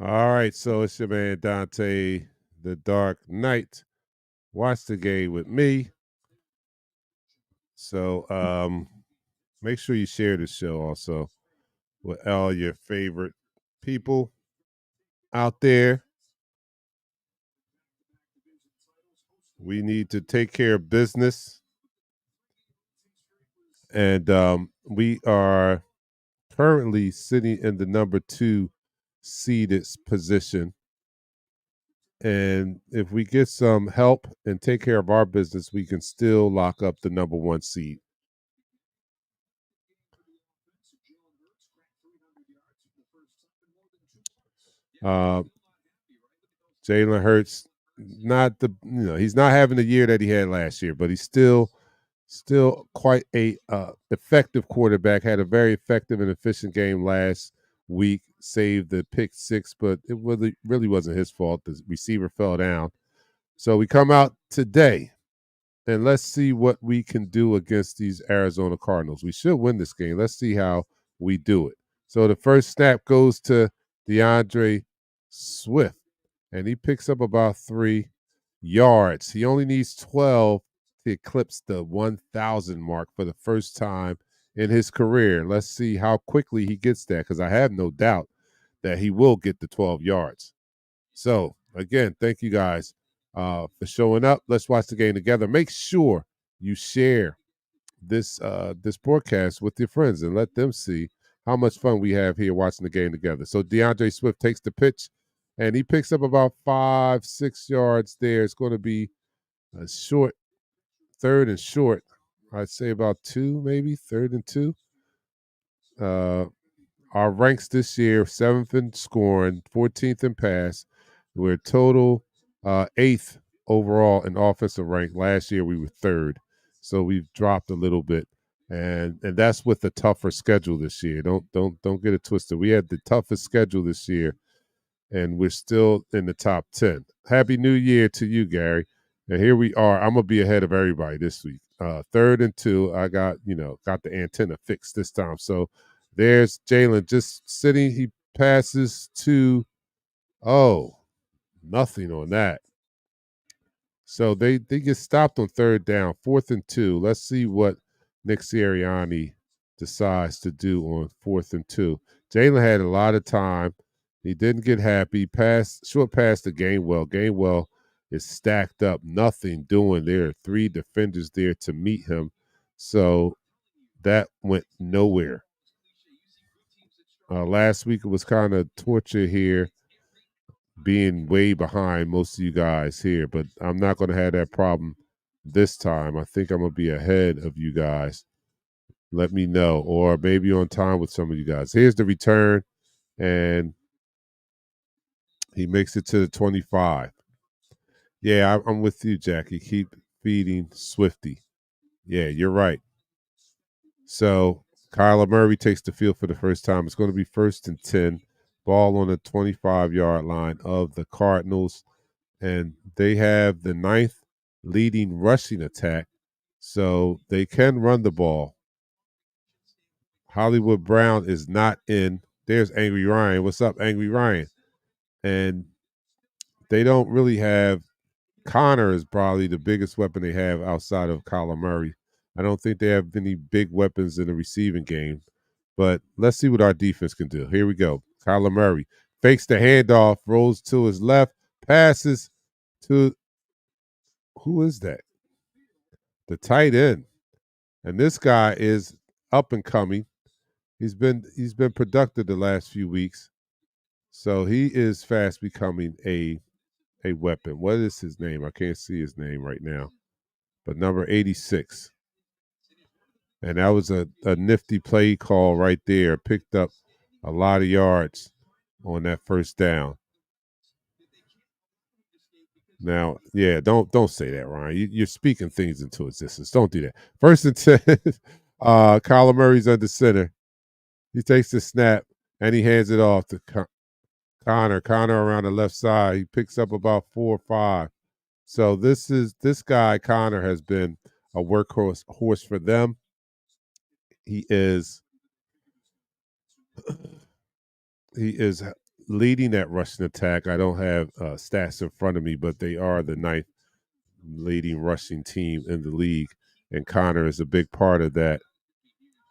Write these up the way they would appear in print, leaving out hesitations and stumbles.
All right, so it's your man Dante, the Dark Knight. Watch the game with me. So make sure you share the show also with all your favorite people out there. We need to take care of business. And we are currently sitting in the number 2 seeded position. And if we get some help and take care of our business, we can still lock up the number 1 seed. Uh, Jalen Hurts, not the he's not having the year that he had last year, but he's still quite a effective quarterback. Had a very effective and efficient game last week. Saved the pick six, but it really wasn't his fault. The receiver fell down. So we come out today and let's see what we can do against these Arizona Cardinals. We should win this game. Let's see how we do it. So the first snap goes to DeAndre Swift, and he picks up about 3 yards. He only needs 12 to eclipse the 1,000 mark for the first time in his career. Let's see how quickly he gets that, because I have no doubt that he will get the 12 yards. So, again, thank you guys for showing up. Let's watch the game together. Make sure you share this broadcast with your friends and let them see how much fun we have here watching the game together. So DeAndre Swift takes the pitch, and he picks up about 5-6 yards there. It's going to be a short, third and short. I'd say about 2, maybe third and 2. Our ranks this year: 7th in scoring, 14th in pass. We're total 8th overall in offensive rank. Last year we were 3rd, so we've dropped a little bit, and that's with the tougher schedule this year. Don't get it twisted. We had the toughest schedule this year, and we're still in the top 10. Happy New Year to you, Gary. And here we are. I'm gonna be ahead of everybody this week. 3rd and 2. I got the antenna fixed this time. So there's Jalen just sitting. He passes to nothing on that. So they get stopped on 3rd down, 4th and 2. Let's see what Nick Sirianni decides to do on 4th and 2. Jalen had a lot of time. He didn't get happy. Short pass to Gainwell. Gainwell is stacked up, nothing doing. There are 3 defenders there to meet him. So that went nowhere. Last week it was kind of torture here, being way behind most of you guys here, but I'm not going to have that problem this time. I think I'm going to be ahead of you guys. Let me know, or maybe on time with some of you guys. Here's the return, and he makes it to the 25. Yeah, I'm with you, Jackie. Keep feeding Swifty. Yeah, you're right. So Kyler Murray takes the field for the first time. It's going to be 1st and 10. Ball on the 25-yard line of the Cardinals, and they have the 9th leading rushing attack, so they can run the ball. Hollywood Brown is not in. There's Angry Ryan. What's up, Angry Ryan? And they don't really have. Connor is probably the biggest weapon they have outside of Kyler Murray. I don't think they have any big weapons in the receiving game. But let's see what our defense can do. Here we go. Kyler Murray fakes the handoff, rolls to his left, passes to, who is that? The tight end. And this guy is up and coming. He's been productive the last few weeks. So he is fast becoming a weapon. What is his name? I can't see his name right now. But number 86. And that was a nifty play call right there. Picked up a lot of yards on that first down. Now, yeah, don't say that, Ryan. You're speaking things into existence. Don't do that. 1st and 10. Kyler Murray's under center. He takes the snap and he hands it off to Connor. Connor around the left side. He picks up about 4 or 5. So this guy Connor has been a workhorse for them. He is leading that rushing attack. I don't have stats in front of me, but they are the ninth leading rushing team in the league, and Connor is a big part of that.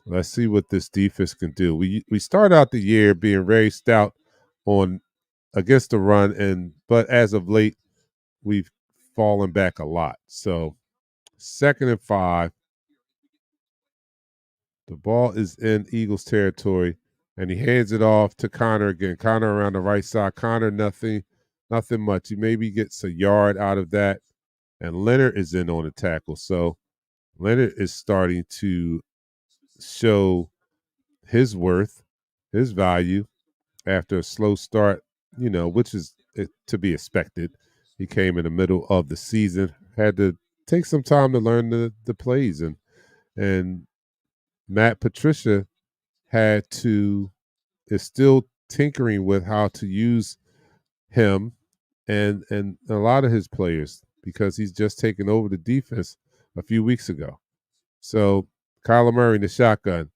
Let's see what this defense can do. We start out the year being very stout on against the run, but as of late we've fallen back a lot. So 2nd and 5. The ball is in Eagles territory, and he hands it off to Connor again. Connor around the right side. Connor nothing much. He maybe gets a yard out of that, and Leonard is in on the tackle. So Leonard is starting to show his worth, his value after a slow start, which is to be expected. He came in the middle of the season, had to take some time to learn the plays, and Matt Patricia is still tinkering with how to use him and a lot of his players because he's just taken over the defense a few weeks ago. So Kyler Murray in the shotgun.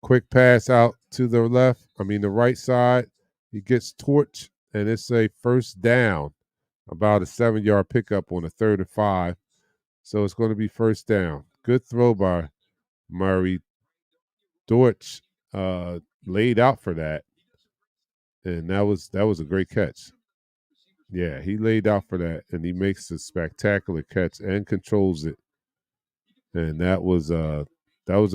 Quick pass out to the the right side. He gets torched, and it's a first down, about a 7-yard pickup on a 3rd and 5. So it's going to be first down. Good throw by Murray. Dortch laid out for that, and that was a great catch. Yeah, he laid out for that, and he makes a spectacular catch and controls it. And that was a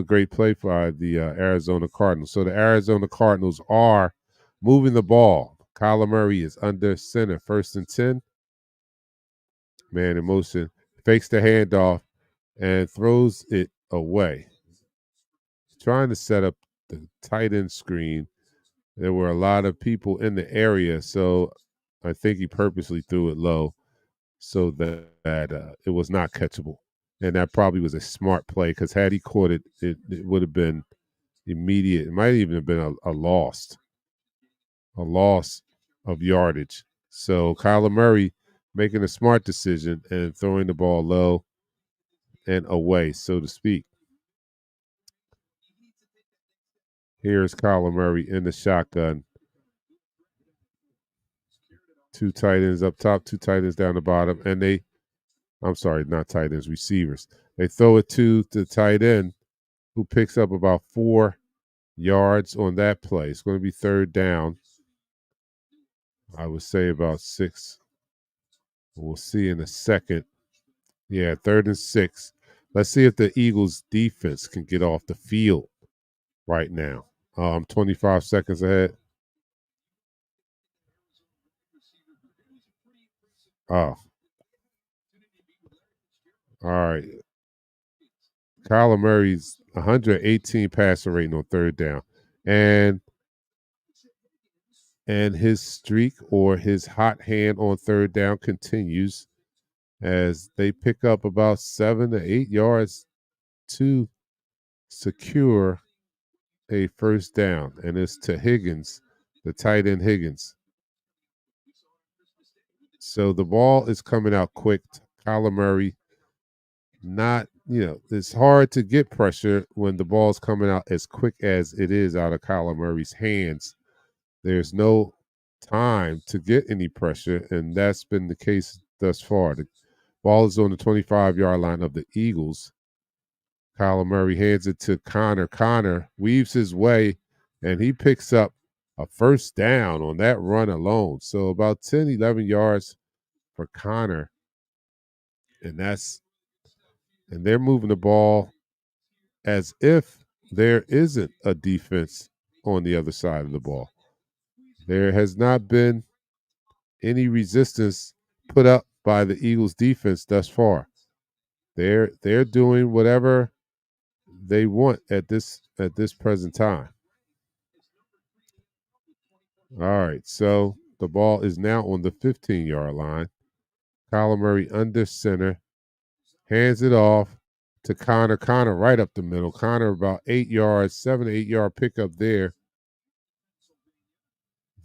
great play by the Arizona Cardinals. So the Arizona Cardinals are moving the ball. Kyler Murray is under center, 1st and 10. Man in motion, fakes the handoff and throws it away. Trying to set up the tight end screen. There were a lot of people in the area, so I think he purposely threw it low so that it was not catchable. And that probably was a smart play because had he caught it, it would have been immediate. It might even have been a loss of yardage. So Kyler Murray making a smart decision and throwing the ball low and away, so to speak. Here's Kyler Murray in the shotgun. 2 tight ends up top, 2 tight ends down the bottom, and I'm sorry, not tight ends, receivers. They throw it to the tight end who picks up about 4 yards on that play. It's going to be 3rd down. I would say about 6. We'll see in a second. Yeah, 3rd and 6. Let's see if the Eagles defense can get off the field right now. 25 seconds ahead. Oh, all right. Kyler Murray's 118 passer rating on 3rd down. And his streak or his hot hand on 3rd down continues as they pick up about 7 to 8 yards to secure a first down. And it's to Higgins, the tight end Higgins. So the ball is coming out quick. Kyler Murray, it's hard to get pressure when the ball's coming out as quick as it is out of Kyler Murray's hands. There's no time to get any pressure, and that's been the case thus far. The ball is on the 25-yard line of the Eagles. Kyler Murray hands it to Connor. Connor weaves his way, and he picks up a first down on that run alone. So about 10, 11 yards for Connor. And they're moving the ball as if there isn't a defense on the other side of the ball. There has not been any resistance put up by the Eagles defense thus far. They're doing whatever they want at this present time. All right, so the ball is now on the 15-yard line. Kyler Murray under center, hands it off to Connor. Connor right up the middle. Connor about 8 yards, 7 to 8 yard pickup there.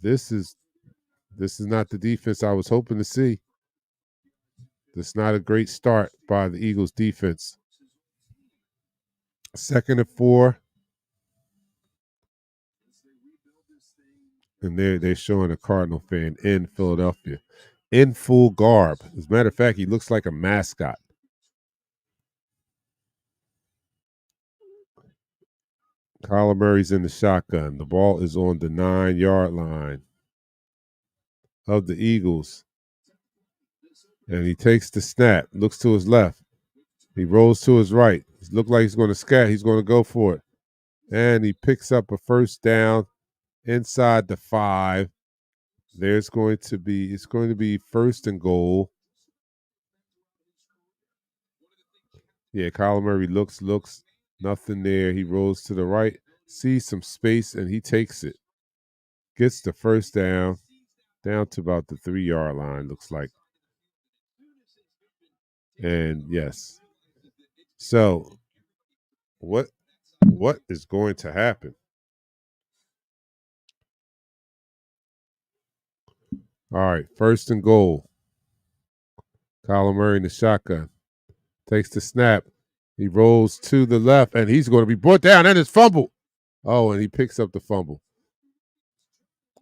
This is not the defense I was hoping to see. This is not a great start by the Eagles defense. 2nd and 4. And they're showing a Cardinal fan in Philadelphia in full garb. As a matter of fact, he looks like a mascot. Kyler Murray's in the shotgun. The ball is on the 9-yard line of the Eagles. And he takes the snap, looks to his left. He rolls to his right. He looks like he's going to scat. He's going to go for it. And he picks up a first down inside the 5. It's going to be first and goal. Yeah, Kyler Murray looks, nothing there. He rolls to the right, sees some space, and he takes it. Gets the first down to about the 3-yard line, looks like. And yes. So what is going to happen? All right, first and goal. Kyler Murray in the shotgun. Takes the snap. He rolls to the left, and he's going to be brought down, and it's fumbled. Oh, and he picks up the fumble.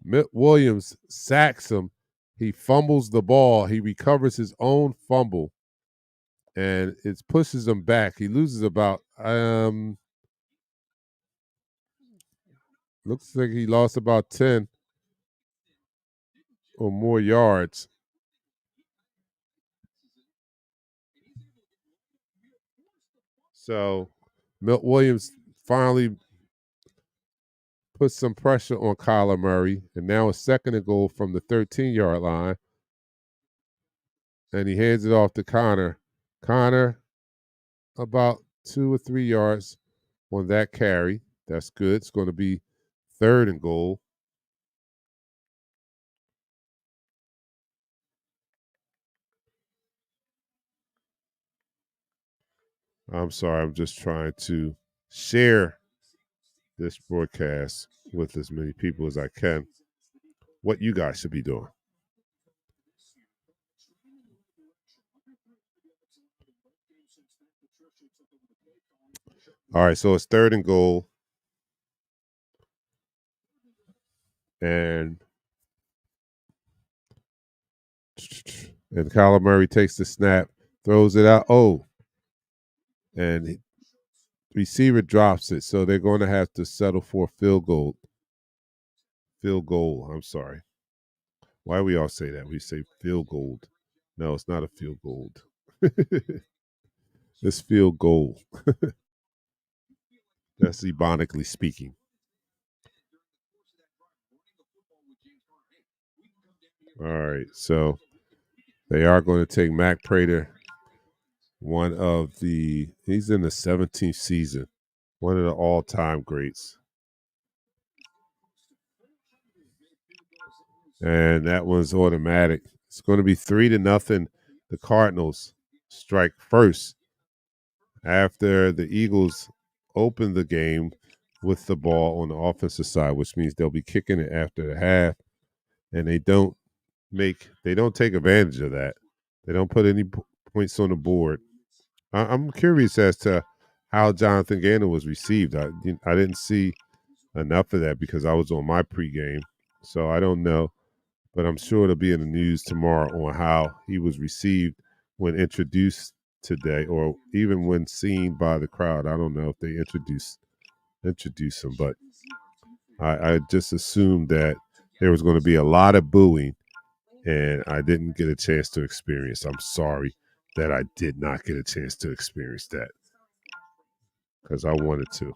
Mitt Williams sacks him. He fumbles the ball. He recovers his own fumble, and it pushes him back. He loses about looks like he lost about 10 or more yards. So Milt Williams finally puts some pressure on Kyler Murray, and now a second and goal from the 13-yard line. And he hands it off to Connor. Connor, about 2 or 3 yards on that carry. That's good. It's going to be third and goal. I'm sorry. I'm just trying to share this broadcast with as many people as I can. What you guys should be doing. All right, so it's third and goal. And Kyler Murray takes the snap, throws it out. Oh, and receiver drops it, so they're going to have to settle for a field goal. Field goal. I'm sorry. Why do we all say that? We say field goal. No, it's not a field goal. It's field goal. That's ebonically speaking. All right, so they are going to take Mac Prater, he's in the 17th season, one of the all-time greats. And that one's automatic. It's going to be 3-0. The Cardinals strike first after the Eagles open the game with the ball on the offensive side, which means they'll be kicking it after the half, and they don't take advantage of that. They don't put any points on the board. I'm curious as to how Jonathan Gannon was received. I didn't see enough of that because I was on my pregame, so I don't know. But I'm sure it'll be in the news tomorrow on how he was received when introduced today, or even when seen by the crowd. I don't know if they introduce him, but I just assumed that there was going to be a lot of booing, and I didn't get a chance to experience. I'm sorry that I did not get a chance to experience that because I wanted to.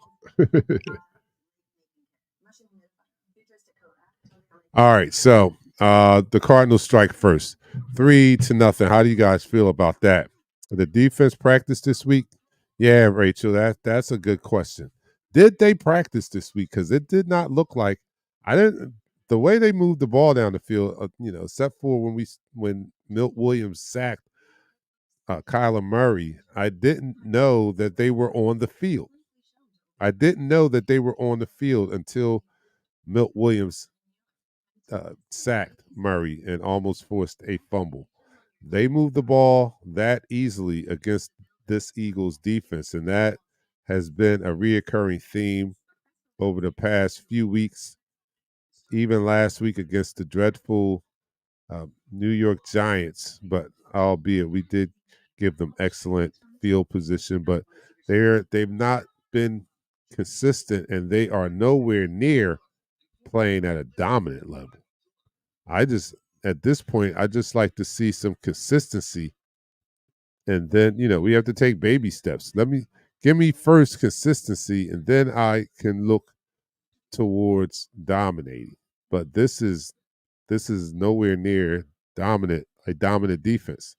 All right, so the Cardinals strike first, 3-0. How do you guys feel about that? The defense practiced this week? Yeah, Rachel, that's a good question. Did they practice this week? Because it did not look like I didn't. The way they moved the ball down the field, except for when Milt Williams sacked Kyler Murray, I didn't know that they were on the field. I didn't know that they were on the field until Milt Williams sacked Murray and almost forced a fumble. They moved the ball that easily against this Eagles defense, and that has been a reoccurring theme over the past few weeks even last week against the dreadful New York Giants, but albeit we did give them excellent field position, but they've not been consistent, and they are nowhere near playing at a dominant level. I just at this point, I just like to see some consistency, and then we have to take baby steps. Give me first consistency, and then I can look towards dominating. But this is nowhere near a dominant defense.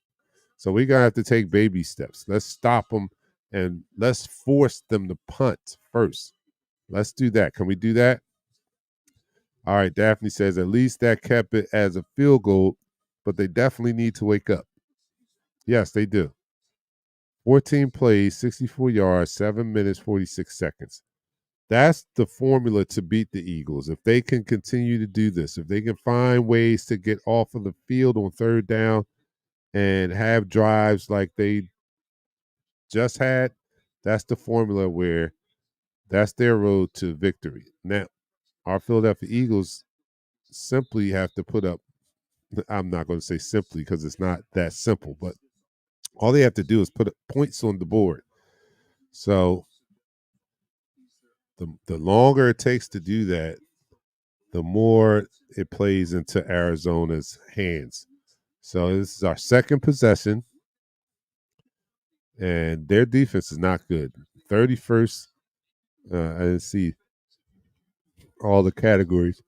So we're gonna have to take baby steps. Let's stop them and let's force them to punt first. Let's do that. Can we do that? All right, Daphne says at least that kept it as a field goal, but they definitely need to wake up. Yes, they do. 14 plays, 64 yards, 7 minutes, 46 seconds. That's the formula to beat the Eagles. If they can continue to do this, if they can find ways to get off of the field on third down and have drives like they just had, that's the formula where that's their road to victory. Now, our Philadelphia Eagles simply have to put up, I'm not going to say simply because it's not that simple, but all they have to do is put points on the board. So the longer it takes to do that, the more it plays into Arizona's hands. So this is our second possession, and their defense is not good. 31st, I didn't see all the categories,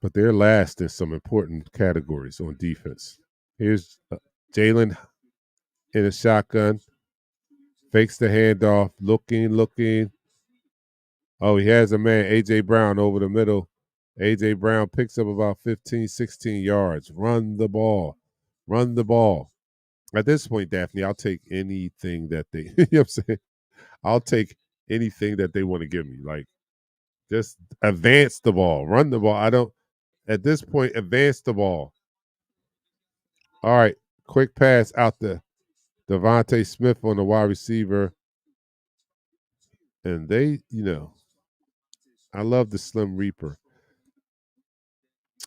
but they're last in some important categories on defense. Here's Jalen in a shotgun, fakes the handoff, looking. Oh, he has a man, A.J. Brown, over the middle. A.J. Brown picks up about 15, 16 yards. Run the ball. Run the ball. At this point, Daphne, I'll take anything that they, you know what I'm saying? I'll take anything that they want to give me. Like, just advance the ball, run the ball. At this point, advance the ball. All right, quick pass out to Devontae Smith on the wide receiver. And I love the Slim Reaper.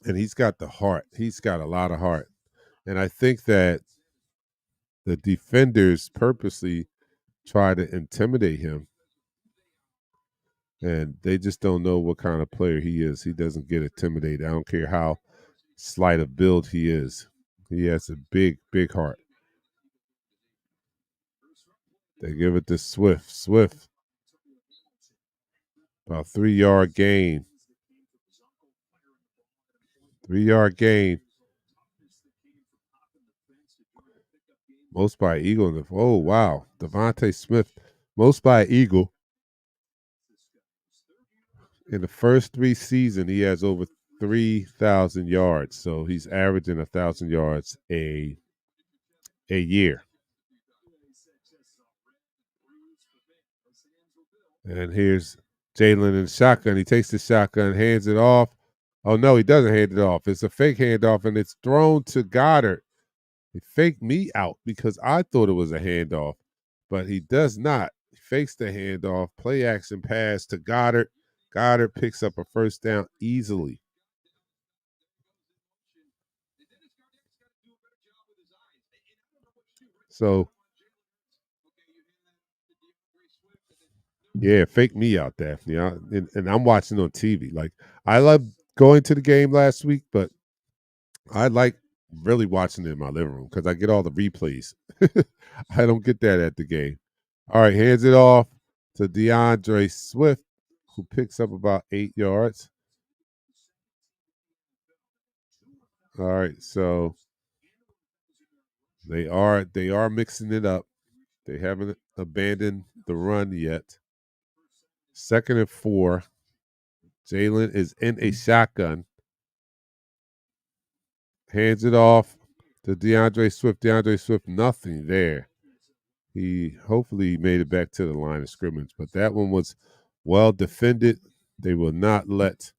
And he's got the heart. He's got a lot of heart. And I think that the defenders purposely try to intimidate him. And they just don't know what kind of player he is. He doesn't get intimidated. I don't care how slight of build he is. He has a big, big heart. They give it to Swift. Swift, about 3 yard gain. 3 yard gain. Most by Eagle. Oh, wow. Devontae Smith, most by Eagle. In the first 3 seasons, he has over 3,000 yards. So he's averaging 1,000 yards a year. And here's Jalen in the shotgun. He takes the shotgun, hands it off. Oh, no, he doesn't hand it off. It's a fake handoff, and it's thrown to Goddard. He faked me out because I thought it was a handoff, but he does not. He fakes the handoff, play action pass to Goddard. Goddard picks up a first down easily. So, yeah, fake me out, Daphne. And I'm watching on TV. Like, I love going to the game last week, but I like really watching it in my living room because I get all the replays. I don't get that at the game. All right, hands it off to DeAndre Swift, who picks up about 8 yards. All right, so they are mixing it up. They haven't abandoned the run yet. 2nd and 4. Jalen is in a shotgun. Hands it off to DeAndre Swift. DeAndre Swift, nothing there. He hopefully made it back to the line of scrimmage, but that one was well defended. They will not let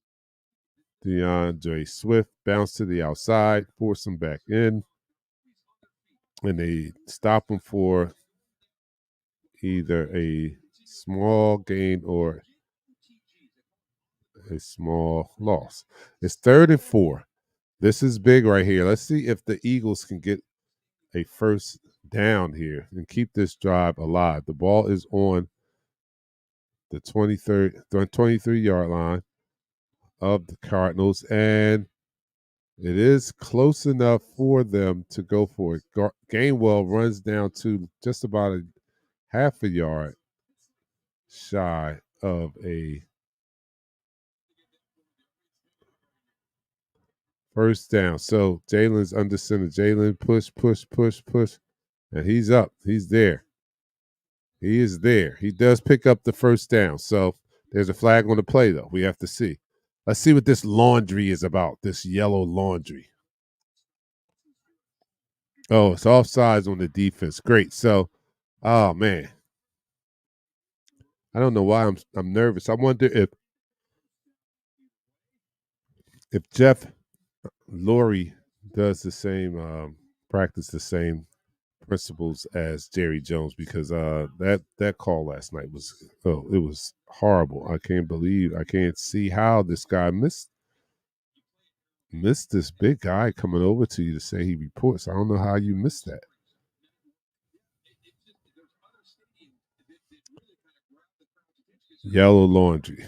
DeAndre Swift bounce to the outside, force him back in, and they stop him for either a small gain or a small loss. It's 3rd and 4. This is big right here. Let's see if the Eagles can get a first down here and keep this drive alive. The ball is on the 23-yard line of the Cardinals, and it is close enough for them to go for it. Gainwell runs down to just about a half a yard shy of a first down. So Jalen's under center. Jalen push, push, push, push, and he's up. He's there. He is there. He does pick up the first down. So there's a flag on the play, though. We have to see. Let's see what this laundry is about, this yellow laundry. Oh, it's offsides on the defense. Great. So, oh, man. I don't know why I'm nervous. I wonder if Jeff Lurie does the same, practice the same principles as Jerry Jones, because that call last night was it was horrible. I can't see how this guy missed this big guy coming over to you to say he reports. I don't know how you missed that. Yellow laundry.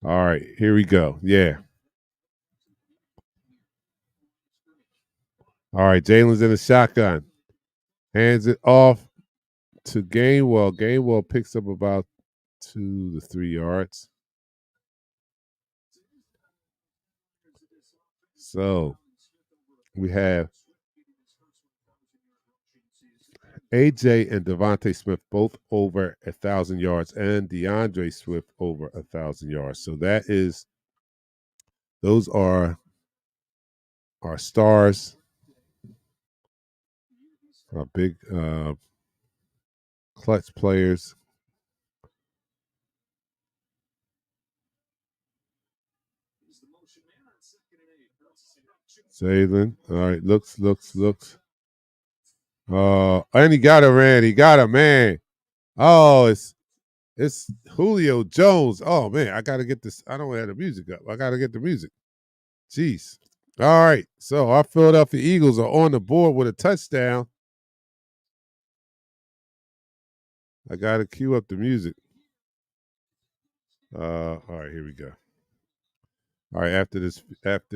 All right, here we go. Yeah. All right, Jalen's in the shotgun. Hands it off to Gainwell. Gainwell picks up about 2 to 3 yards. So we have AJ and Devontae Smith both over 1,000 yards, and DeAndre Swift over 1,000 yards. So those are our stars, our big clutch players. Jalen, all right, looks. And he got a man. He got a man. Oh, it's Julio Jones. Oh man, I gotta get this. I don't have the music up. I gotta get the music. Jeez. All right. So our Philadelphia Eagles are on the board with a touchdown. I gotta cue up the music. All right, here we go. All right, after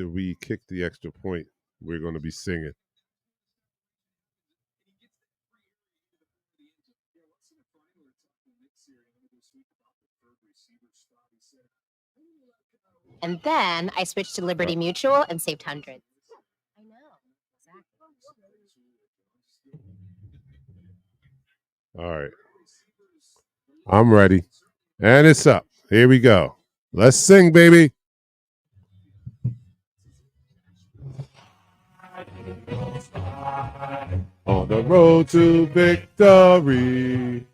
we kick the extra point, we're gonna be singing. And then I switched to Liberty Mutual and saved hundreds. I know. Exactly. All right. I'm ready. And it's up. Here we go. Let's sing, baby. On the road to victory.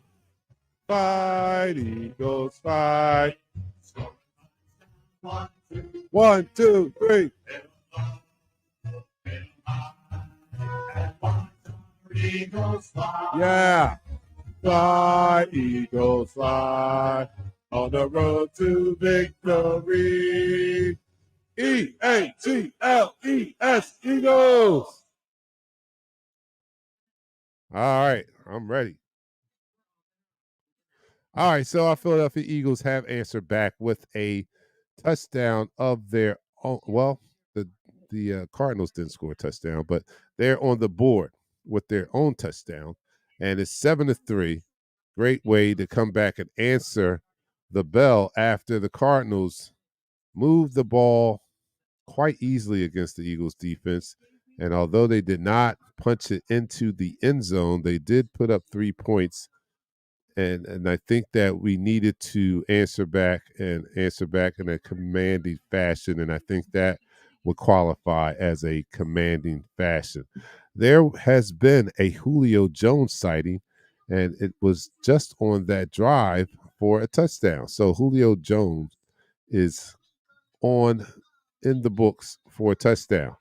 Fight, Eagles, fight. 1, 2, 3. Yeah. Fly, Eagles, fly. On the road to victory. EAGLES, Eagles. All right, I'm ready. All right, so our Philadelphia Eagles have answered back with a touchdown of their own. Well, the Cardinals didn't score a touchdown, but they're on the board with their own touchdown, and it's 7-3. Great way to come back and answer the bell after the Cardinals moved the ball quite easily against the Eagles defense. And although they did not punch it into the end zone, they did put up 3 points. And I think that we needed to answer back in a commanding fashion. And I think that would qualify as a commanding fashion. There has been a Julio Jones sighting, and it was just on that drive for a touchdown. So Julio Jones is on in the books for a touchdown.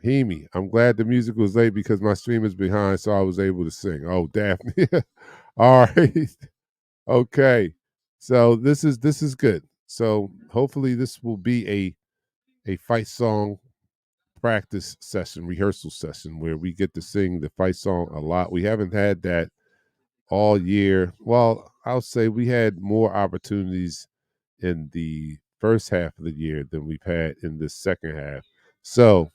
Heemy, I'm glad the music was late because my stream is behind, so I was able to sing. Oh, Daphne. All right. Okay. So this is good. So hopefully this will be a fight song practice session, rehearsal session where we get to sing the fight song a lot. We haven't had that all year. Well, I'll say we had more opportunities in the first half of the year than we've had in the second half. So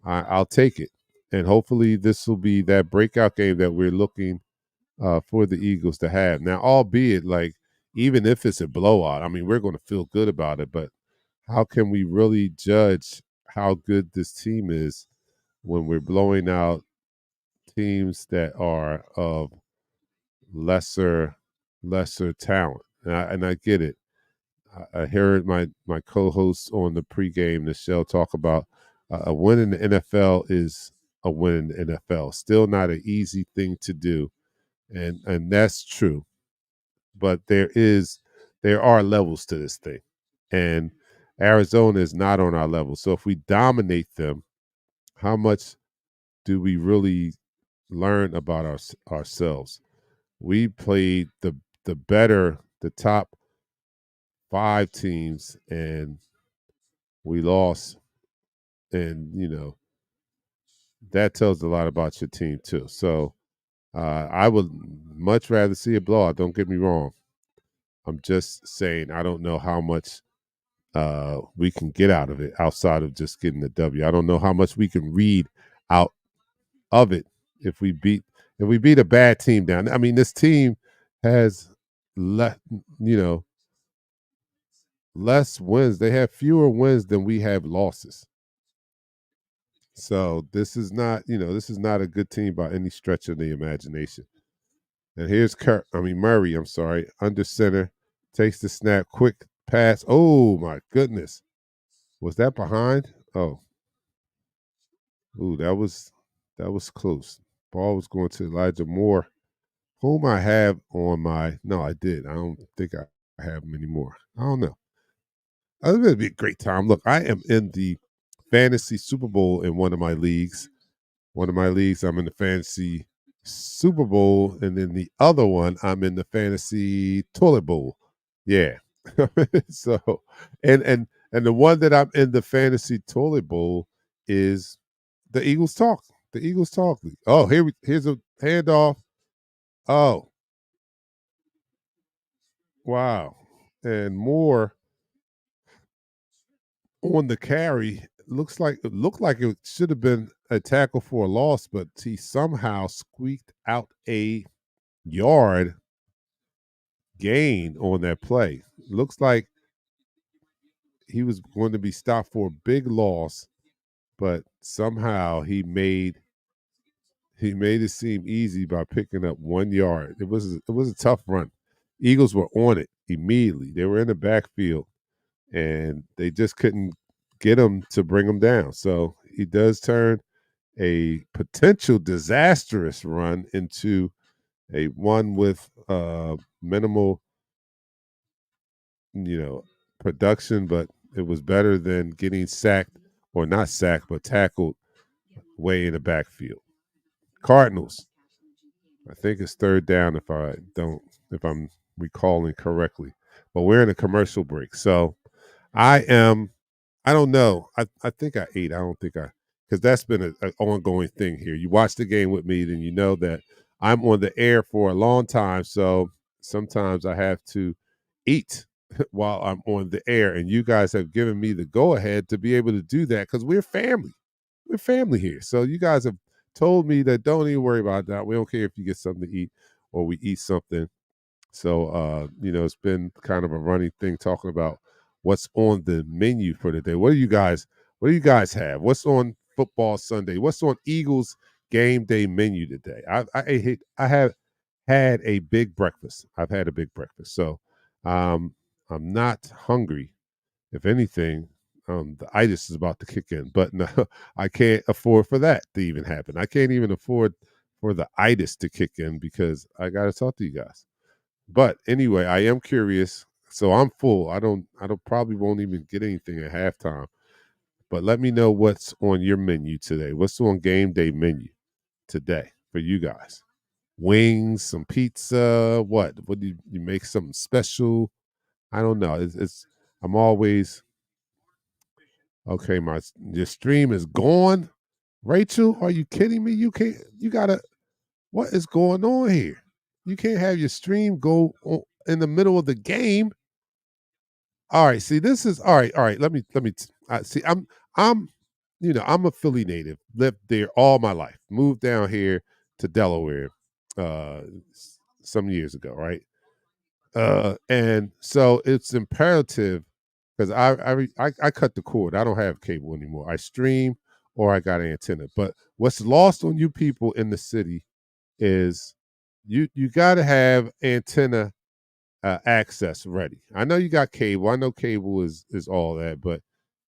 I'll take it. And hopefully this will be that breakout game that we're looking for the Eagles to have. Now, albeit like even if it's a blowout, I mean, we're going to feel good about it, but how can we really judge how good this team is when we're blowing out teams that are of lesser talent? And I get it. I heard my co-host on the pregame, Michelle, talk about a win in the NFL is a win in the NFL. Still not an easy thing to do, and that's true. But there are levels to this thing, and Arizona is not on our level. So if we dominate them, how much do we really learn about ourselves? We played the top five teams, and we lost. And that tells a lot about your team too. So I would much rather see a blowout. Don't get me wrong. I'm just saying I don't know how much we can get out of it outside of just getting the W. I don't know how much we can read out of it if we beat a bad team down. I mean, this team has less, you know, less wins. They have fewer wins than we have losses. So this is not a good team by any stretch of the imagination. And here's Murray, I'm sorry, under center, takes the snap, quick pass. Oh my goodness. Was that behind? Oh, ooh, that was close. Ball was going to Elijah Moore, whom I have on my. No, I did. I don't think I have him anymore. I don't know. It's going to be a great time. Look, I am in the fantasy Super Bowl in one of my leagues. One of my leagues, I'm in the fantasy Super Bowl, and then the other one, I'm in the fantasy toilet bowl. Yeah. So, and the one that I'm in the fantasy toilet bowl is the Eagles talk. The Eagles talk league. Oh, here's a handoff. Oh, wow. And more on the carry. It looked like it should have been a tackle for a loss, but he somehow squeaked out a yard gain on that play. Looks like he was going to be stopped for a big loss, but somehow he made it seem easy by picking up 1 yard. It was a tough run. Eagles were on it immediately. They were in the backfield, and they just couldn't get him to bring him down. So he does turn a potential disastrous run into a one with minimal, you know, production, but it was better than getting sacked or not sacked, but tackled way in the backfield. Cardinals. I think it's third down if I'm recalling correctly. But we're in a commercial break. So I am I don't know. I think I ate. I don't think I because that's been an ongoing thing here. You watch the game with me, then you know that I'm on the air for a long time. So sometimes I have to eat while I'm on the air. And you guys have given me the go ahead to be able to do that because we're family. We're family here. So you guys have told me that don't even worry about that. We don't care if you get something to eat or we eat something. So it's been kind of a running thing talking about what's on the menu for the day. What do you guys have? What's on football Sunday? What's on Eagles game day menu today? I have had a big breakfast. I've had a big breakfast. So um I'm not hungry. If anything, the itis is about to kick in. But no, I can't afford for that to even happen. I can't even afford for the itis to kick in because I gotta talk to you guys. But anyway, I am curious. So I'm full. I don't probably won't even get anything at halftime. But let me know what's on your menu today. What's on game day menu today for you guys? wings, some pizza. What? What do you make something special? I don't know. It's I'm always okay. Your stream is gone. Rachel, are you kidding me? You can't. You gotta. What is going on here? You can't have your stream go in the middle of the game. All right. See, this is all right. All right. Let me see. I'm I'm a Philly native. Lived there all my life. Moved down here to Delaware some years ago, right? And so it's imperative because I cut the cord. I don't have cable anymore. I stream or I got an antenna. But what's lost on you people in the city is you got to have antenna access ready. I know you got cable. I know cable is all that, but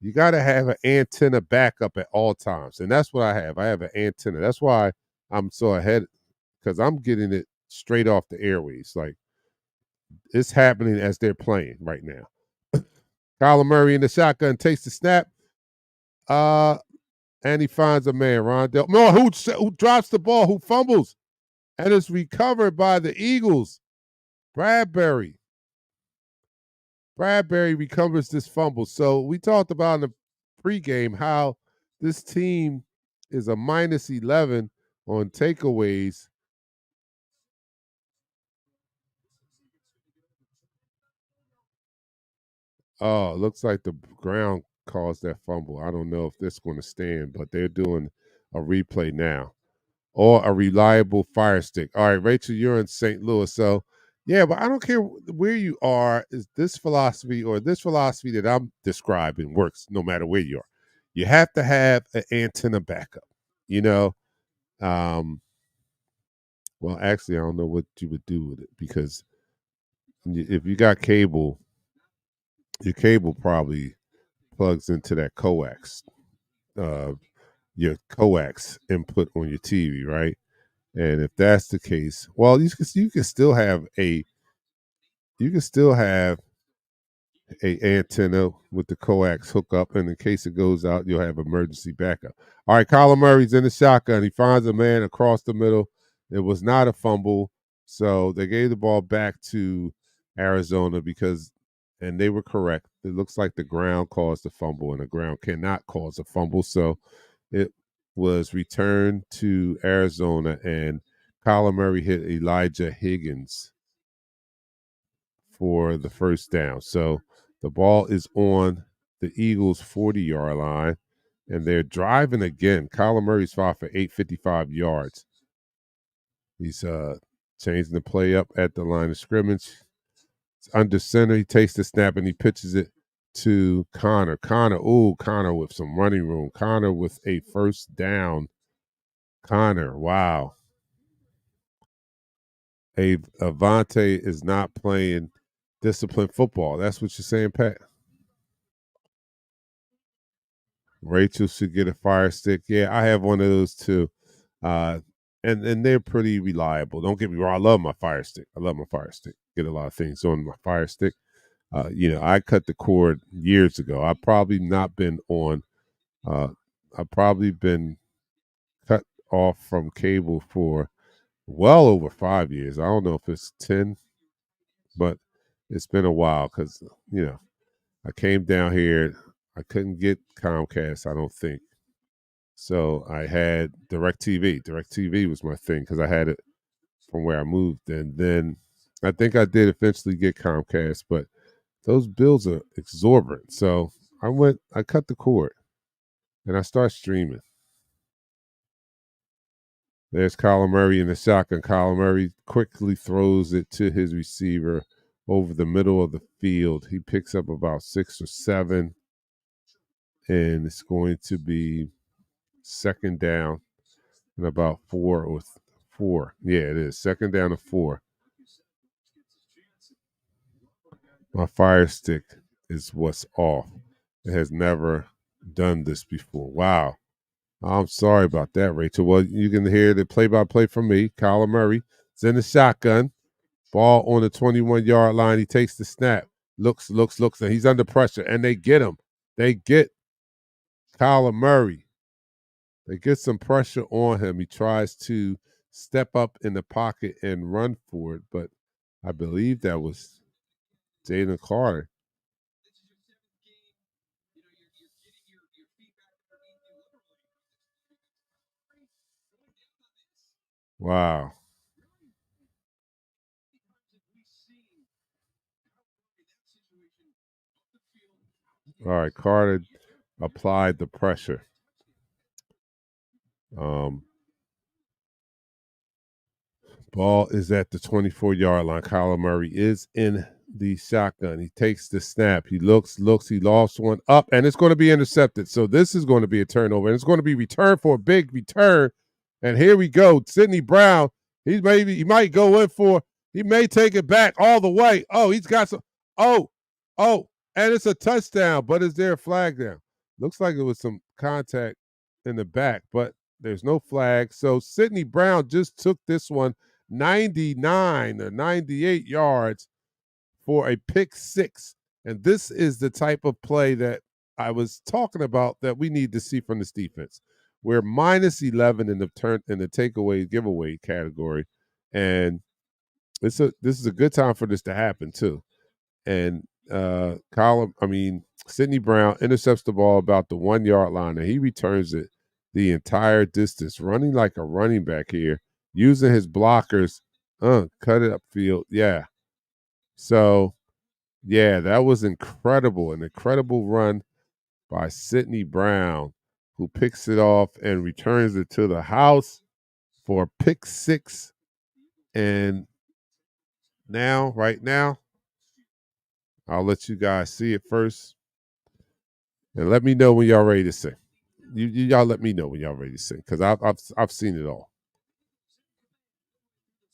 you got to have an antenna backup at all times, and that's what I have. I have an antenna. That's why I'm so ahead because I'm getting it straight off the airways. Like it's happening as they're playing right now. Kyler Murray in the shotgun takes the snap. And he finds a man, Rondell. No, who drops the ball, who fumbles, and is recovered by the Eagles. Bradbury. Bradbury recovers this fumble. So we talked about in the pregame how this team is a minus 11 on takeaways. Oh, it looks like the ground caused that fumble. I don't know if this is going to stand, but they're doing a replay now. Or a reliable fire stick. All right, Rachel, you're in St. Louis. So, yeah, but I don't care where you are. Is this philosophy or this philosophy that I'm describing works no matter where you are? You have to have an antenna backup. You know, well, actually, I don't know what you would do with it because if you got cable, your cable probably plugs into that coax, uh, your coax input on your TV, right? And if that's the case, well, you can still have a antenna with the coax hookup, and in case it goes out, you'll have emergency backup. All right, Kyler Murray's in the shotgun. He finds a man across the middle. It was not a fumble, so they gave the ball back to Arizona and they were correct. It looks like the ground caused the fumble, and the ground cannot cause a fumble, so it was returned to Arizona, and Kyler Murray hit Elijah Higgins for the first down. So the ball is on the Eagles' 40-yard line, and they're driving again. Kyler Murray's filed for 855 yards. He's changing the play up at the line of scrimmage. It's under center. He takes the snap and he pitches it to Connor. Connor with some running room. Connor with a first down. Connor, wow. Avante is not playing disciplined football. That's what you're saying, Pat? Rachel should get a fire stick. Yeah, I have one of those too. And they're pretty reliable. Don't get me wrong. I love my fire stick. I love my fire stick. Get a lot of things on my fire stick. I cut the cord years ago. I've probably not been on. I've probably been cut off from cable for well over 5 years. I don't know if it's 10, but it's been a while because I came down here. I couldn't get Comcast. I don't think. So I had DirecTV. DirecTV was my thing because I had it from where I moved. And then I think I did eventually get Comcast, but those bills are exorbitant. So I cut the cord and I start streaming. There's Kyler Murray in the shotgun. Kyler Murray quickly throws it to his receiver over the middle of the field. He picks up about 6 or 7, and it's going to be second down and about 4. Yeah, it is. Second down and 4. My fire stick is what's off. It has never done this before. Wow. I'm sorry about that, Rachel. Well, you can hear the play-by-play from me. Kyler Murray is in the shotgun. Ball on the 21-yard line. He takes the snap. Looks, and he's under pressure. And they get him. They get Kyler Murray. They get some pressure on him. He tries to step up in the pocket and run for it, but I believe that was Jalen Carter. Wow. All right, Carter applied the pressure. Um, Ball is at the 24-yard line. Kyler Murray is in the shotgun. He takes the snap. He looks, he lost one up, and it's going to be intercepted. So this is going to be a turnover, and it's going to be returned for a big return. And here we go. Sidney Brown, he might go in for, he may take it back all the way. Oh, he's got some, oh, and it's a touchdown, but is there a flag down? Looks like it was some contact in the back, but there's no flag. So Sidney Brown just took this one 99 or 98 yards for a pick six. And this is the type of play that I was talking about that we need to see from this defense. We're minus 11 in the takeaway giveaway category. And this is a good time for this to happen too. And Sidney Brown intercepts the ball about the 1 yard line, and he returns it the entire distance, running like a running back here, using his blockers, cut it upfield. Yeah. So, yeah, that was incredible. An incredible run by Sidney Brown, who picks it off and returns it to the house for pick six. And right now, I'll let you guys see it first. And let me know when y'all ready to sing. Y'all let me know when y'all ready to sing, because I've seen it all.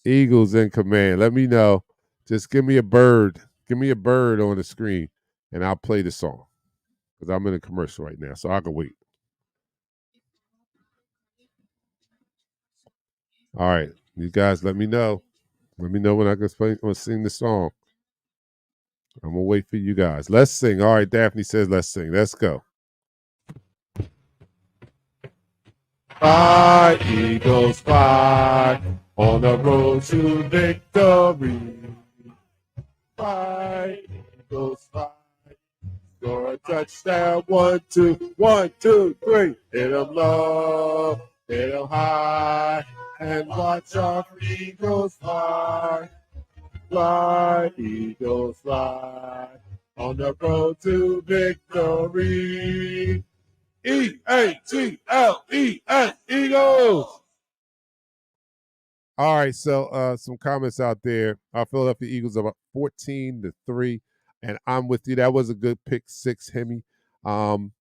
Eagles in command. Let me know. Just give me a bird. Give me a bird on the screen, and I'll play the song. Because I'm in a commercial right now, so I can wait. All right. You guys let me know. Let me know when I can sing the song. I'm gonna wait for you guys. Let's sing. All right, Daphne says let's sing. Let's go. Fly, Eagles, fly on the road to victory. Fly, Eagles, fly. Score a touchdown. 1, 2, 1, 2, 3. Hit 'em low, hit 'em high, and watch our Eagles fly. Fly, Eagles, fly on the road to victory. EATLES, Eagles. All right, so some comments out there. Our Philadelphia Eagles are up 14-3, and I'm with you. That was a good pick six, Hemi. And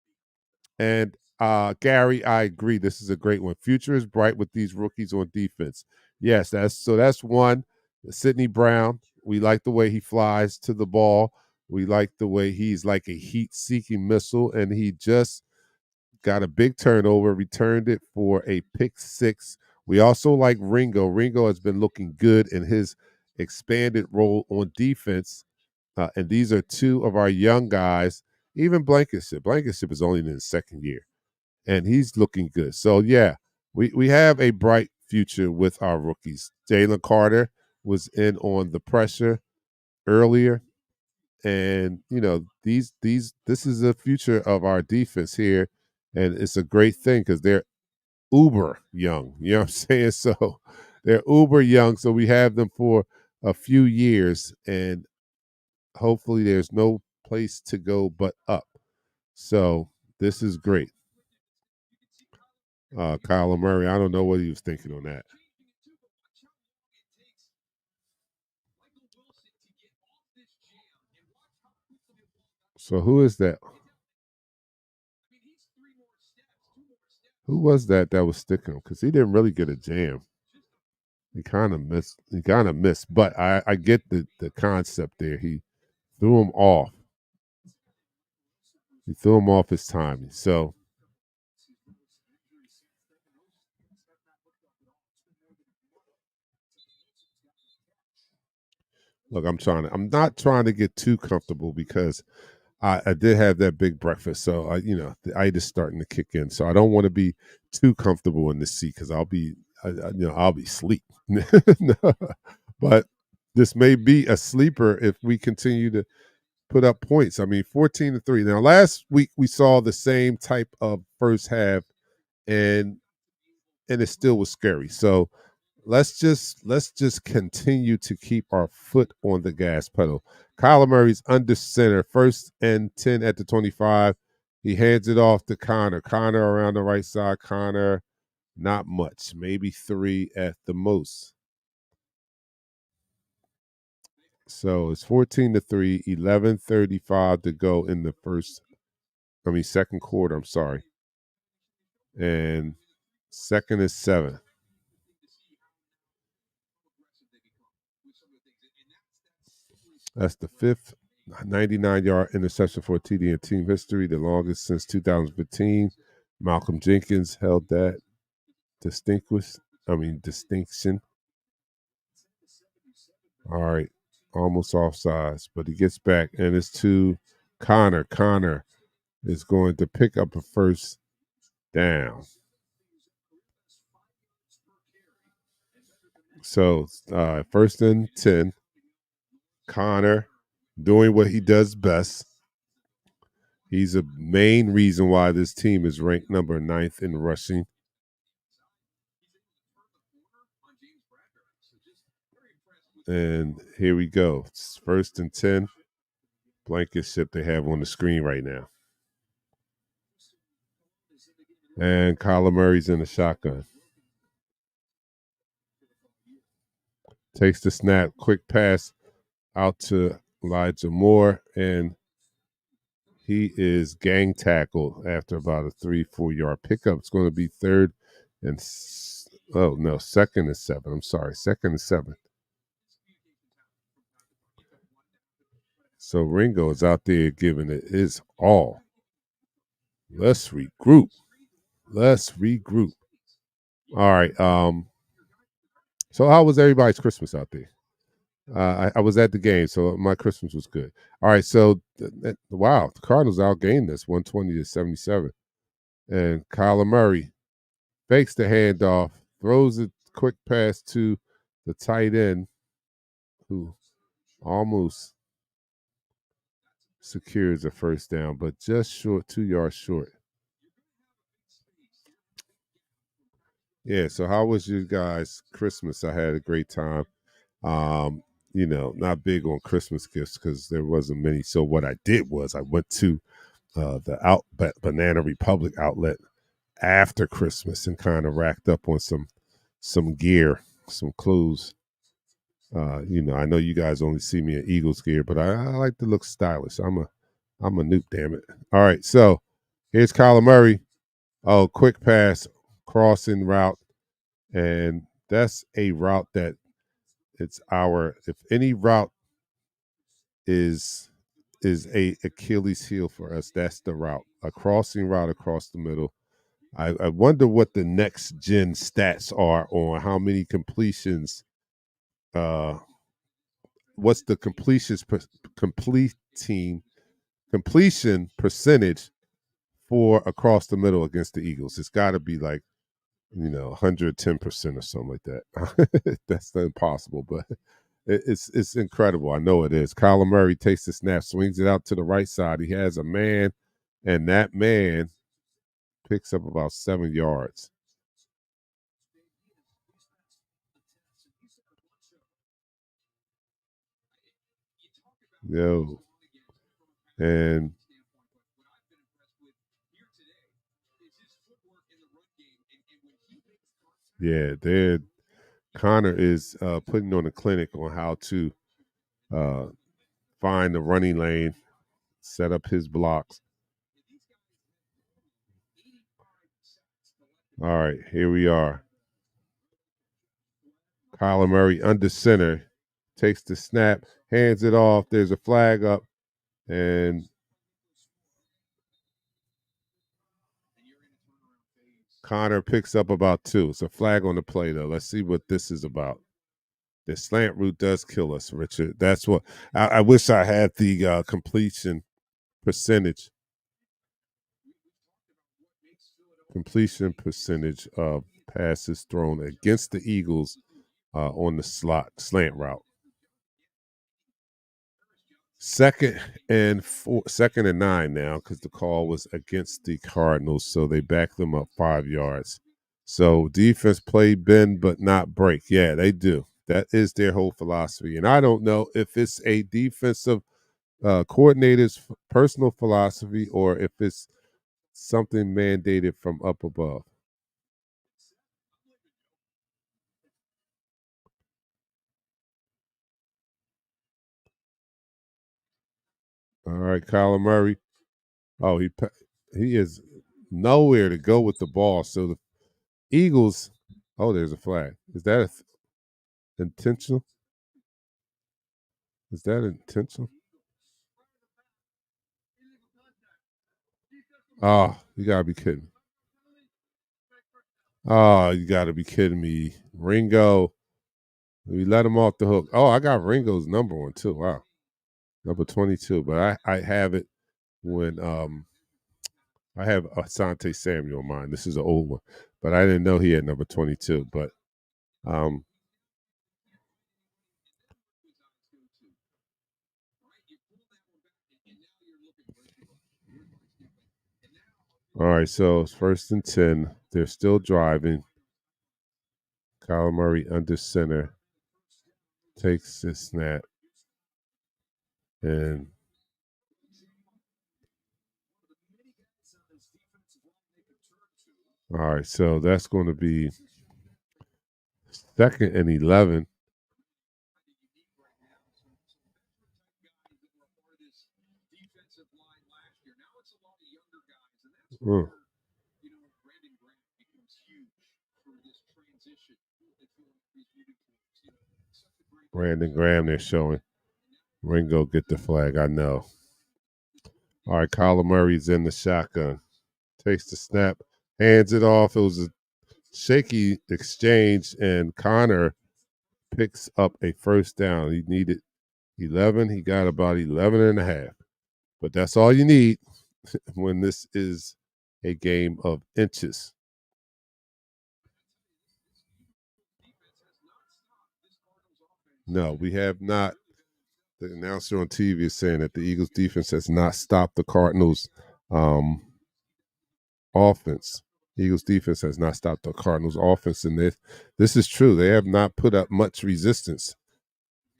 Gary, I agree. This is a great one. Future is bright with these rookies on defense. Yes, that's one. Sidney Brown. We like the way he flies to the ball. We like the way he's like a heat-seeking missile, and he just got a big turnover, returned it for a pick six. We also like Ringo. Ringo has been looking good in his expanded role on defense. And these are two of our young guys. Even Blankenship. Blankenship is only in his second year, and he's looking good. So, yeah, we have a bright future with our rookies. Jalen Carter was in on the pressure earlier. And this is the future of our defense here, and it's a great thing because they're uber young. You know what I'm saying? So they're uber young. So we have them for a few years, and hopefully there's no place to go but up. So this is great. Kyler Murray, I don't know what he was thinking on that. So who is that? Who was that was sticking him? Because he didn't really get a jam. He kind of missed. But I get the concept there. He threw him off. He threw him off his timing. So look, I'm not trying to get too comfortable because I did have that big breakfast. So the itis starting to kick in. So I don't want to be too comfortable in this seat because I'll be asleep. But this may be a sleeper if we continue to put up points. I mean, 14-3. Now, last week we saw the same type of first half, and it still was scary. So let's just continue to keep our foot on the gas pedal. Kyler Murray's under center, 1st and 10 at the 25. He hands it off to Connor. Connor around the right side. Connor, not much, maybe 3 at the most. So it's 14-3, 11:35 to go in the second quarter. I'm sorry. And 2nd and 7. That's the 5th 99-yard interception for a TD in team history, the longest since 2015. Malcolm Jenkins held that distinction. All right, almost offsides, but he gets back, and it's to Connor. Connor is going to pick up a first down. So 1st and 10. Connor doing what he does best. He's a main reason why this team is ranked number 9th in rushing. And here we go. It's 1st and 10. Blankenship they have on the screen right now. And Kyler Murray's in the shotgun. Takes the snap, quick pass out to Elijah Moore, and he is gang tackled after about a 3-4 yard pickup. It's going to be 2nd and 7. I'm sorry, 2nd and 7. So Ringo is out there giving it his all. Let's regroup. All right. So how was everybody's Christmas out there? I was at the game, so my Christmas was good. All right. So wow, the Cardinals outgained us 120-77, and Kyler Murray fakes the handoff, throws a quick pass to the tight end, who almost secures a first down, but just short, 2 yards short. Yeah, so how was your guys' Christmas? I had a great time. Not big on Christmas gifts because there wasn't many. So what I did was I went to the Banana Republic outlet after Christmas and kind of racked up on some gear, some clothes. I know you guys only see me in Eagles gear, but I like to look stylish. I'm a noob, damn it. All right, so here's Kyler Murray. Oh, quick pass, crossing route, and that's a route that if any route is a Achilles heel for us, that's the route, a crossing route across the middle. I wonder what the next gen stats are on how many completions. What's the completion percentage for across the middle against the Eagles? It's got to be like 110% or something like that. That's impossible, but it's incredible. I know it is. Kyler Murray takes the snap, swings it out to the right side. He has a man, and that man picks up about 7 yards. Yo, and yeah, Connor is putting on a clinic on how to uh, find the running lane, set up his blocks. All right, here we are. Kyler Murray under center, takes the snap, hands it off. There's a flag up, and Connor picks up about 2. It's a flag on the play, though. Let's see what this is about. The slant route does kill us, Richard. That's what I wish I had the completion percentage of passes thrown against the Eagles on the slant route. Second and 9 now because the call was against the Cardinals, so they backed them up 5 yards. So defense play bend but not break. Yeah, they do. That is their whole philosophy, and I don't know if it's a defensive coordinator's personal philosophy or if it's something mandated from up above. All right, Kyler Murray. Oh, he is nowhere to go with the ball. So the Eagles. Oh, there's a flag. Is that intentional? Is that intentional? Oh, you gotta be kidding. Oh, you gotta be kidding me. Ringo. We let him off the hook. Oh, I got Ringo's number one too. Wow. Number 22. But I have it when I have Asante Samuel in mind. This is an old one. But I didn't know he had number 22. But um all right, so it's 1st and 10. They're still driving. Kyler Murray under center takes the snap and all right, so that's going to be 2nd and 11. Mm. Brandon Graham, they're showing. Ringo get the flag, I know. All right, Kyler Murray's in the shotgun. Takes the snap, hands it off. It was a shaky exchange, and Connor picks up a first down. He needed 11. He got about 11 and a half. But that's all you need when this is a game of inches. No, we have not. The announcer on TV is saying that the Eagles defense has not stopped the Cardinals offense. Eagles defense has not stopped the Cardinals offense, and this is true. They have not put up much resistance.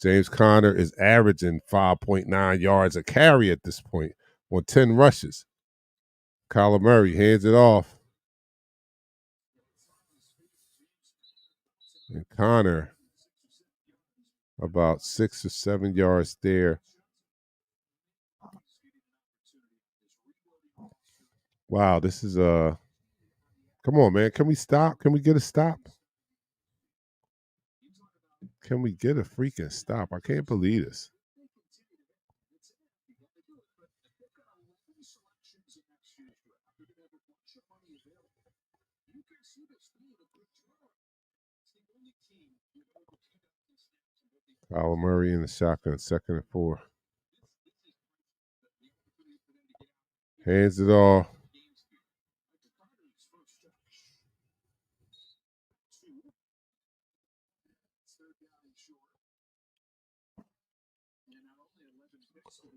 James Conner is averaging 5.9 yards a carry at this point on 10 rushes. Kyler Murray hands it off. And Conner about 6 or 7 yards there. Wow, this is come on, man. Can we stop? Can we get a stop? Can we get a freaking stop? I can't believe this. Kyler Murray in the shotgun, 2nd and 4. Hands it off.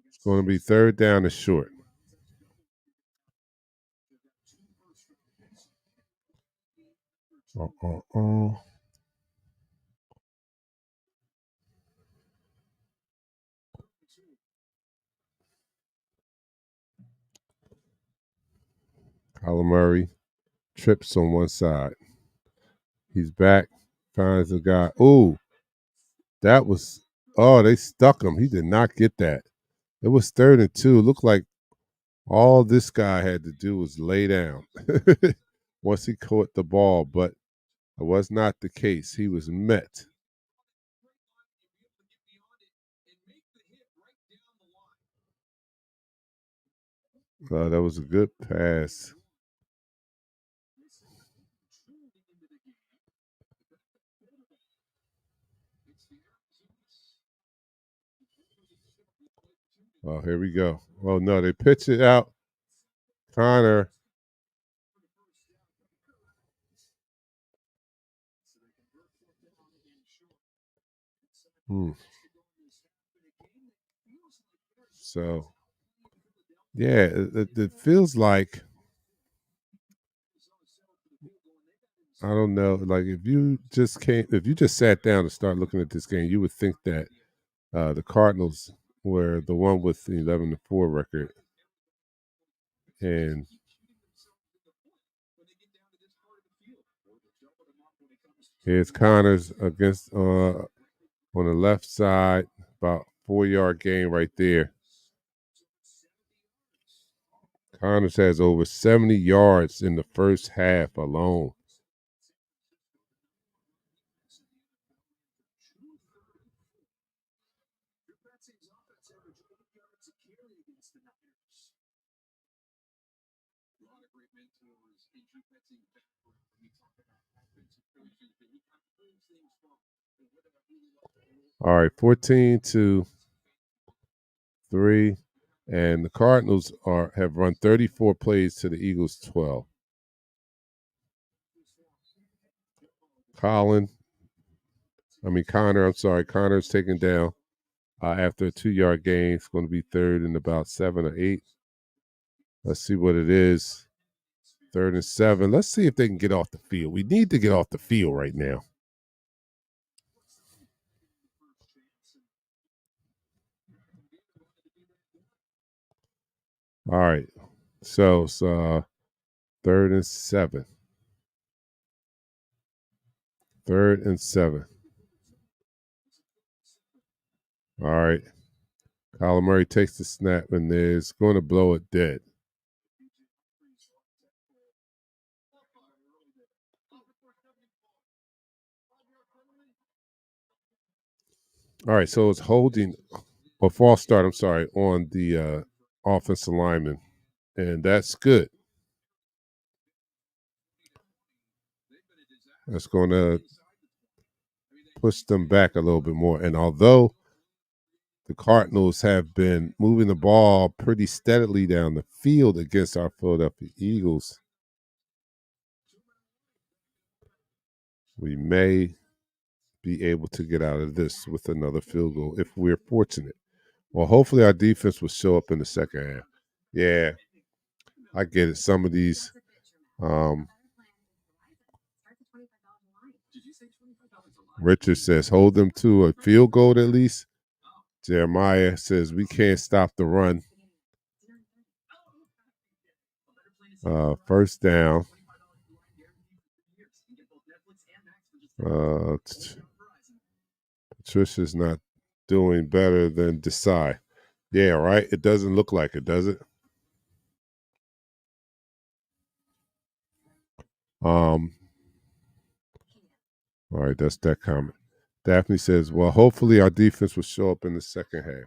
It's going to be 3rd down and short. Uh. Kyler Murray trips on one side. He's back, finds a guy. Ooh, that was, oh, they stuck him. He did not get that. It was 3rd and 2. It looked like all this guy had to do was lay down once he caught the ball, but it was not the case. He was met. That was a good pass. Oh, here we go. Oh, no, they pitch it out. Connor. Hmm. So yeah, it feels like I don't know. Like if you just sat down and start looking at this game, you would think that the Cardinals were the one with the 11-4 record, and here's Connors against on the left side, about 4 yard gain right there. Connors has over 70 yards in the first half alone. All right, 14-3, and the Cardinals have run 34 plays to the Eagles 12. Connor. I'm sorry, Connor's taken down after a 2 yard gain. It's going to be third and about 7 or 8. Let's see what it is. 3rd and 7. Let's see if they can get off the field. We need to get off the field right now. All right. So it's 3rd and 7. 3rd and 7. All right. Kyler Murray takes the snap and is going to blow it dead. All right. So it's holding or false start, I'm sorry, on the offensive lineman. And that's good. That's going to push them back a little bit more. And although the Cardinals have been moving the ball pretty steadily down the field against our Philadelphia Eagles, we may be able to get out of this with another field goal if we're fortunate. Well, hopefully our defense will show up in the second half. Yeah, I get it. Some of these, Richard says, hold them to a field goal at least. Jeremiah says, we can't stop the run. First down. Patricia's not doing better than Desai. Yeah, right? It doesn't look like it, does it? All right, that's that comment. Daphne says, well, hopefully our defense will show up in the second half.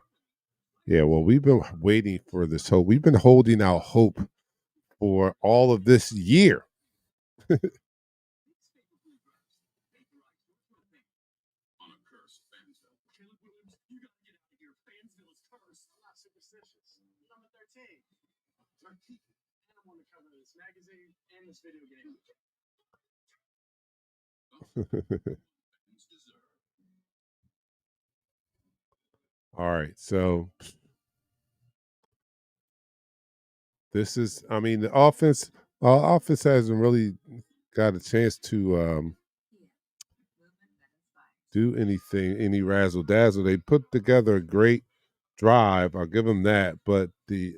Yeah, well, we've been waiting for this hope. We've been holding out hope for all of this year. All right, so this is, the offense. Our offense hasn't really got a chance to do anything, any razzle dazzle. They put together a great drive. I'll give them that, but the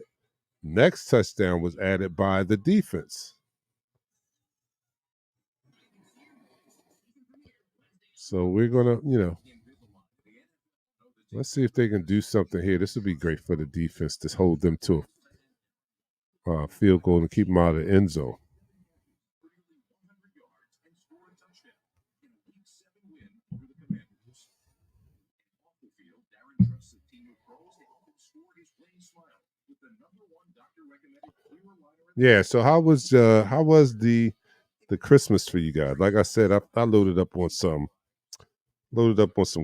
next touchdown was added by the defense. So we're gonna, let's see if they can do something here. This would be great for the defense to hold them to a field goal and keep them out of the end zone. Yeah. So how was the Christmas for you guys? Like I said, I loaded up on some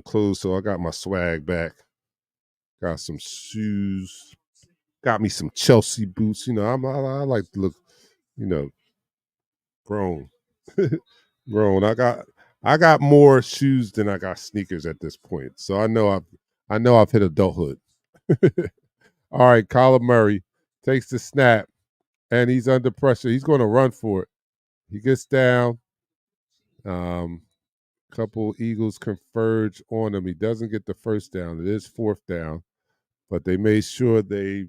clothes, so I got my swag back. Got some shoes. Got me some Chelsea boots. I like to look, you know, grown, grown. I got more shoes than I got sneakers at this point. So I know I've hit adulthood. All right, Kyler Murray takes the snap and he's under pressure. He's going to run for it. He gets down. Um, couple Eagles converge on him. He doesn't get the first down. It is fourth down, but they made sure they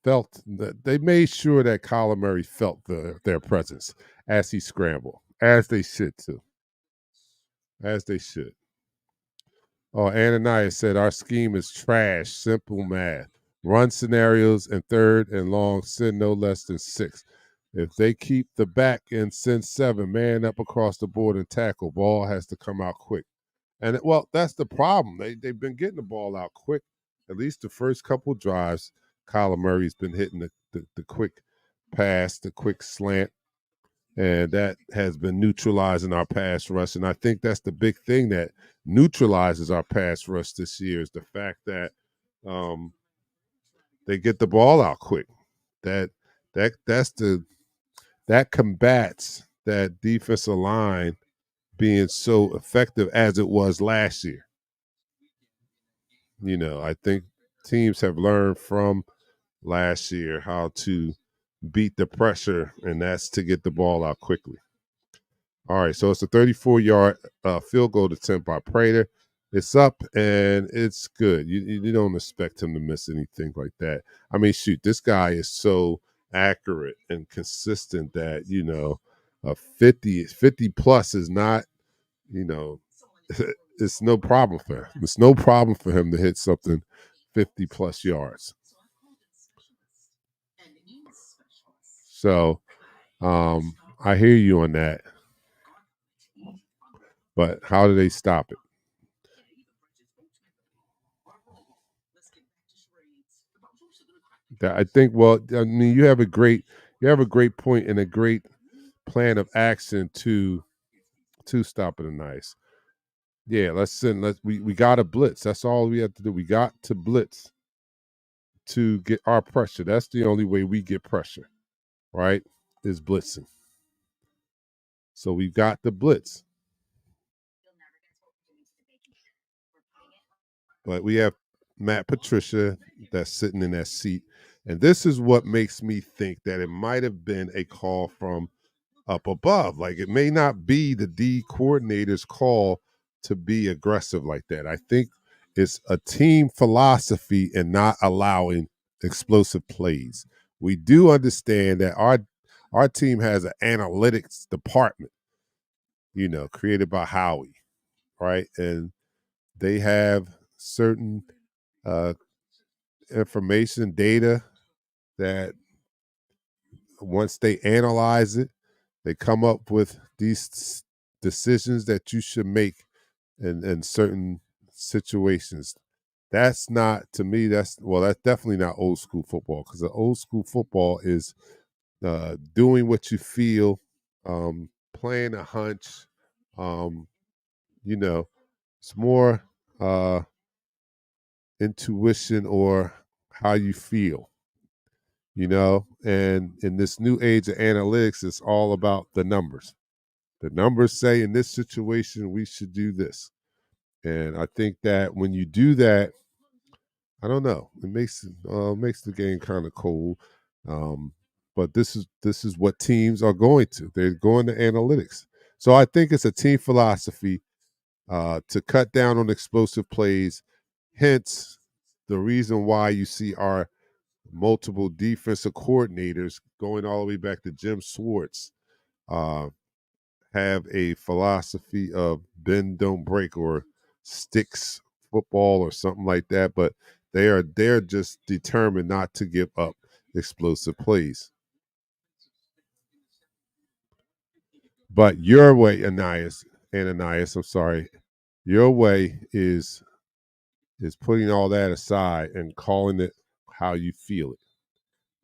made sure that Kyler Murray felt their presence as he scrambled, as they should too, as they should. Oh, Ananias said our scheme is trash. Simple math. Run scenarios and third and long. Send no less than 6. If they keep the back and send 7, man up across the board and tackle. Ball has to come out quick. And well, that's the problem. They've been getting the ball out quick. At least the first couple drives, Kyler Murray's been hitting the quick pass, the quick slant, and that has been neutralizing our pass rush. And I think that's the big thing that neutralizes our pass rush this year is the fact that um, they get the ball out quick. That that combats that defensive line being so effective as it was last year. I think teams have learned from last year how to beat the pressure, and that's to get the ball out quickly. All right, so it's a 34-yard field goal attempt by Prater. It's up and it's good. You don't expect him to miss anything like that. I mean, shoot, this guy is so accurate and consistent that a 50 plus is not you know it's no problem for him. It's no problem for him to hit something 50 plus yards. So I hear you on that. But how do they stop it? I think. Well, I mean, you have a great point and a great plan of action to stop it. Nice. Yeah, we got to blitz. That's all we have to do. We got to blitz to get our pressure. That's the only way we get pressure, right? Is blitzing. So we got the blitz. But we have Matt Patricia that's sitting in that seat. And this is what makes me think that it might have been a call from up above. Like it may not be the D coordinator's call to be aggressive like that. I think it's a team philosophy and not allowing explosive plays. We do understand that our team has an analytics department, created by Howie, right? And they have certain uh, information, data that once they analyze it, they come up with these decisions that you should make in certain situations. That's not to me. That's definitely not old school football because the old school football is doing what you feel, playing a hunch. Um, you know, it's more uh, intuition or how you feel. And in this new age of analytics, it's all about the numbers. The numbers say in this situation we should do this, and I think that when you do that, I don't know, it makes the game kind of cold. Um, but this is what teams are going to. They're going to analytics. So I think it's a team philosophy to cut down on explosive plays. Hence, the reason why you see our multiple defensive coordinators going all the way back to Jim Schwartz uh, have a philosophy of bend don't break or sticks football or something like that, but they're just determined not to give up explosive plays. But your way, Ananias, I'm sorry, your way is putting all that aside and calling it how you feel it.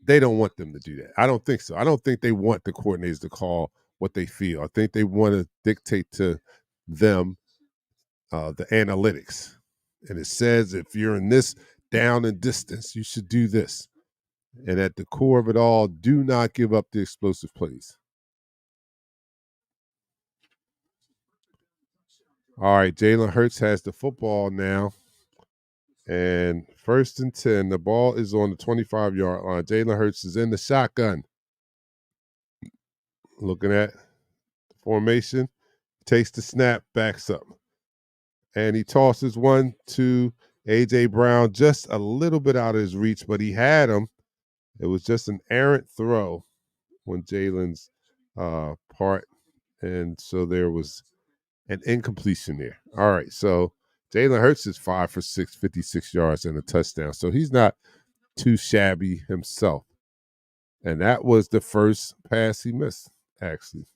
They don't want them to do that. I don't think so. I don't think they want the coordinators to call what they feel. I think they want to dictate to them the analytics. And it says if you're in this down and distance, you should do this. And at the core of it all, do not give up the explosive plays. All right, Jalen Hurts has the football now. And 1st and 10, the ball is on the 25-yard line. Jalen Hurts is in the shotgun. Looking at the formation, takes the snap, backs up. And he tosses one to A.J. Brown, just a little bit out of his reach, but he had him. It was just an errant throw on Jalen's part. And so there was an incompletion there. All right, so Jalen Hurts is 5 for 6, 56 yards and a touchdown. So he's not too shabby himself. And that was the first pass he missed, actually,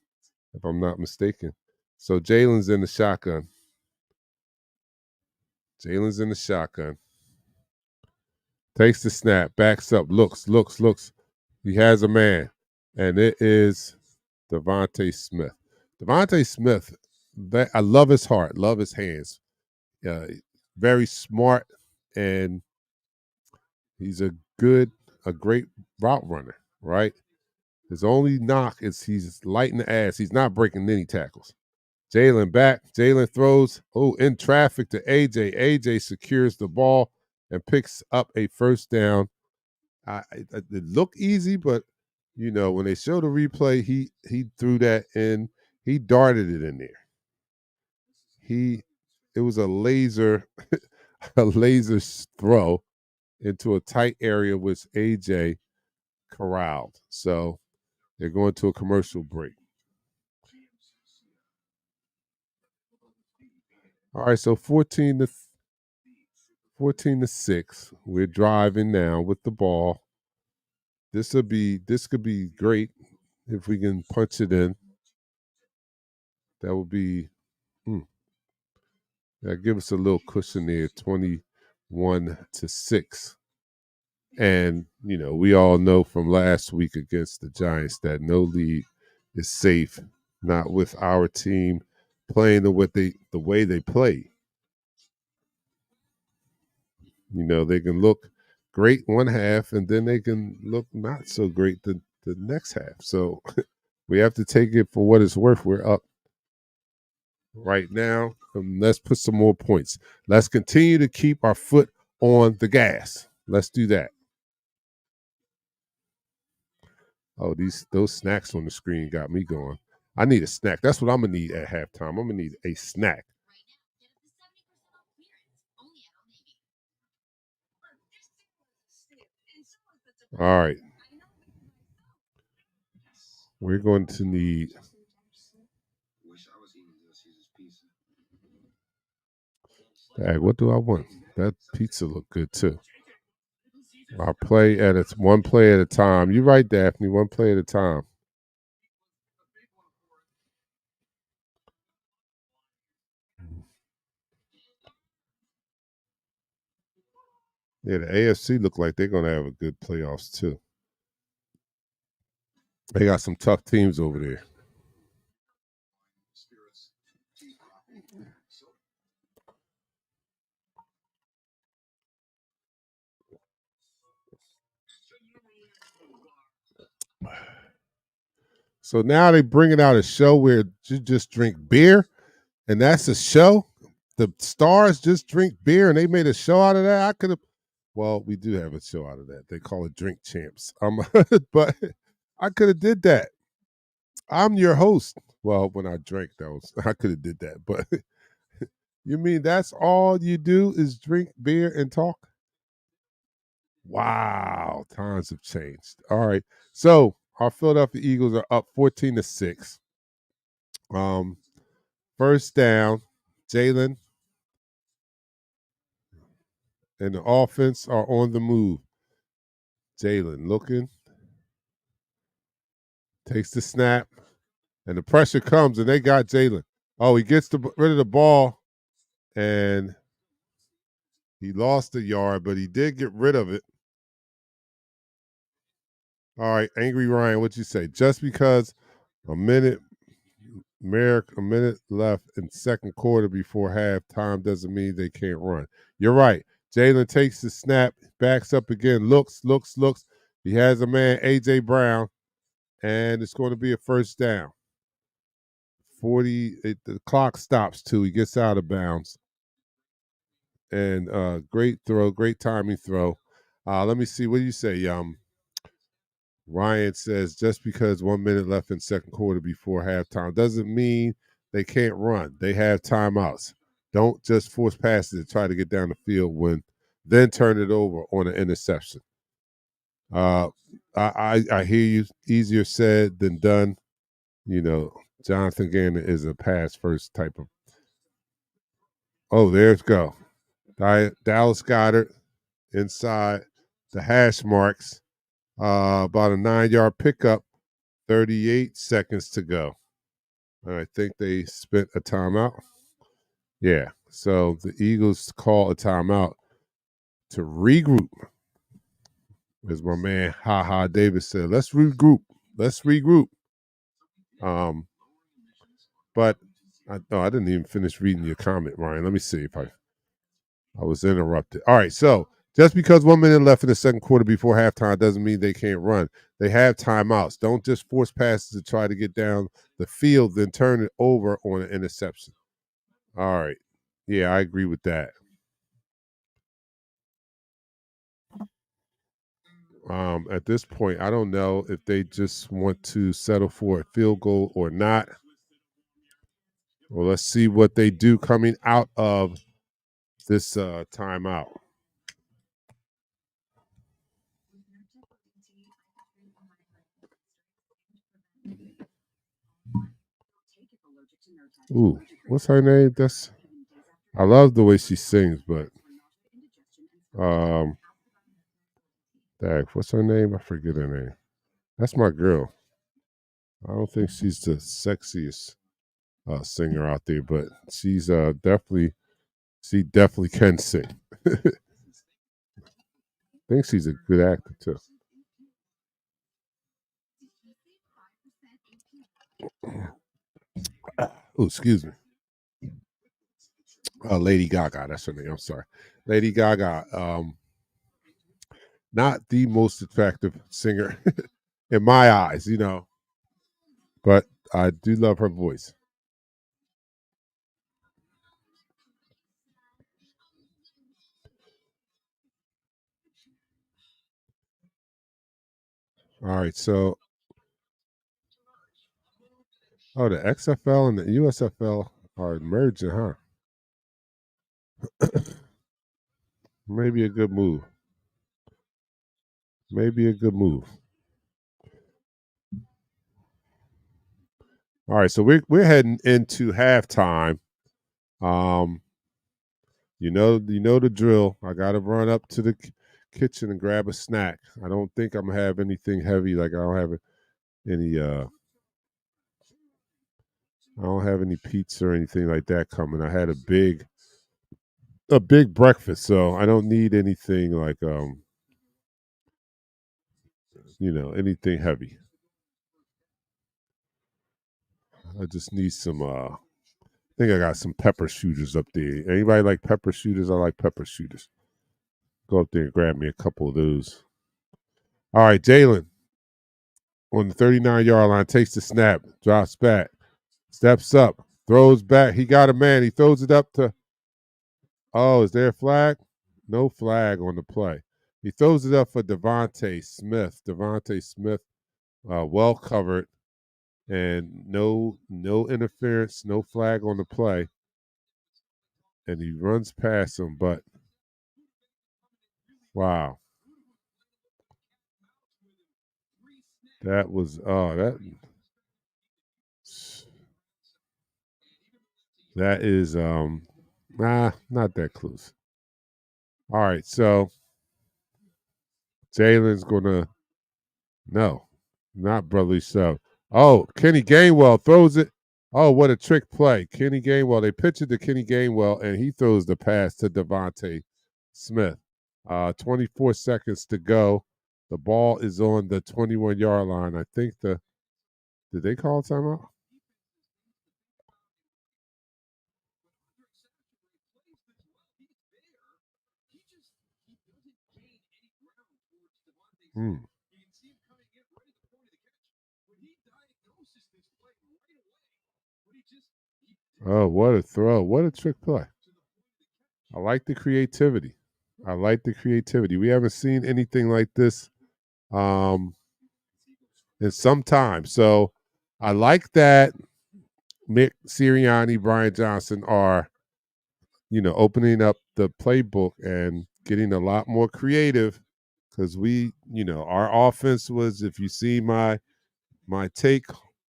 if I'm not mistaken. So Jalen's in the shotgun. Jalen's in the shotgun. Takes the snap, backs up, looks. He has a man, and it is Devontae Smith. Devontae Smith, I love his heart, love his hands. Very smart, and he's a great route runner, right? His only knock is he's light in the ass. He's not breaking any tackles. Jalen back. Jalen throws, in traffic to AJ. AJ secures the ball and picks up a first down. It looked easy, but when they show the replay, he threw that in. He darted it in there. It was a laser throw into a tight area, which AJ corralled. So they're going to a commercial break. All right, so 14 to 6. We're driving now with the ball. This could be great if we can punch it in. That would be that give us a little cushion there, 21 to 6. And we all know from last week against the Giants that no lead is safe, not with our team playing the way they play. They can look great one half, and then they can look not so great the next half. So we have to take it for what it's worth. We're up right now. Let's put some more points. Let's continue to keep our foot on the gas. Let's do that. Oh, those snacks on the screen got me going. I need a snack. That's what I'm gonna need at halftime. I'm gonna need a snack. All right. We're going to need. Dang, what do I want? That pizza look good too. I'll play at one play at a time. You're right, Daphne. One play at a time. Yeah, the AFC look like they're gonna have a good playoffs too. They got some tough teams over there. So now they bringing out a show where you just drink beer, and that's a show. The stars just drink beer, and they made a show out of that. I could have. Well, we do have a show out of that. They call it Drink Champs. But I could have did that. I'm your host. Well, when I drank, I could have did that. But you mean that's all you do is drink beer and talk? Wow, times have changed. All right, so our Philadelphia Eagles are up 14 to 6. First down, Jalen and the offense are on the move. Jalen looking, takes the snap, and the pressure comes, and they got Jalen. Oh, he gets rid of the ball, and he lost a yard, but he did get rid of it. All right, Angry Ryan, what you say? Just because a minute left in second quarter before halftime doesn't mean they can't run. You're right. Jalen takes the snap, backs up again, looks. He has a man, A.J. Brown, and it's going to be a first down. the clock stops too. He gets out of bounds. And great throw, great timing throw. Let me see. What do you say? Ryan says just because 1 minute left in second quarter before halftime doesn't mean they can't run. They have timeouts. Don't just force passes to try to get down the field then turn it over on an interception. I hear you. Easier said than done. You know, Jonathan Gannon is a pass first type of. Oh, there's go. Dallas Goddard inside the hash marks. About a 9-yard pickup. 38 seconds to go. I think they spent a timeout. Yeah. So the Eagles call a timeout to regroup. As my man Ha Ha Davis said, let's regroup. Let's regroup. But I didn't even finish reading your comment, Ryan. Let me see if I was interrupted. All right, so just because 1 minute left in the second quarter before halftime doesn't mean they can't run. They have timeouts. Don't just force passes to try to get down the field, then turn it over on an interception. All right. Yeah, I agree with that. At this point, I don't know if they just want to settle for a field goal or not. Well, let's see what they do coming out of this timeout. Ooh, what's her name? I love the way she sings, but what's her name? I forget her name. That's my girl. I don't think she's the sexiest singer out there, but she's she definitely can sing. I think she's a good actor too. Oh, excuse me. Lady Gaga, that's her name. I'm sorry. Lady Gaga. Not the most attractive singer in my eyes, but I do love her voice. All right, so the XFL and the USFL are merging, huh? Maybe a good move. Maybe a good move. All right, so we're heading into halftime. Um, you know the drill. I got to run up to the kitchen and grab a snack. I don't think I'm gonna have anything heavy. Like any. I don't have any pizza or anything like that coming. I had a big breakfast, so I don't need anything like anything heavy. I just need some I think I got some pepper shooters up there. Anybody like pepper shooters? I like pepper shooters. Go up there and grab me a couple of those. All right, Jalen on the 39-yard line takes the snap, drops back, steps up, throws back. He got a man. He throws it up to. Oh, is there a flag? No flag on the play. He throws it up for Devontae Smith. Devontae Smith, well covered, and no interference, no flag on the play, and he runs past him. But wow, that was that is not that close. All right, so Jalen's gonna no, not brotherly shove. Oh, Kenny Gainwell throws it. Oh, what a trick play. Kenny Gainwell. They pitch it to Kenny Gainwell, and he throws the pass to Devontae Smith. 24 seconds to go. The ball is on the 21-yard line. I think did they call timeout? Hmm. Oh, what a throw. What a trick play. I like the creativity. I like the creativity. We haven't seen anything like this um, in some time. So I like that Mick Sirianni, Brian Johnson are, opening up the playbook and getting a lot more creative because our offense was, if you see my take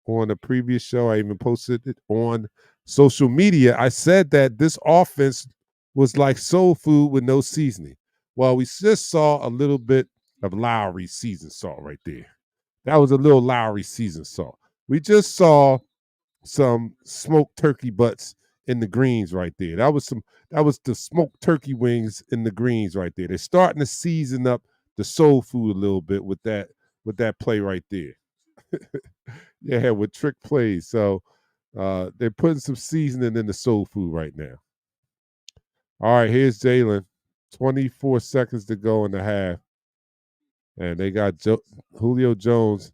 on a previous show, I even posted it on social media. I said that this offense was like soul food with no seasoning. Well, we just saw a little bit of Lowry seasoned salt right there. That was a little Lowry seasoned salt. We just saw some smoked turkey butts in the greens right there. That was the smoked turkey wings in the greens right there. They're starting to season up the soul food a little bit with that play right there. Yeah, with trick plays. So they're putting some seasoning in the soul food right now. All right, here's Jalen. 24 seconds to go in the half. And they got Julio Jones.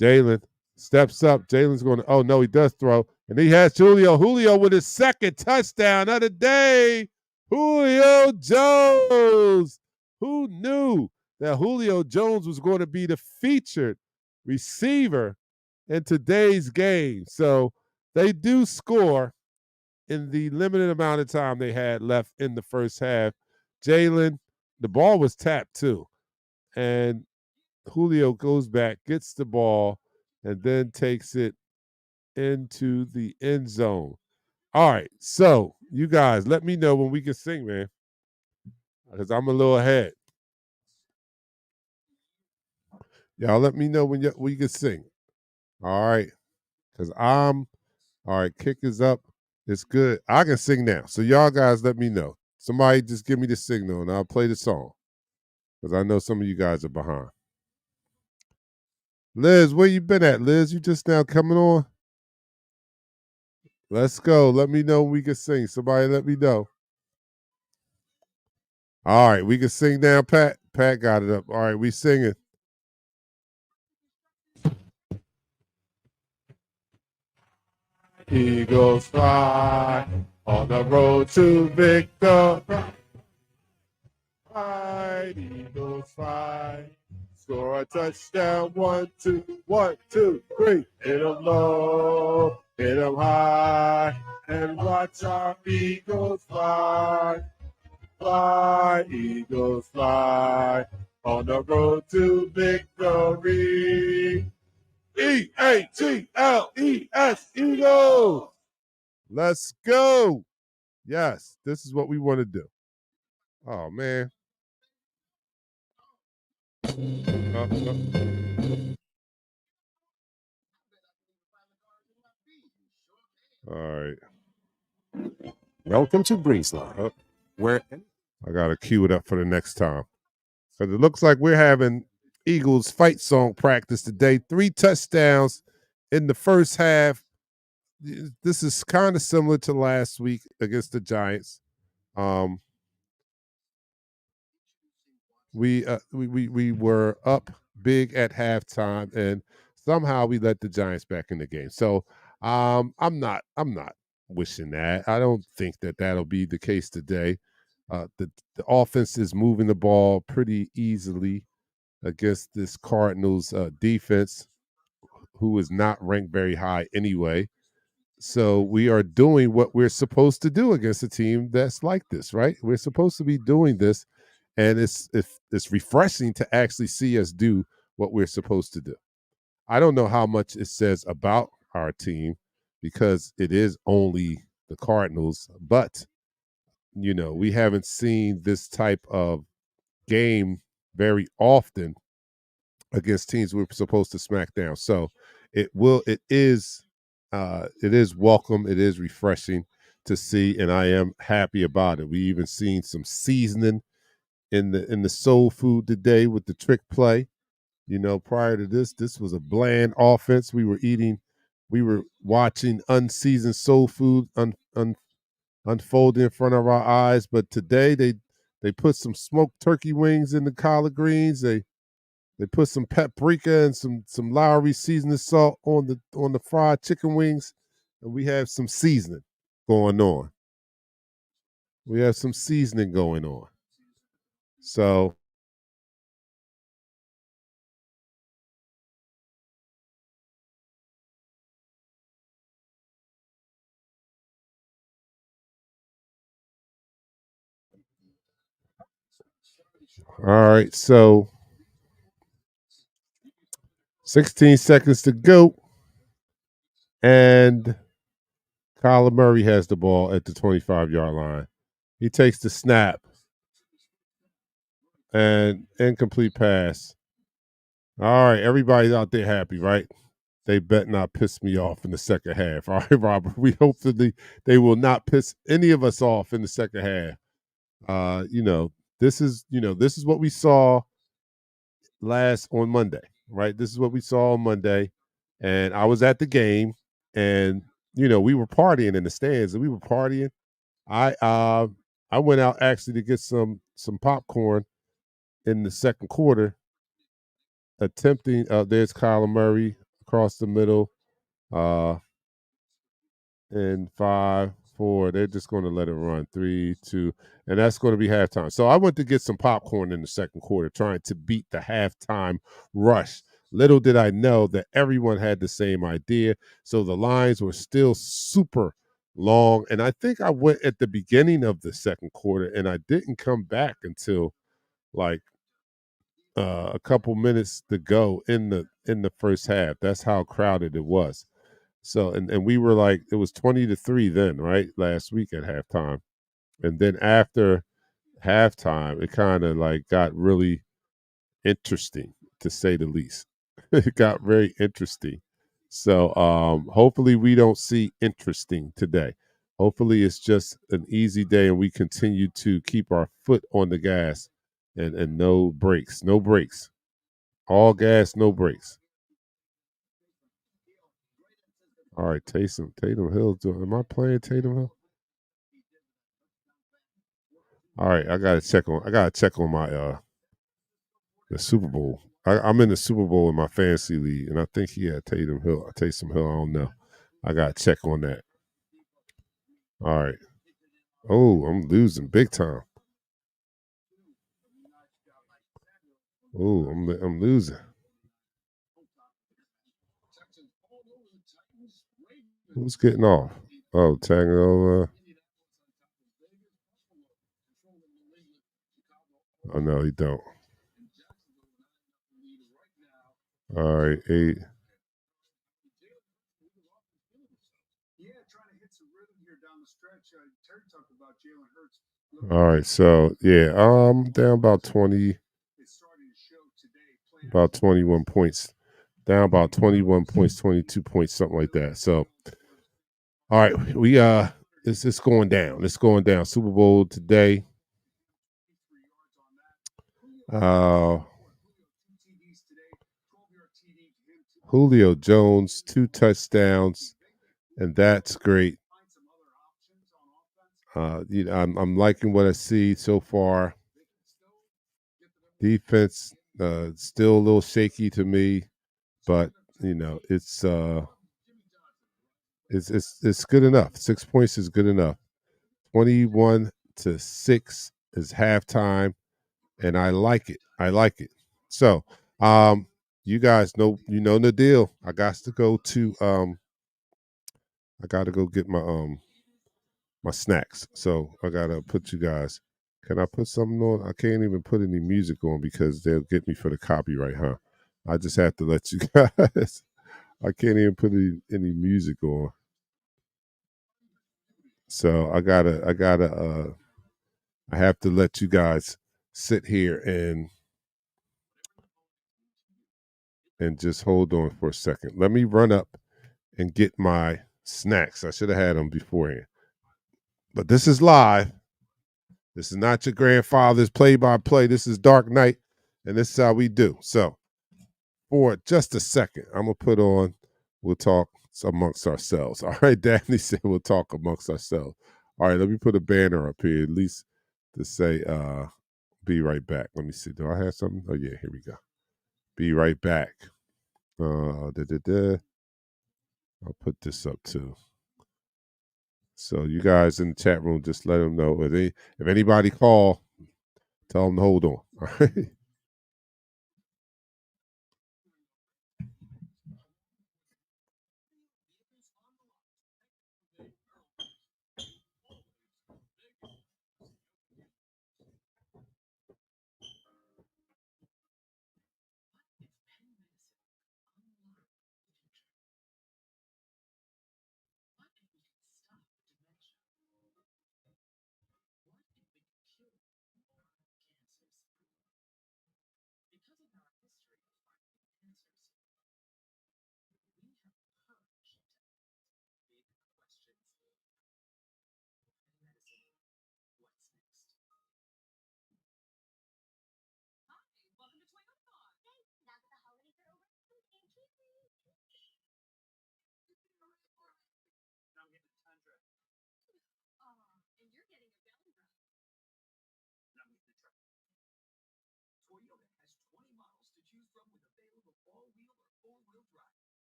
Jalen steps up. Jalen's going to, oh, no, he does throw. And he has Julio. Julio with his second touchdown of the day. Julio Jones. Who knew that Julio Jones was going to be the featured receiver in today's game? So they do score in the limited amount of time they had left in the first half. Jalen, the ball was tapped too. And Julio goes back, gets the ball, and then takes it into the end zone. All right, so you guys, let me know when we can sing, man, because I'm a little ahead. Y'all, let me know when we can sing. All right, because all right. Kick is up. It's good. I can sing now. So y'all guys, let me know. Somebody just give me the signal, and I'll play the song because I know some of you guys are behind. Liz, where you been at, Liz? You just now coming on? Let's go. Let me know when we can sing. Somebody let me know. All right, we can sing now, Pat. Pat got it up. All right, we singing. Eagles fly on the road to victory. Fly, Eagles fly. Score a touchdown. 1, 2, 1, 2, 3. Hit 'em low, hit 'em high, and watch our Eagles fly. Fly, Eagles fly on the road to victory. Eagles, Eagles. Let's go. Yes, this is what we want to do. Oh, man. All right. Welcome to Breezeline, where I got to cue it up for the next time. Because it looks like we're having Eagles fight song practice today. 3 touchdowns in the first half. This is kind of similar to last week against the Giants. We were up big at halftime, and somehow we let the Giants back in the game. So I'm not wishing that. I don't think that that'll be the case today. The offense is moving the ball pretty easily against this Cardinals defense, who is not ranked very high anyway. So we are doing what we're supposed to do against a team that's like this, right? We're supposed to be doing this, and it's refreshing to actually see us do what we're supposed to do. I don't know how much it says about our team because it is only the Cardinals, but we haven't seen this type of game very often against teams we're supposed to smack down. So it is welcome. It is refreshing to see, and I am happy about it. We even seen some seasoning in the soul food today with the trick play. Prior to this was a bland offense. We were watching unseasoned soul food unfold in front of our eyes. But today they put some smoked turkey wings in the collard greens. They put some paprika and some Lowry seasoning salt on the fried chicken wings. and we have some seasoning going on. We have some seasoning going on. So all right, so 16 seconds to go. And Kyler Murray has the ball at the 25-yard line. He takes the snap and incomplete pass. All right, everybody's out there happy, right? They bet not piss me off in the second half. All right, Robert. We hope that they will not piss any of us off in the second half. This is what we saw last on Monday, right? This is what we saw on Monday, and I was at the game, and we were partying in the stands, and we were partying. I went out actually to get some popcorn in the second quarter, attempting. There's Kyler Murray across the middle, and 5, 4. They're just going to let it run. 3, 2, and that's going to be halftime. So I went to get some popcorn in the second quarter, trying to beat the halftime rush. Little did I know that everyone had the same idea. So the lines were still super long. And I think I went at the beginning of the second quarter, and I didn't come back until like a couple minutes to go in the first half. That's how crowded it was. So and we were like, it was 20-3 then, right? Last week at halftime. And then after halftime, it kind of like got really interesting, to say the least. It got very interesting. So hopefully we don't see interesting today. Hopefully it's just an easy day and we continue to keep our foot on the gas and no brakes. No brakes. All gas, no brakes. All right, Tatum Hill. Am I playing Tatum Hill? All right, I gotta check on my the Super Bowl. I'm in the Super Bowl in my fantasy league, and I think he had Taysom Hill. I don't know. I gotta check on that. All right. Oh, I'm losing big time. Oh, I'm losing. Who's getting off? Oh, Tango. Oh no, he don't. All right, 8. All right, so yeah, down about 21 points. Down about 21 points, 22 points, something like that. So all right, we it's going down. It's going down. Super Bowl today. Julio Jones, 2 touchdowns, and that's great. I'm liking what I see so far. Defense still a little shaky to me, but it's good enough. 6 points is good enough. 21-6 is halftime, and I like it. I like it. So, you guys know the deal. I got to go get my snacks. So I gotta put you guys. Can I put something on? I can't even put any music on because they'll get me for the copyright, huh? I just have to let you guys. I can't even put any music on. So I have to let you guys sit here and just hold on for a second. Let me run up and get my snacks. I should have had them beforehand. But this is live. This is not your grandfather's play-by-play. This is Dark Knight, and this is how we do. So, for just a second, I'm going to put on, we'll talk amongst ourselves. All right, Daphne said we'll talk amongst ourselves. All right, let me put a banner up here, at least to say, be right back. Let me see. Do I have something? Oh, yeah, here we go. Be right back. I'll put this up too. So you guys in the chat room, just let them know. If anybody call, tell them to hold on. All right.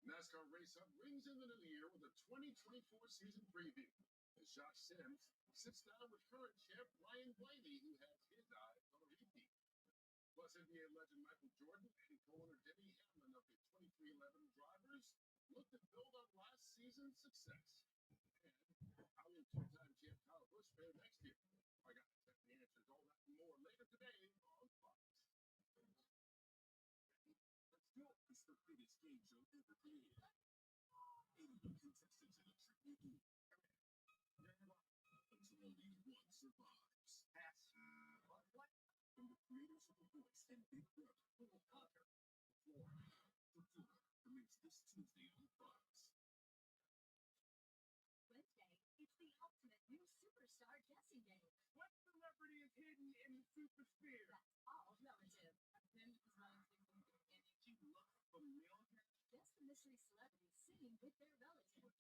NASCAR Race Hub rings in the new year with a 2024 season preview. As Josh Sims sits down with current champ Ryan Blaney, who has his eye on a repeat. Plus, NBA legend Michael Jordan and co-owner Debbie Hamlin of the 2311 Drivers look to build on last season's success. And how will two-time champ Kyle Busch fare next year? I got the answers, all that and more later today on Fox. Let's go. It's the biggest game show ever created. 80 contestants in a triple duel. Until only one survives. What? From the creators of The Voice and Big Brother, who will conquer Florida. The Tour premieres this Tuesday on Fox. Wednesday, it's the ultimate new superstar dressing day. What celebrity is hidden in the supersphere? That's all relative. Then is relative and she looks familiar. Guess the mystery celebrity singing with their relative.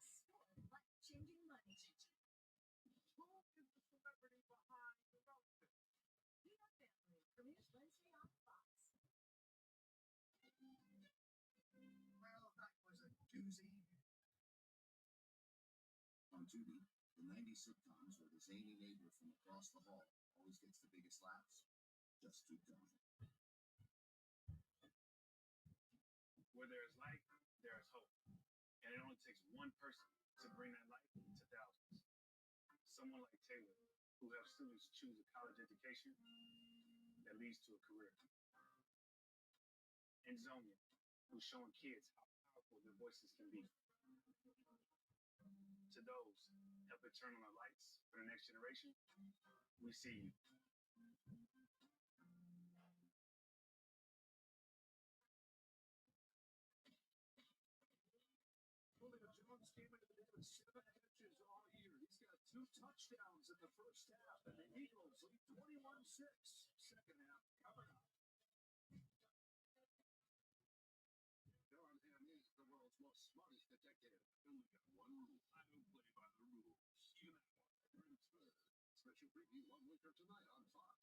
Sport life-changing money. Who is the celebrity behind the relative? Peanut Family premieres Wednesday on Fox. Well, that was a doozy. On Tubi, the 90s sitcoms where the zany neighbor from across the hall always gets the biggest laughs. Just keep going. Where there's light, there's hope. And it only takes one person to bring that light to thousands. Someone like Taylor, who helps students choose a college education that leads to a career. And Zonia, who's showing kids how powerful their voices can be. To those helping turn on the lights for the next generation, we see you. Julio Jones came into the day with 7 catches all year. He's got 2 touchdowns in the first half, and the Eagles lead 21-6. Second half coming up. Darnham is the world's most smartest detective. Only got one rule. I don't play by the rules. Even that one. Special preview 1 week tonight on Fox.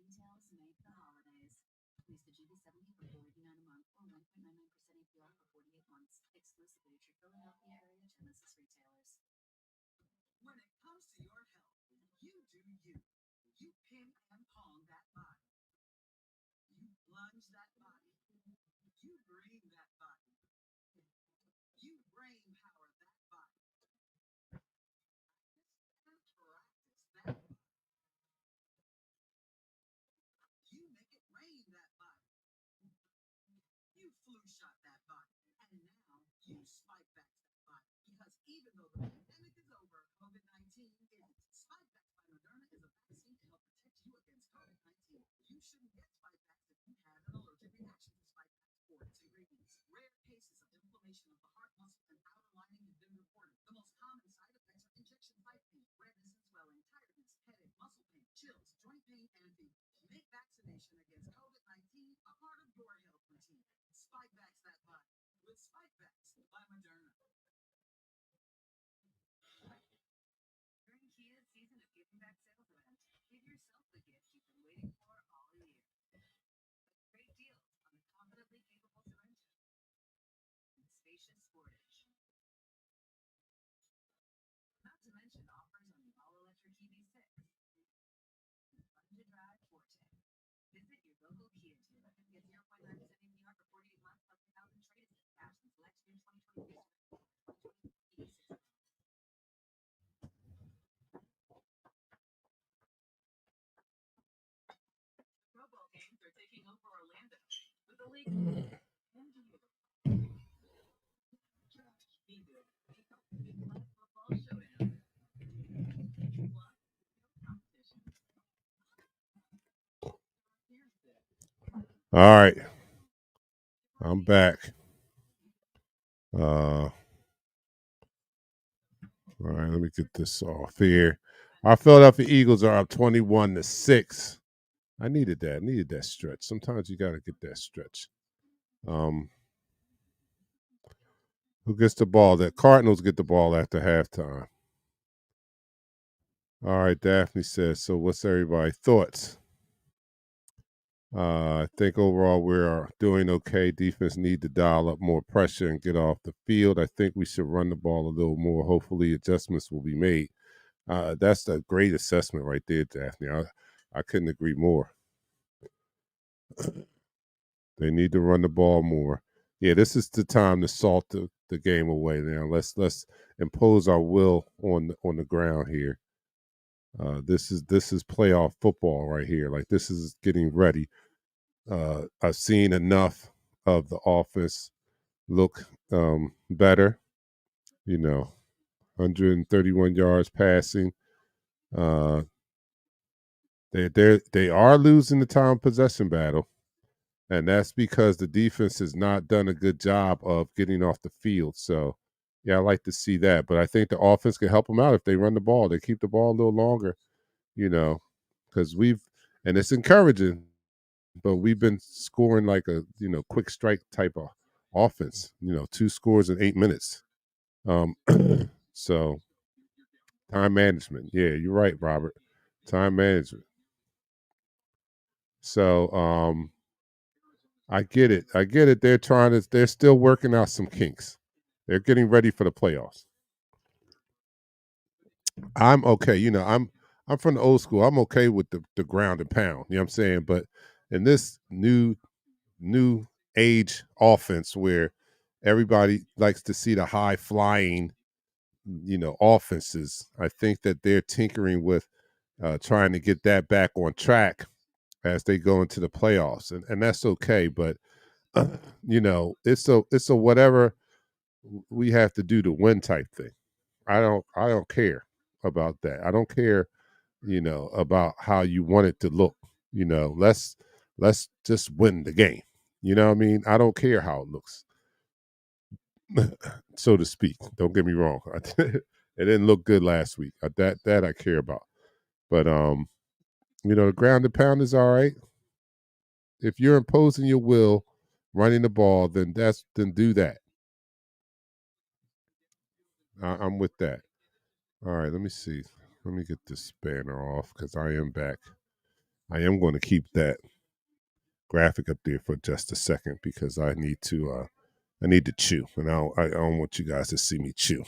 Details make the holidays. Lease the GB70 for $489 a month or 1.99% APR for 48 months. Exclusively at your Philadelphia area Genesis retailers. When it comes to your health, you do you. You ping and pong that body. You plunge that body. You breathe that body. You brain power that body. Practice that body. You make it rain that body. You flu shot that body. And now you spike back that body. Because even though the pandemic is over, COVID-19 isn't. Spike Vax by Moderna is a vaccine shouldn't get spike backs if you have an allergic reaction to spike backs or its ingredients. Rare cases of inflammation of the heart muscle and outer lining have been reported. The most common side effects are injection site pain, redness and swelling, tiredness, headache, muscle pain, chills, joint pain, and fever. Make vaccination against COVID-19 a part of your health routine. Spike backs that body with spike backs by Moderna. During Kia's season of giving back sales event, give yourself the gift you've been waiting for all year. Great deals on the confidently capable Sorento and spacious Sportage. Not to mention offers on the all-electric EV6 and fun-to-drive Forte. Visit your local Kia dealer and get 0.9% APR for 48 months plus 1,000 trade-ins in cash and select new 2023 EV6. Pro Bowl games are taking over Orlando with the league and you. Be there. Big Black Football Showdown. Plus, no competition. Here's this. All right. I'm back. All right, let me get this off here. Our Philadelphia Eagles are up 21-6. I needed that. I needed that stretch. Sometimes you got to get that stretch. Who gets the ball? The Cardinals get the ball after halftime. All right, Daphne says, so what's everybody's thoughts? I think overall we're doing okay. Defense need to dial up more pressure and get off the field. I think we should run the ball a little more. Hopefully adjustments will be made. That's a great assessment right there, Daphne. I couldn't agree more. They need to run the ball more. Yeah, this is the time to salt the game away. Now let's impose our will on the ground here. This is playoff football right here. Like this is getting ready. I've seen enough of the offense look better. 131 yards passing. They are losing the time possession battle, and that's because the defense has not done a good job of getting off the field. So, yeah, I like to see that, but I think the offense can help them out if they run the ball. They keep the ball a little longer, because and it's encouraging, but we've been scoring like a quick strike type of offense. 2 scores in 8 minutes. So time management. Yeah, you're right, Robert. Time management. So I get it. They're still working out some kinks. They're getting ready for the playoffs. I'm okay. I'm from the old school. I'm okay with the ground and pound. You know what I'm saying? But in this new age offense where everybody likes to see the high flying, offenses, I think that they're tinkering with trying to get that back on track as they go into the playoffs, and that's okay. But it's a whatever we have to do to win type thing. I don't care about that. I don't care, about how you want it to look. Let's just win the game. You know what I mean? I don't care how it looks, so to speak. Don't get me wrong. It didn't look good last week. That I care about. But the ground and pound is all right. If you're imposing your will, running the ball, then do that. I'm with that. All right, let me see. Let me get this banner off because I am back. I am going to keep that graphic up there for just a second because I need to chew, and I don't want you guys to see me chew.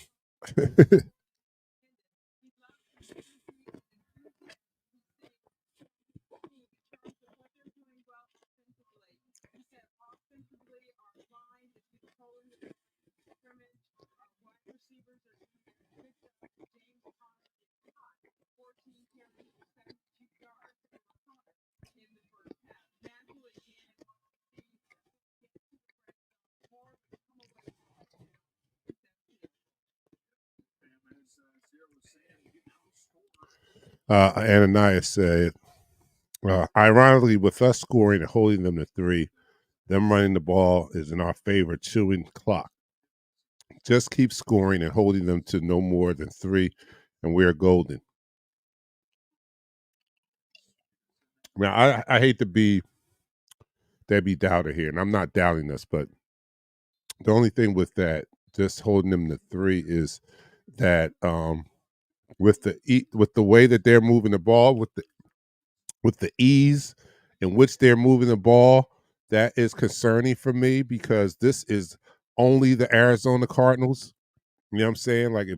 Ananias said, Ironically, with us scoring and holding them to 3, them running the ball is in our favor, chewing clock. Just keep scoring and holding them to no more than 3, and we're golden. Now, I hate to be Debbie Dowder here, and I'm not doubting us, but the only thing with that, just holding them to 3, is that with the way that they're moving the ball, with the ease in which they're moving the ball, that is concerning for me because this is only the Arizona Cardinals. You know what I'm saying? Like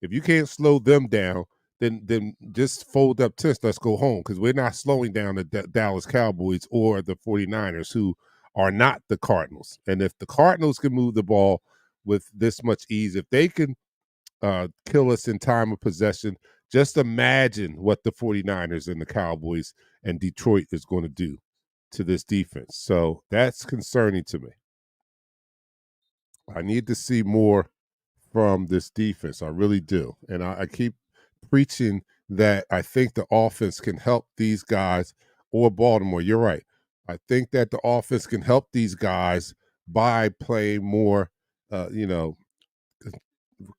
if you can't slow them down, then just fold up tents. Let's go home because we're not slowing down the Dallas Cowboys or the 49ers, who are not the Cardinals. And if the Cardinals can move the ball with this much ease, if they can kill us in time of possession, just imagine what the 49ers and the Cowboys and Detroit is going to do to this defense. So that's concerning to me. I need to see more from this defense. I really do. And I keep preaching that I think the offense can help these guys, or Baltimore. You're right. I think that the offense can help these guys by playing more, you know,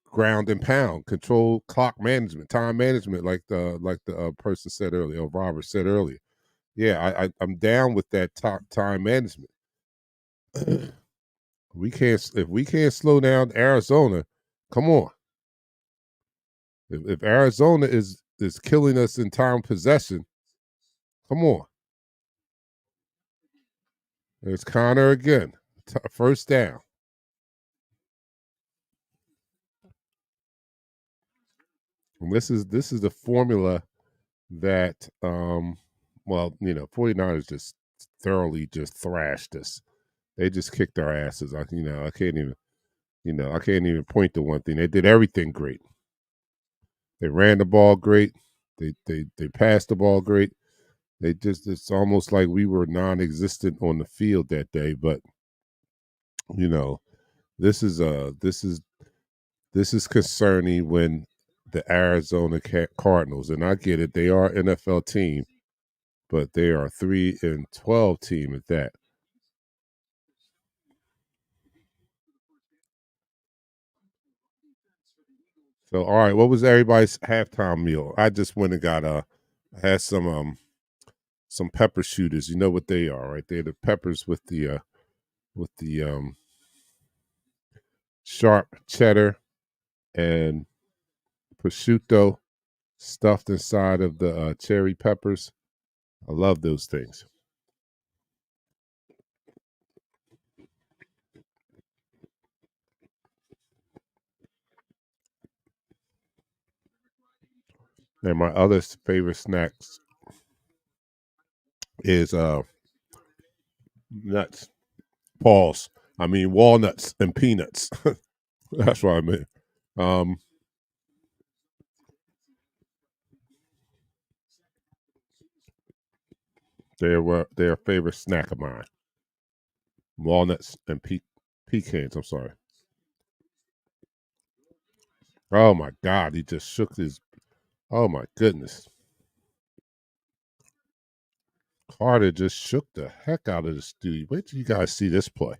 ground and pound, control clock management, time management, like the person said earlier, or Robert said earlier. Yeah, I'm down with that time management. If we can't slow down Arizona, come on. If Arizona is killing us in time possession, come on. It's Connor again. First down. And this is the formula that well, 49ers just thoroughly just thrashed us. They just kicked our asses. I can't even point to one thing. They did everything great. They ran the ball great. They passed the ball great. It's almost like we were non-existent on the field that day. But you know, this is concerning when the Arizona Cardinals, and I get it, they are an NFL team, but they are 3-12 team at that. So, all right, what was everybody's halftime meal? I just went and got had some pepper shooters. You know what they are, right? They're the peppers with the sharp cheddar and prosciutto stuffed inside of the cherry peppers. I love those things. And my other favorite snacks is nuts. Pause. I mean walnuts and peanuts. That's what I mean. Um, they're a favorite snack of mine. Walnuts and pecans. I'm sorry. Oh my God, he just shook his. Oh my goodness, Carter just shook the heck out of the studio. Wait till you guys see this play.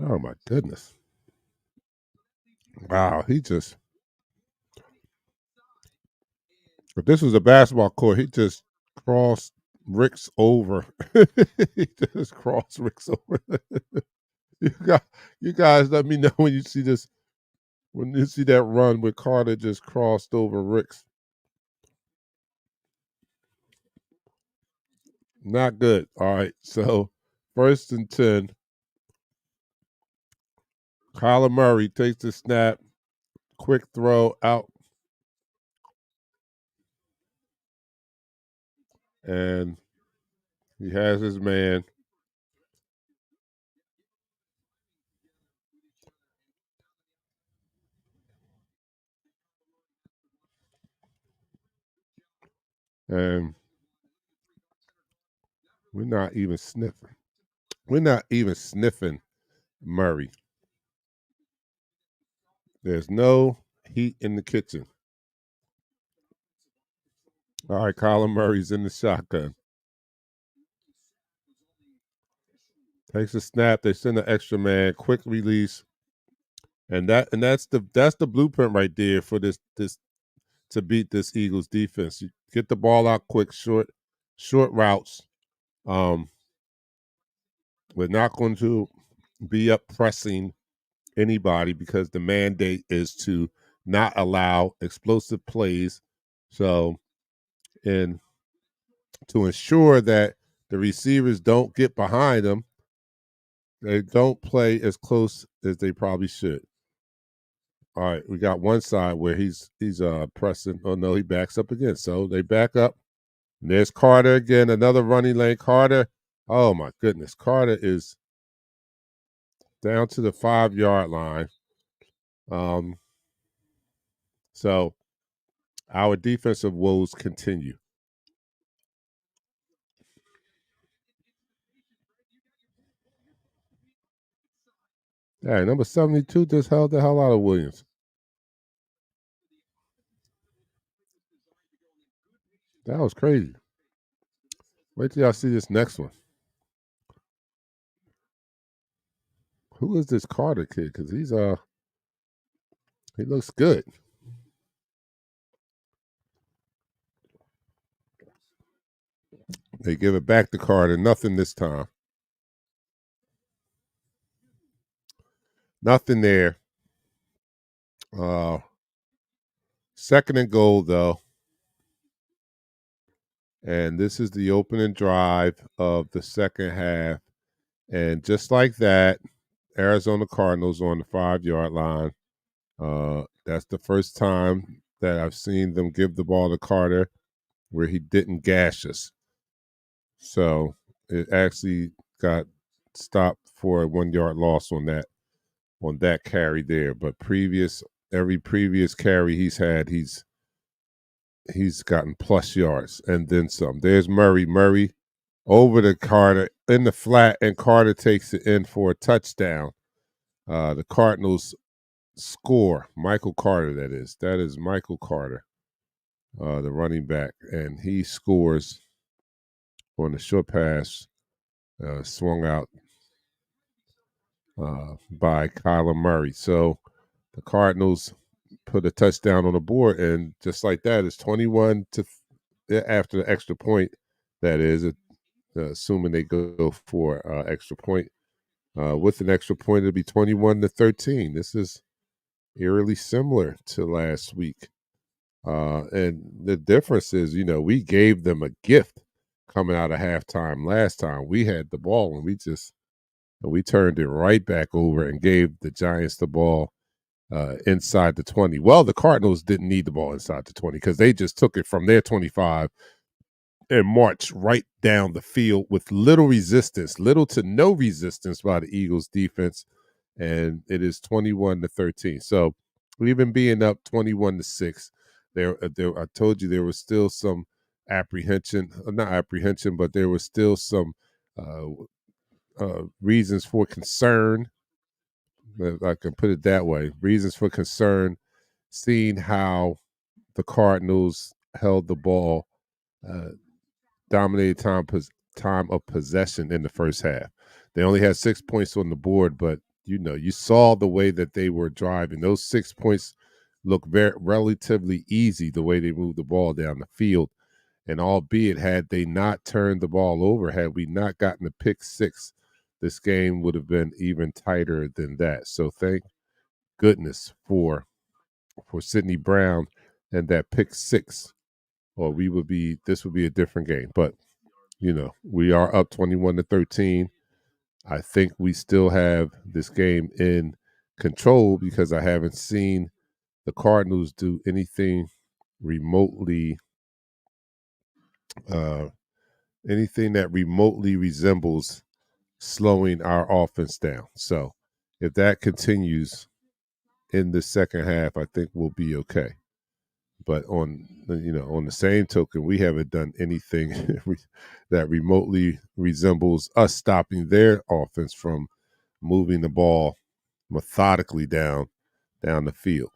Oh my goodness. Wow, he just. If this was a basketball court, he just crossed Rick's over. He just crossed Rick's over. You guys, let me know when you see this. When you see that run where Carter just crossed over Rick's. Not good. All right. So 1st and 10. Kyler Murray takes the snap. Quick throw out. And he has his man. And we're not even sniffing. We're not even sniffing Murray. There's no heat in the kitchen. All right, Kyler Murray's in the shotgun. Takes a snap. They send an extra man. Quick release, and that's the blueprint right there for this to beat this Eagles defense. You get the ball out quick, short routes. Um, we're not going to be up pressing anybody because the mandate is to not allow explosive plays. So, and to ensure that the receivers don't get behind them, they don't play as close as they probably should. All right, we got one side where he's pressing. Oh no, he backs up again. So they back up. And there's Carter again, another running lane. Carter, oh my goodness, Carter is down to the 5-yard line. So our defensive woes continue. Yeah, number 72 just held the hell out of Williams. That was crazy. Wait till y'all see this next one. Who is this Carter kid? Because he looks good. They give it back to Carter. Nothing this time. Nothing there. Second and goal though. And this is the opening drive of the second half. And just like that, Arizona Cardinals on the 5-yard line. That's the first time that I've seen them give the ball to Carter where he didn't gash us. So it actually got stopped for a 1-yard loss on that carry there. But every previous carry he's had, he's gotten plus yards and then some. There's Murray. Murray over to Carter in the flat, and Carter takes it in for a touchdown. The Cardinals score. Michael Carter, that is. That is Michael Carter, the running back, and he scores on the short pass swung out by Kyler Murray. So the Cardinals put a touchdown on the board, and just like that, it's 21 to after the extra point. That is, assuming they go for extra point. With an extra point, it'll be 21 to 13. This is eerily similar to last week. And the difference is, we gave them a gift coming out of halftime last time. We had the ball and we turned it right back over and gave the Giants the ball inside the 20. Well, the Cardinals didn't need the ball inside the 20 because they just took it from their 25 and marched right down the field with little to no resistance by the Eagles defense. And it is 21 to 13. So even being up 21 to 6, there I told you there was still some apprehension, not apprehension, but there was still some reasons for concern. If I can put it that way, reasons for concern, seeing how the Cardinals held the ball, dominated time of possession in the first half. They only had 6 points on the board, but you saw the way that they were driving. Those 6 points look relatively easy the way they moved the ball down the field. And albeit had they not turned the ball over, had we not gotten a pick six, this game would have been even tighter than that. So thank goodness for Sidney Brown and that pick six, or this would be a different game. But we are up 21 to 13. I think we still have this game in control because I haven't seen the Cardinals do anything remotely anything that remotely resembles slowing our offense down. So if that continues in the second half, I think we'll be okay. But on the same token, we haven't done anything that remotely resembles us stopping their offense from moving the ball methodically down the field.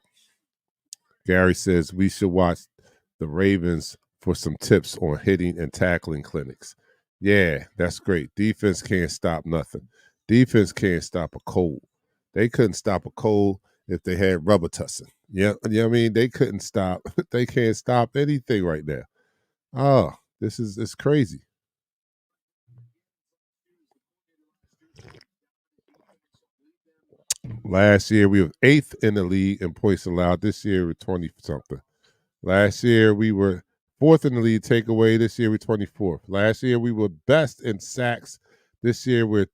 Gary says we should watch the Ravens for some tips on hitting and tackling clinics. Yeah, that's great. Defense can't stop nothing. Defense can't stop a cold. They couldn't stop a cold if they had rubber tussing. Yeah, you know what I mean? They couldn't stop. They can't stop anything right now. Oh, it's crazy. Last year we were 8th in the league in points allowed. This year we're 20 something. Last year we were 4th in the league takeaway. This year we're 24th. Last year we were best in sacks. This year we're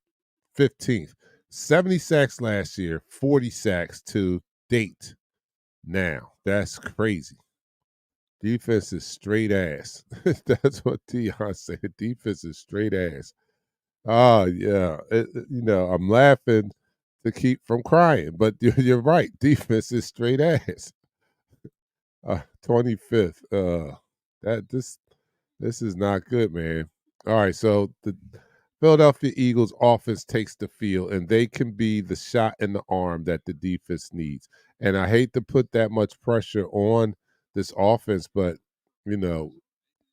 15th. 70 sacks last year, 40 sacks to date. Now that's crazy. Defense is straight ass. That's what Dion said. Defense is straight ass. Oh yeah, I'm laughing to keep from crying, but you're right. Defense is straight ass. 25th. That this is not good, man. All right, so the Philadelphia Eagles offense takes the field, and they can be the shot in the arm that the defense needs. And I hate to put that much pressure on this offense, but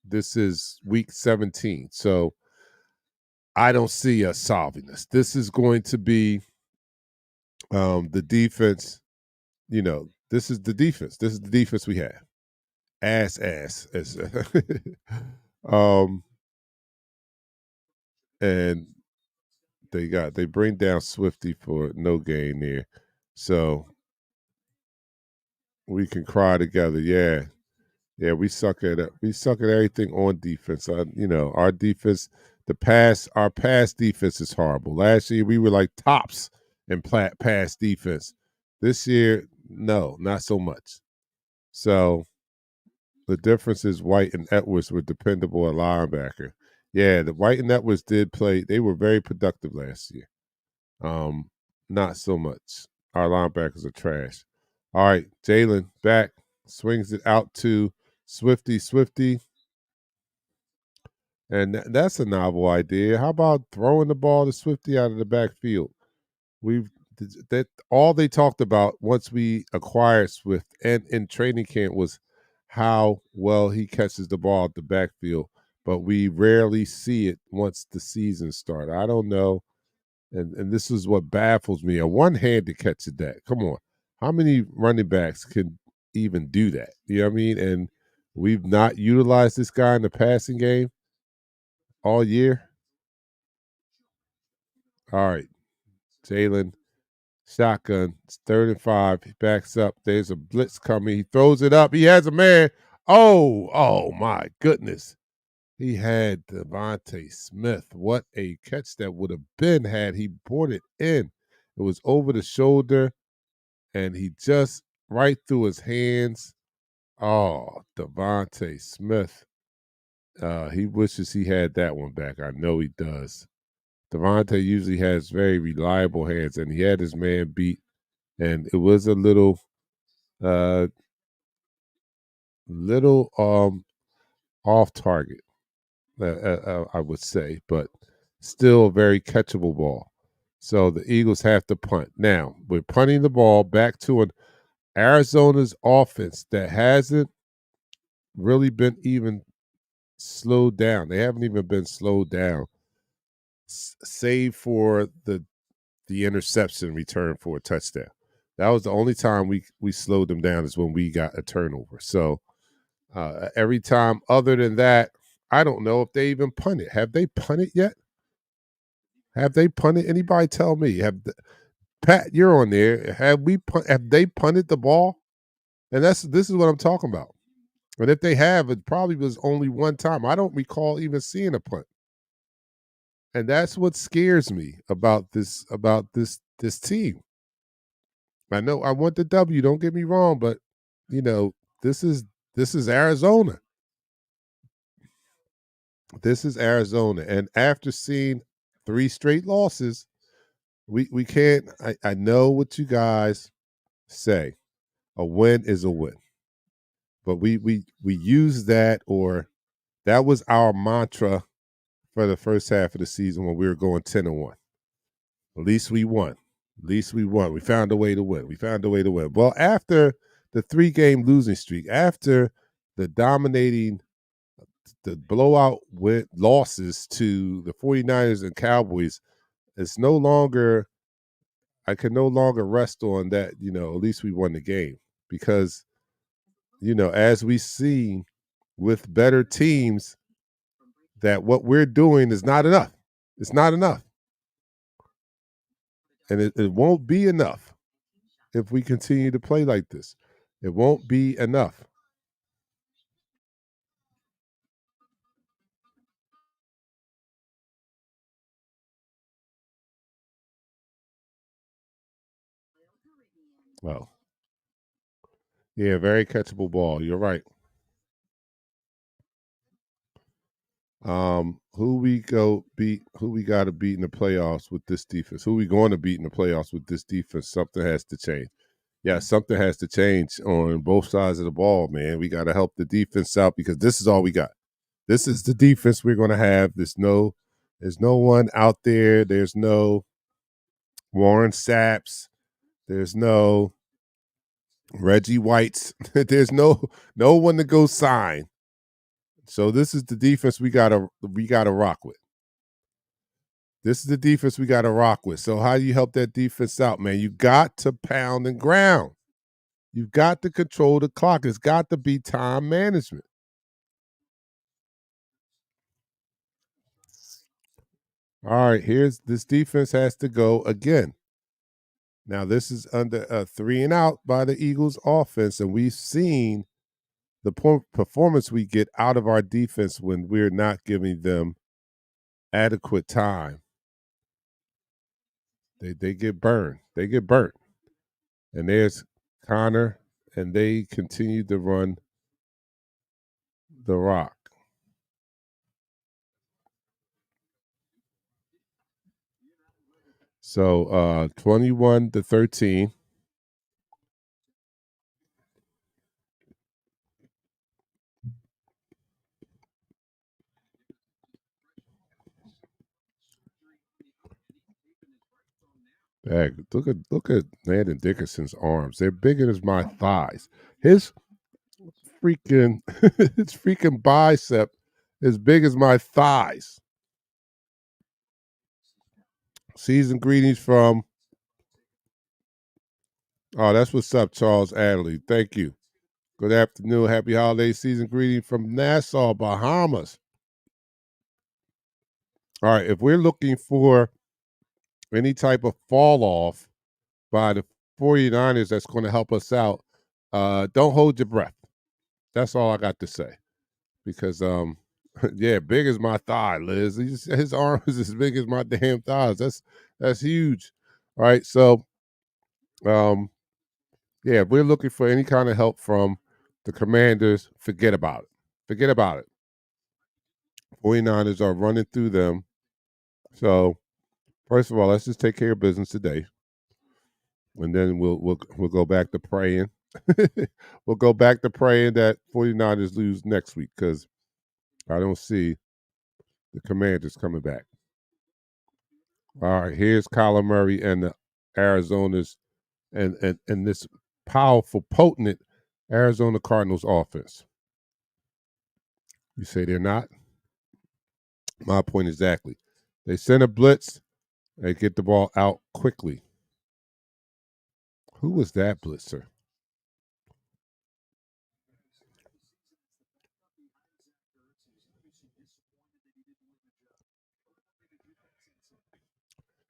this is week 17, so I don't see us solving this. This is going to be the defense. This is the defense. This is the defense we have. Ass. As, and they bring down Swifty for no gain there, so we can cry together. Yeah, we suck at it. We suck at everything on defense. Our defense, our pass defense is horrible. Last year we were like tops in pass defense. This year, no, not so much. So the difference is White and Edwards were dependable at linebacker. Yeah, the White and Edwards did play. They were very productive last year. Not so much. Our linebackers are trash. All right, Jalen back, swings it out to Swifty. And that's a novel idea. How about throwing the ball to Swifty out of the backfield? That all they talked about once we acquired Swift and in training camp was how well he catches the ball at the backfield, but we rarely see it once the season starts. I don't know, and this is what baffles me: a one-handed catch of that. Come on, how many running backs can even do that? You know what I mean? And we've not utilized this guy in the passing game all year. All right, Jalen. Shotgun. It's 3rd and 5. He backs up. There's a blitz coming. He throws it up. He has a man. Oh my goodness. He had Devontae Smith. What a catch that would have been had he brought it in. It was over the shoulder, and he just right through his hands. Oh, Devontae Smith. He wishes he had that one back. I know he does. Devontae usually has very reliable hands, and he had his man beat. And it was a little off target, I would say, but still a very catchable ball. So the Eagles have to punt. Now we're punting the ball back to an Arizona's offense that hasn't really been even slowed down. They haven't even been slowed down, save for the interception return for a touchdown. That was the only time we slowed them down is when we got a turnover. So every time other than that, I don't know if they even punted. Have they punted yet? Have they punted? Anybody tell me? Pat, you're on there. Have they punted the ball? And this is what I'm talking about. But if they have, it probably was only one time. I don't recall even seeing a punt. And that's what scares me about this team. I know I want the W, don't get me wrong, but this is Arizona. This is Arizona. And after seeing 3 straight losses, we can't I know what you guys say. A win is a win. But we use that, or that was our mantra for the first half of the season when we were going 10-1. At least we won. At least we won. We found a way to win. Well, after the 3-game losing streak, after the dominating the blowout losses to the 49ers and Cowboys, it's no longer, I can no longer rest on that, at least we won the game. Because, as we see with better teams, that what we're doing is not enough. It's not enough. And it won't be enough if we continue to play like this. It won't be enough. Well, yeah, very catchable ball. You're right. Who we got to beat in the playoffs with this defense? Who we going to beat in the playoffs with this defense? Something has to change. Yeah, something has to change on both sides of the ball, man. We got to help the defense out because this is all we got. This is the defense we're going to have. There's no one out there. There's no Warren Saps. There's no Reggie Whites. There's no one to go sign. So this is the defense we gotta rock with. This is the defense we gotta rock with. So how do you help that defense out, man? You got to pound and ground. You've got to control the clock. It's got to be time management. All right, this defense has to go again. Now this is under a 3 and out by the Eagles offense, and we've seen the performance we get out of our defense when we're not giving them adequate time. They get burned. They get burnt. And there's Connor, and they continue to run the rock. So 21-13. Dang, look at Landon Dickerson's arms. They're bigger as my thighs. His freaking his freaking bicep as big as my thighs. Season greetings from that's what's up, Charles Adley. Thank you. Good afternoon. Happy holiday season greeting from Nassau, Bahamas. All right, if we're looking for any type of fall off by the 49ers that's going to help us out, don't hold your breath. That's all I got to say. Because yeah, big as my thigh, Liz. His arm is as big as my damn thighs. That's huge. All right, so yeah, if we're looking for any kind of help from the Commanders, forget about it. Forget about it. 49ers are running through them. So first of all, let's just take care of business today. And then we'll go back to praying. We'll go back to praying that 49ers lose next week because I don't see the Commanders coming back. All right, here's Kyler Murray and the Arizona's and this powerful, potent Arizona Cardinals offense. You say they're not? My point exactly. They send a blitz, they get the ball out quickly. Who was that blitzer?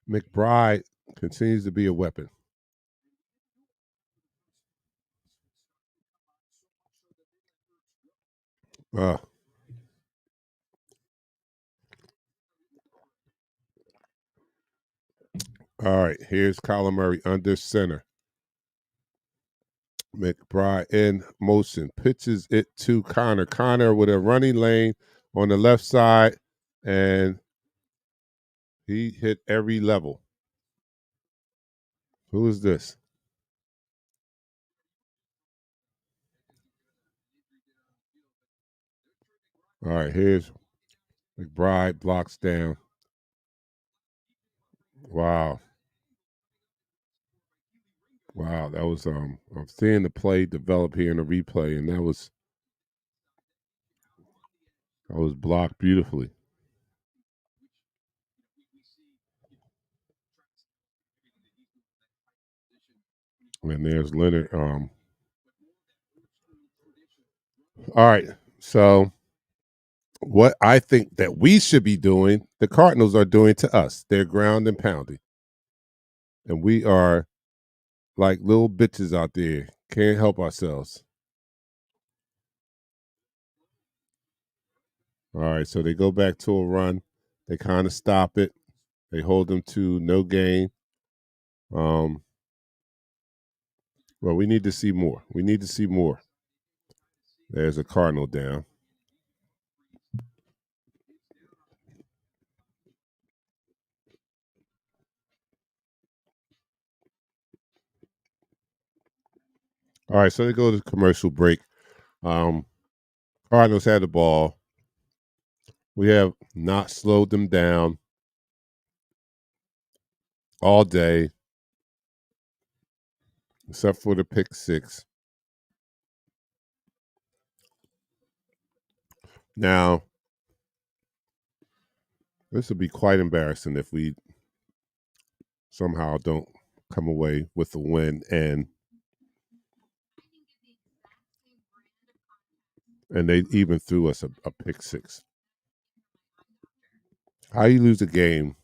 McBride continues to be a weapon. All right, here's Kyler Murray under center. McBride in motion, pitches it to Connor. Connor with a running lane on the left side, and he hit every level. Who is this? All right, here's McBride, blocks down. Wow. Wow, that was I'm seeing the play develop here in the replay, and that was That was blocked beautifully. And there's Leonard. All right. So what I think that we should be doing, the Cardinals are doing to us. They're ground and pounding. And we are like little bitches out there. Can't help ourselves. All right. So they go back to a run. They kind of stop it. They hold them to no gain. Well, we need to see more. We need to see more. There's a Cardinal down. All right, so they go to commercial break. Cardinals had the ball. We have not slowed them down all day, except for the pick six. Now, this would be quite embarrassing if we somehow don't come away with a win and they even threw us a pick six. How you lose a game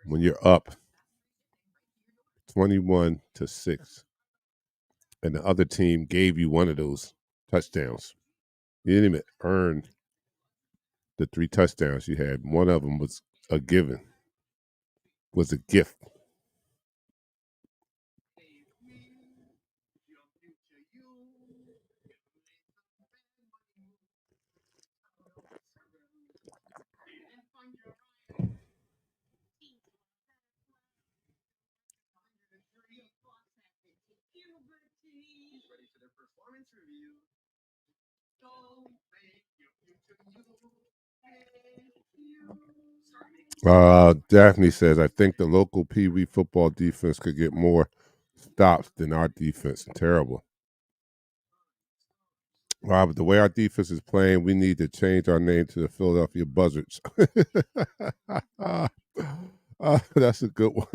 when you're up 21-6 and the other team gave you one of those touchdowns? You didn't even earn the 3 touchdowns you had. One of them was a given, was a gift. Daphne says, I think the local Pee Wee football defense could get more stops than our defense. Terrible. But the way our defense is playing, we need to change our name to the Philadelphia Buzzards. That's a good one.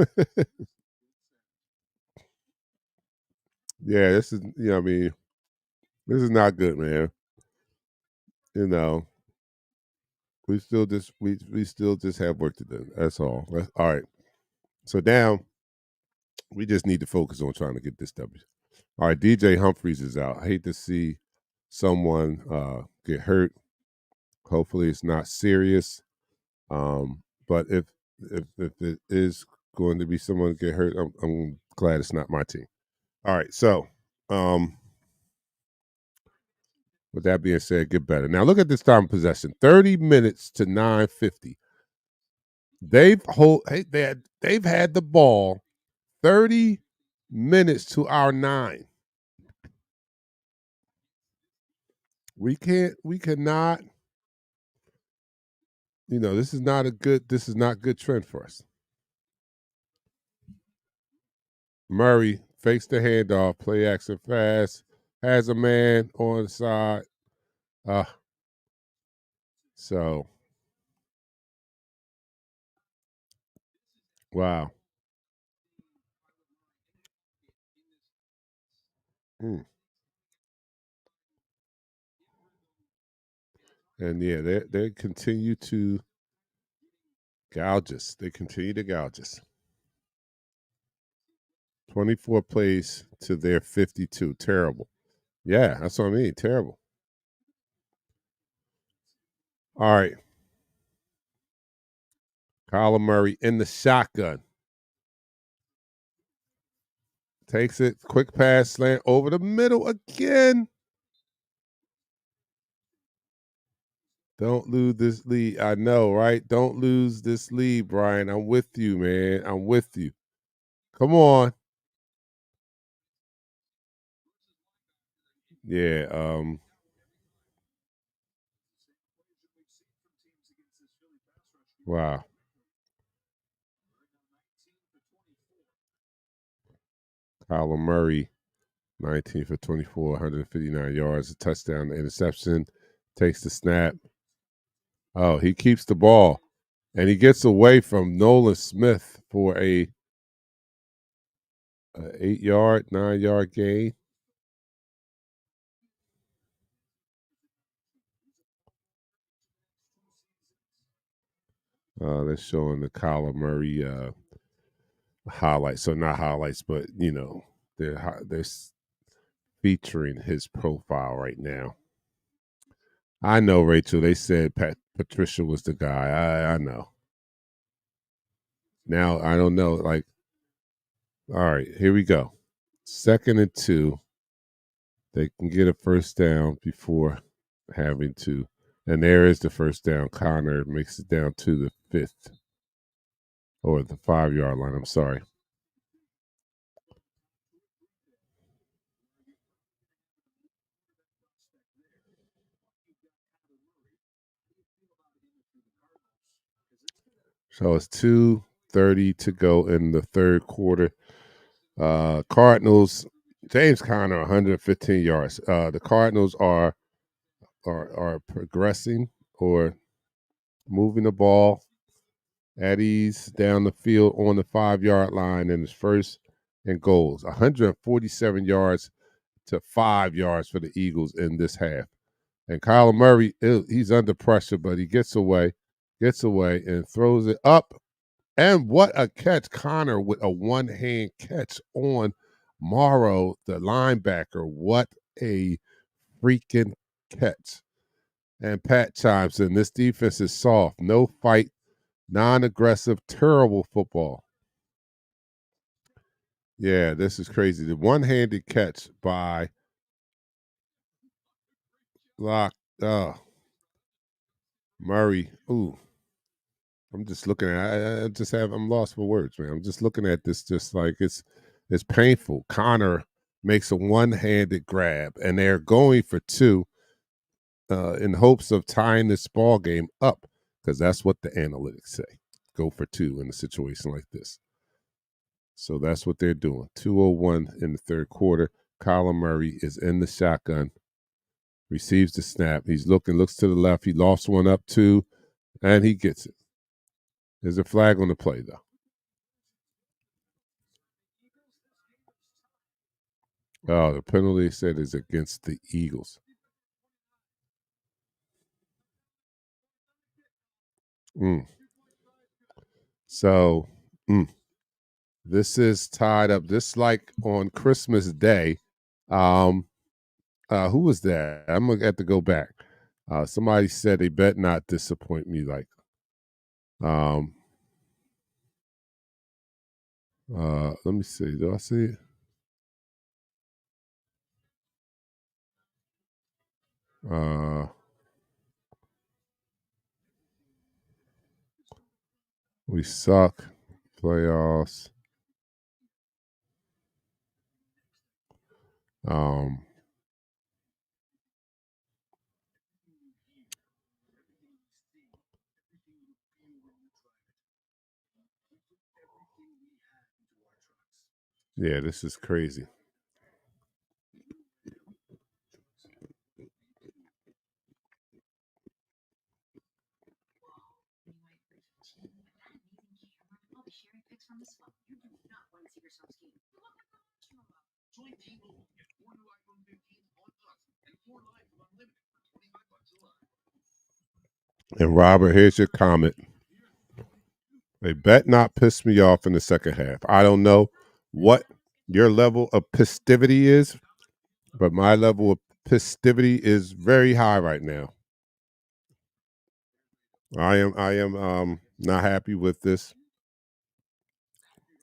Yeah, this is, I mean, this is not good, man. You know, we still just have work to do. That's all. All right. So now we just need to focus on trying to get this W. All right, DJ Humphries is out. I hate to see someone get hurt. Hopefully, it's not serious. But if it is going to be someone get hurt, I'm glad it's not my team. All right, so with that being said, get better. Now look at this time of possession: 30 minutes to 9:50. They've had the ball 30 minutes to our 9. We cannot, this is not good trend for us. Murray fakes the handoff, play action fast, has a man on the side. So wow. Mm. And yeah, they continue to gouge us. They continue to gouge us. 24 plays to their 52. Terrible. Yeah, that's what I mean. Terrible. All right. Kyler Murray in the shotgun. Takes it, quick pass, slant over the middle again. Don't lose this lead. I know, right? Don't lose this lead, Brian. I'm with you, man. I'm with you. Come on. Yeah, wow. Kyler Murray, 19 for 24, 159 yards, a touchdown, interception. Takes the snap. Oh, he keeps the ball. And he gets away from Nolan Smith for a 8-yard, 9-yard gain. They're showing the Kyler Murray highlights. So not highlights, but they're featuring his profile right now. I know, Rachel. They said Patricia was the guy. I know. Now I don't know. Like, all right, here we go. 2nd and 2. They can get a first down before having to. And there is the first down. Connor makes it down to the 5th. Or the 5-yard line. I'm sorry. So it's 2:30 to go in the third quarter. Cardinals, James Conner, 115 yards. The Cardinals are progressing or moving the ball at ease down the field on the 5-yard line, and it's 1st and goals. 147 yards to 5 yards for the Eagles in this half. And Kyler Murray, he's under pressure, but he gets away and throws it up. And what a catch. Connor with a one-hand catch on Morrow, the linebacker. What a freaking catch. And Pat chimes in, this defense is soft. No fight, non-aggressive, terrible football. Yeah, this is crazy. The one-handed catch by Murray. Ooh. I'm just looking at I'm lost for words, man. I'm just looking at this just like it's painful. Connor makes a one-handed grab, and they're going for 2 in hopes of tying this ball game up, because that's what the analytics say. Go for 2 in a situation like this. So that's what they're doing. 2:01 in the third quarter. Kyler Murray is in the shotgun, receives the snap. He's looks to the left. He lost one up 2, and he gets it. There's a flag on the play, though. Oh, the penalty said is against the Eagles. So, this is tied up. This like on Christmas Day. Who was that? I'm gonna have to go back. Somebody said they bet not disappoint me. Like, let me see. Do I see it? We suck. Playoffs. Yeah, this is crazy. Join T-Mobile. Get 4 new iPhone 15s on us and 4 lines of unlimited for $25 a line. And Robert, here's your comment. They bet not piss me off in the second half. I don't know what your level of festivity is, but my level of festivity is very high right now. I am not happy with this.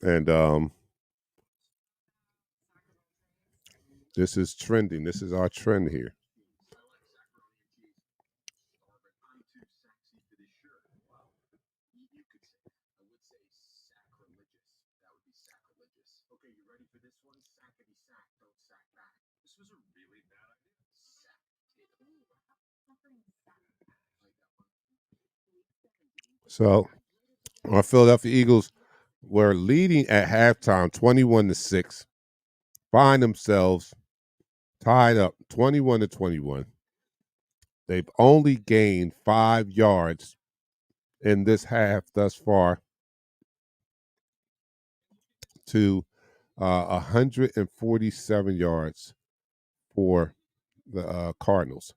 And this is trending. This is our trend here. Okay, you ready for this one? Sackety sack, don't sack back. This was a really bad idea. Sack. So our Philadelphia Eagles were leading at halftime 21-6, find themselves tied up 21-21. They've only gained 5 yards in this half thus far to 147 yards for the Cardinals.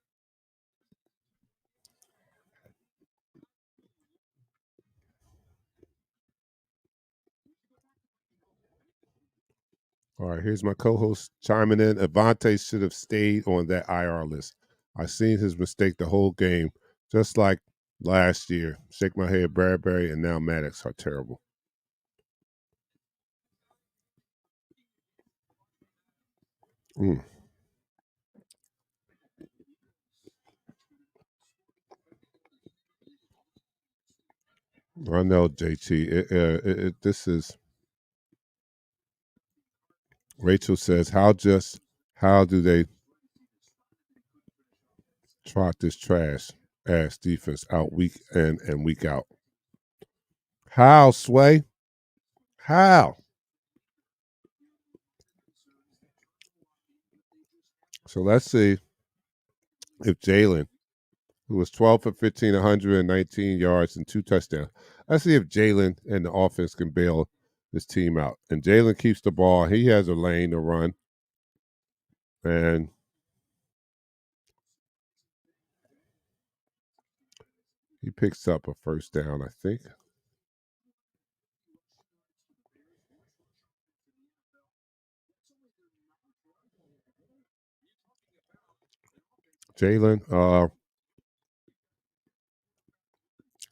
All right, here's my co-host chiming in. Avante should have stayed on that IR list. I seen his mistake the whole game, just like last year. Shake my head, Bradbury, and now Maddox are terrible. Mm. I know, JT. This is Rachel says, how do they trot this trash ass defense out week in and week out? How, Sway? How? So let's see if Jalen, who was 12 for 15, 119 yards and 2 touchdowns. Let's see if Jalen and the offense can bail this team out. And Jalen keeps the ball. He has a lane to run. And he picks up a first down, I think. Jalen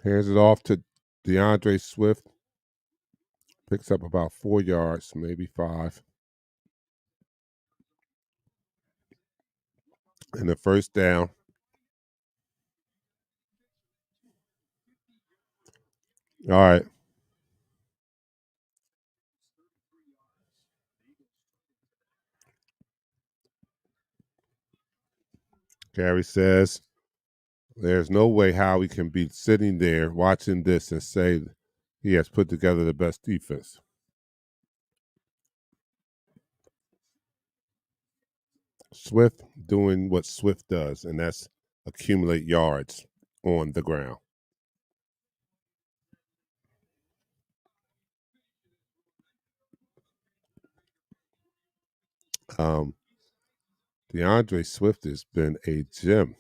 hands it off to DeAndre Swift. Picks up about 4 yards, maybe 5. And the first down. All right. Gary says, there's no way Howie can be sitting there watching this and say he has put together the best defense. Swift doing what Swift does, and that's accumulate yards on the ground. DeAndre Swift has been a gem.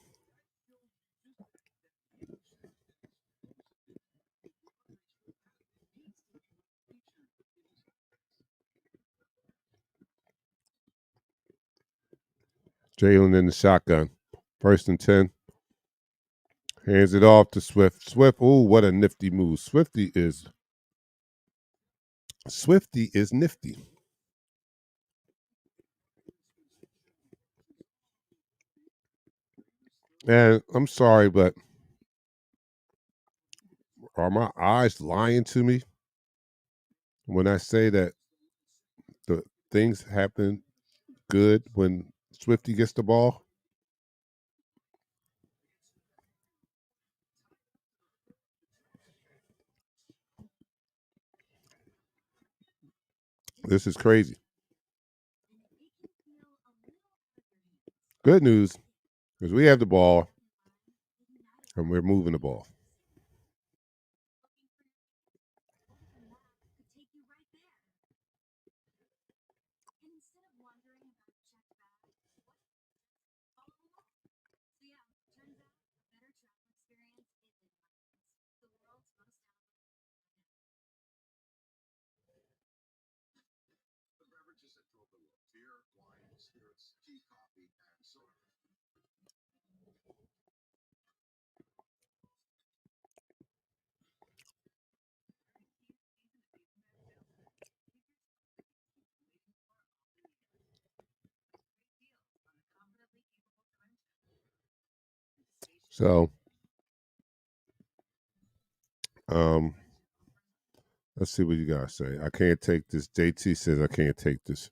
Jalen in the shotgun. 1st and 10. Hands it off to Swift. Swift, oh, what a nifty move. Swifty is nifty. And I'm sorry, but are my eyes lying to me when I say that the things happen good when Swifty gets the ball? This is crazy. Good news is we have the ball and we're moving the ball. The beverages that drove the look: beer, wine, spirits, tea, coffee, and soda. So, let's see what you guys say. I can't take this. JT says I can't take this.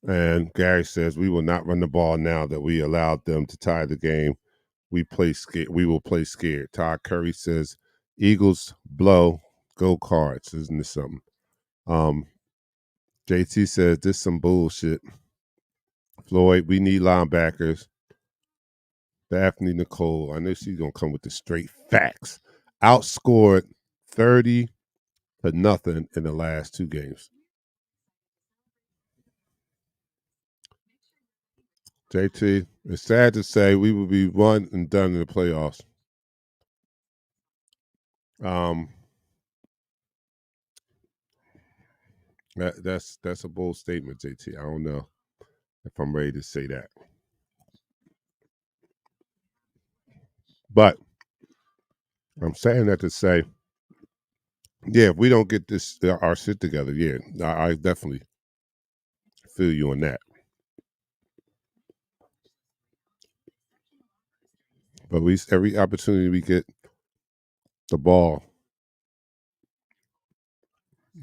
And Gary says we will not run the ball now that we allowed them to tie the game. We play scared. We will play scared. Todd Curry says Eagles blow, go Cards. Isn't this something? JT says this some bullshit. Floyd, we need linebackers. Daphne Nicole. I know she's gonna come with the straight facts. Outscored 30 to nothing in the last 2 games. JT, it's sad to say we will be one and done in the playoffs. That's a bold statement, JT. I don't know if I'm ready to say that. But I'm saying that to say, yeah, if we don't get this our shit together, yeah, I definitely feel you on that. But every opportunity we get the ball,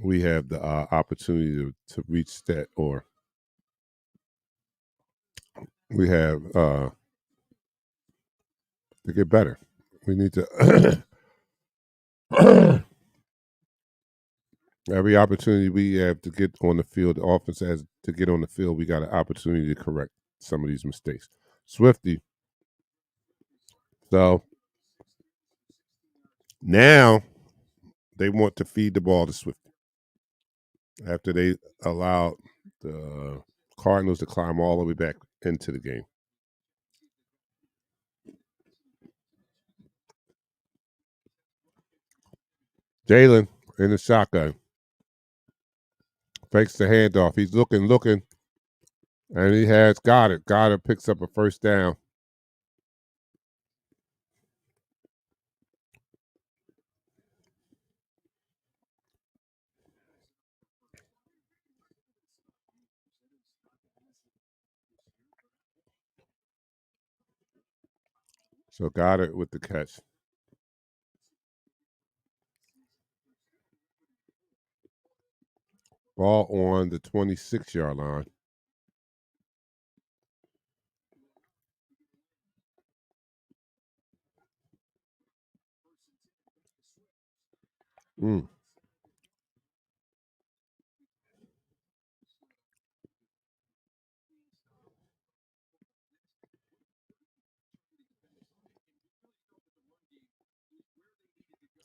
we have the opportunity to reach that, or we have to get better. We need to every opportunity we have to get on the field, the offense has to get on the field. We got an opportunity to correct some of these mistakes. Swifty. So now they want to feed the ball to Swifty after they allowed the Cardinals to climb all the way back into the game. Jalen in the shotgun. Fakes the handoff. He's looking, and he has got it. Goddard picks up a first down. So Goddard with the catch. Ball on the 26-yard line. Mm.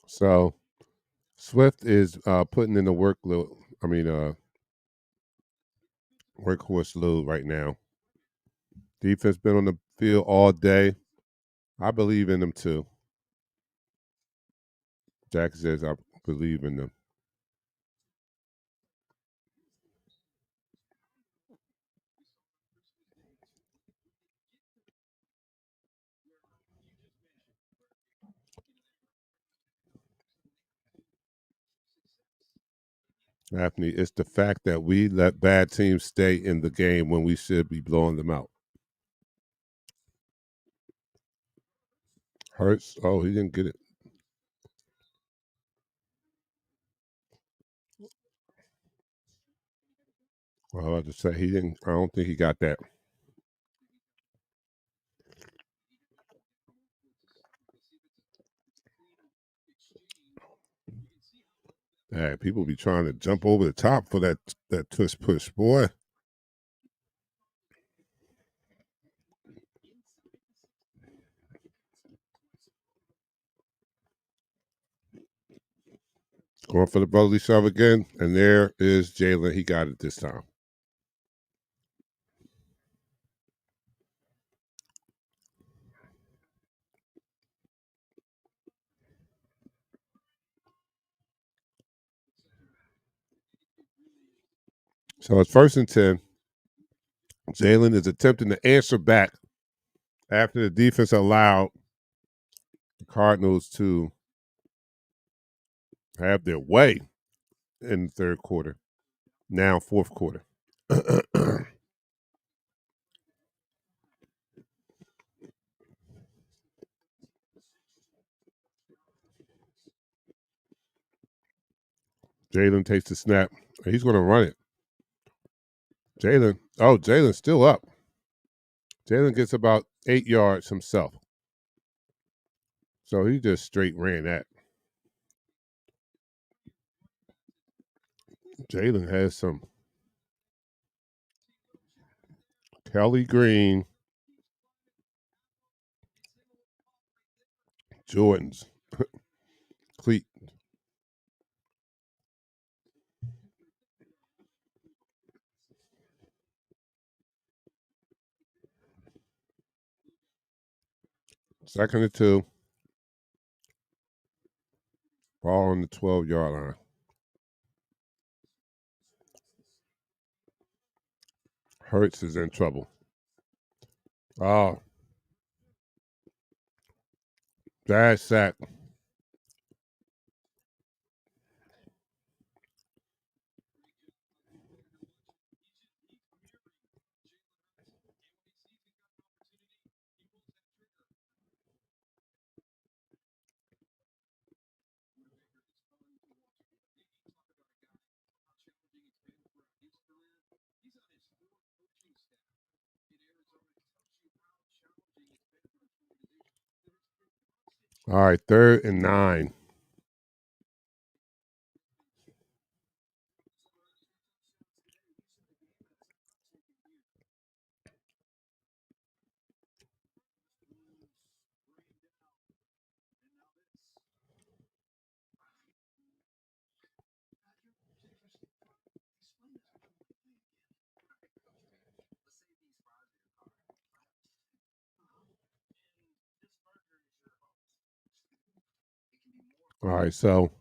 So Swift is putting in the workload. I mean, workhorse load right now. Defense been on the field all day. I believe in them too. Jack says I believe in them. Anthony, it's the fact that we let bad teams stay in the game when we should be blowing them out. Hurts. Oh, he didn't get it. Well, I was about to say he didn't. I don't think he got that. Hey, people be trying to jump over the top for that twist push, boy. Going for the brotherly shove again, and there is Jalen. He got it this time. So it's 1st and 10. Jalen is attempting to answer back after the defense allowed the Cardinals to have their way in the third quarter. Now, fourth quarter. Jalen takes the snap. He's going to run it. Jalen's still up. Jalen gets about 8 yards himself. So he just straight ran that. Jalen has some Kelly Green Jordans. Cleat. Second and 2. Ball on the 12-yard line. Hurts is in trouble. Oh. Bad sack. All right, 3rd and 9. All right, so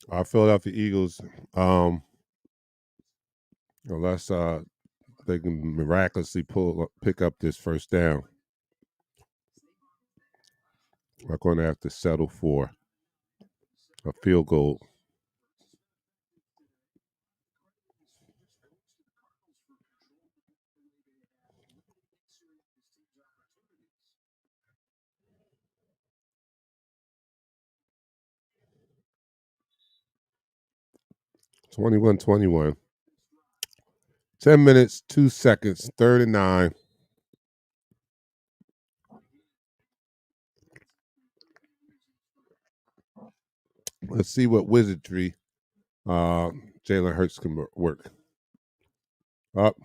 our Philadelphia Eagles, unless they can miraculously pick up this first down, we're going to have to settle for a field goal. Twenty-one. 10 minutes, 2 seconds, 3rd and 9. Let's see what wizardry Jalen Hurts can work. Up.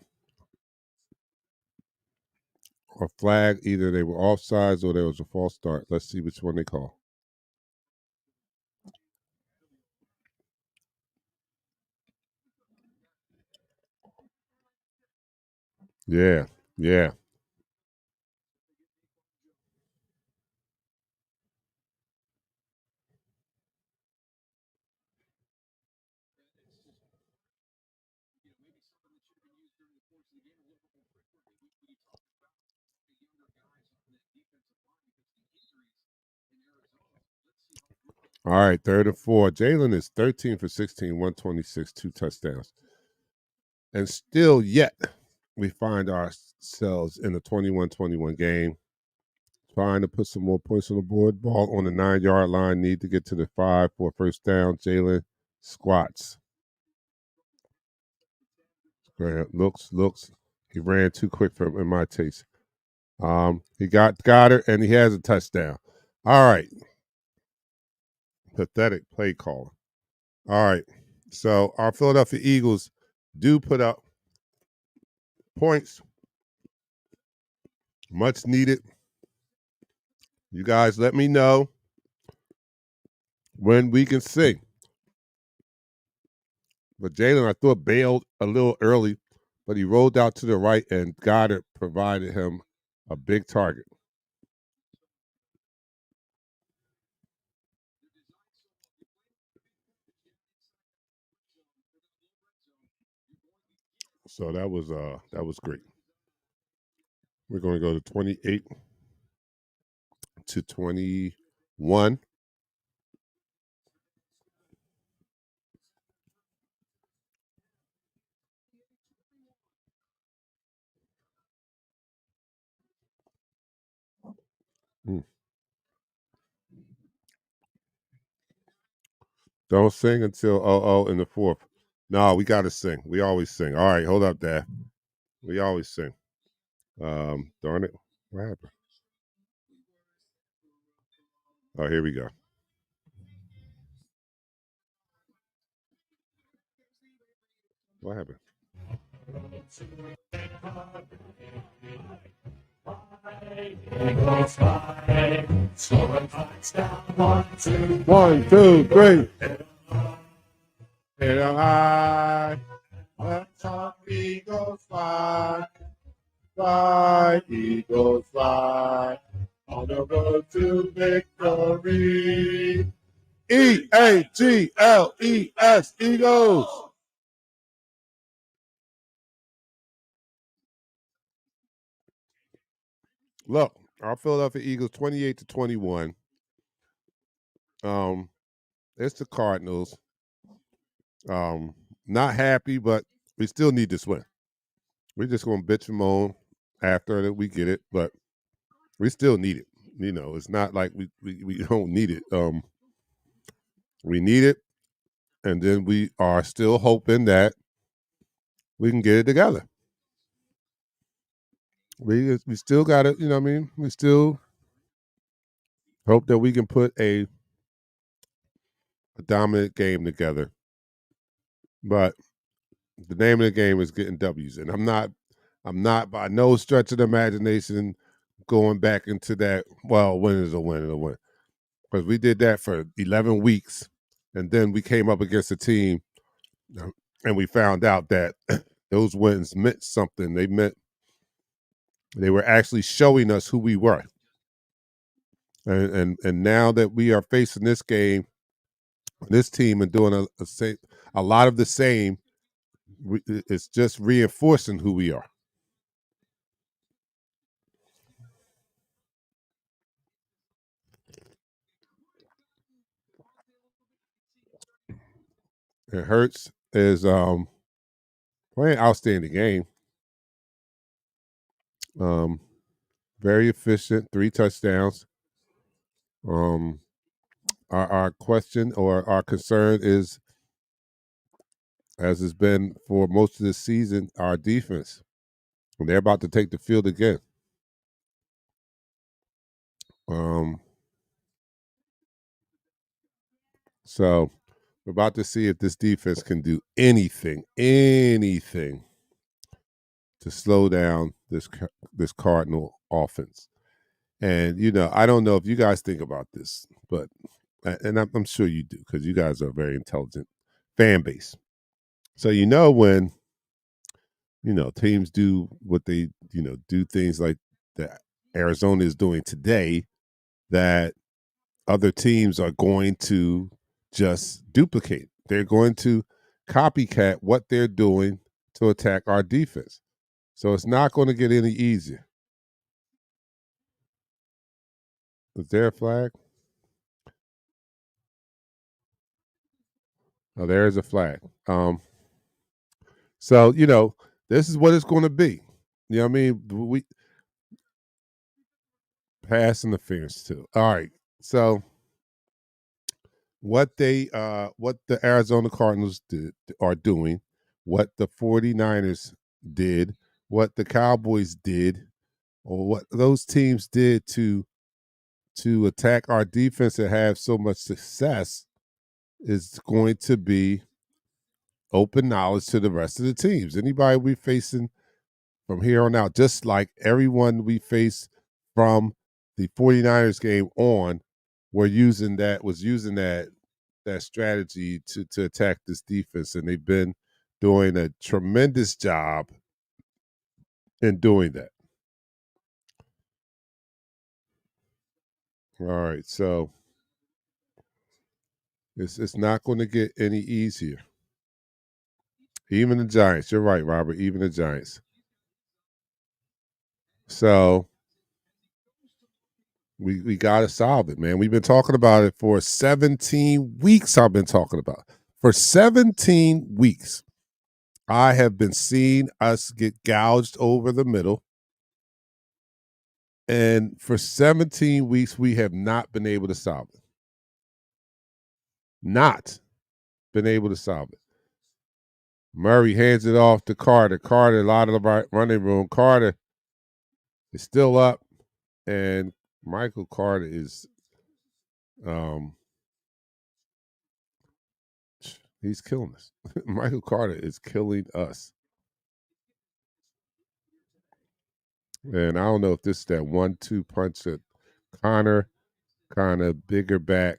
A flag, either they were offsides or there was a false start. Let's see which one they call. Yeah. All right, 3rd and 4. Jalen is 13 for 16, 126, 2 touchdowns. And still yet, we find ourselves in a 21-21 game. Trying to put some more points on the board. Ball on the 9-yard line. Need to get to the 5 for a first down. Jalen squats. Looks. He ran too quick in my taste. He got Goddard, and he has a touchdown. All right. Pathetic play call. All right. So our Philadelphia Eagles do put up points. Much needed. You guys let me know when we can sing. But Jalen, I thought, bailed a little early, but he rolled out to the right, and Goddard provided him a big target. So that was great. We're going to go to 28-21. Don't sing until in the 4th. No, we got to sing. We always sing. All right, hold up, Dad. We always sing. Darn it. What happened? Oh, here we go. What happened? Eagles fly, scoring touchdown, 1, 2, 1, 2, 3. Hit 'em high. Let's talk Eagles fly. Fly, Eagles fly. On the road to victory. EAGLES, Eagles. Look, our Philadelphia Eagles 28-21. It's the Cardinals. Not happy, but we still need this win. We're just gonna bitch and moan after that we get it, but we still need it. You know, it's not like we don't need it. We need it, and then we are still hoping that we can get it together. We still got it. You know what I mean? We still hope that we can put a dominant game together. But the name of the game is getting W's, and I'm not by no stretch of the imagination going back into that. Well, win is a win is a win, because we did that for 11 weeks, and then we came up against a team, and we found out that those wins meant something. They were actually showing us who we were, and now that we are facing this game, this team, and doing a lot of the same, it's just reinforcing who we are. And Hurts is playing outstanding game. Very efficient, 3 touchdowns. Our question or our concern is, as it's been for most of the season, our defense. And they're about to take the field again. So we're about to see if this defense can do anything to slow down this Cardinal offense. And I don't know if you guys think about this, but and I'm sure you do, because you guys are a very intelligent fan base. So when teams do what they do, things like that Arizona is doing today, that other teams are going to just duplicate. They're going to copycat what they're doing to attack our defense. So it's not going to get any easier. Is there a flag? Oh, there is a flag. So this is what it's going to be. You know what I mean? We pass interference too. All right. So what the Arizona Cardinals are doing, what the 49ers did, what the Cowboys did, or what those teams did to attack our defense and have so much success, is going to be open knowledge to the rest of the teams. Anybody we facing from here on out, just like everyone we face from the 49ers game on, was using that strategy to attack this defense, and they've been doing a tremendous job in doing that. All right, so it's not going to get any easier. Even the Giants, you're right, Robert, even the Giants. So we got to solve it, man. We've been talking about it for 17 weeks. I've been talking about it. For 17 weeks. I have been seeing us get gouged over the middle. And for 17 weeks, we have not been able to solve it. Not been able to solve it. Murray hands it off to Carter. Carter, a lot of the running room. Carter is still up. And Michael Carter is he's killing us. Michael Carter is killing us. And I don't know if this is that 1-2 punch that Connor, kind of bigger back.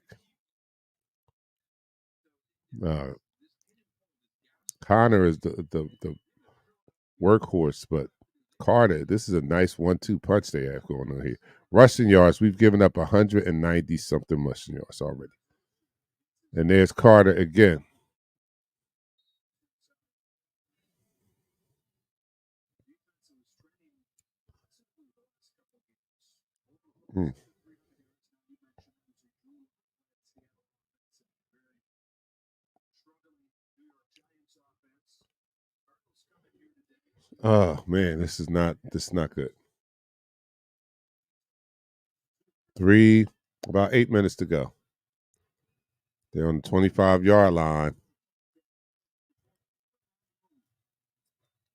Connor is the workhorse, but Carter, this is a nice 1-2 punch they have going on here. Rushing yards, we've given up 190 something rushing yards already. And there's Carter again. Hmm. Oh man, this is not good. About 8 minutes to go. They're on the 25-yard line.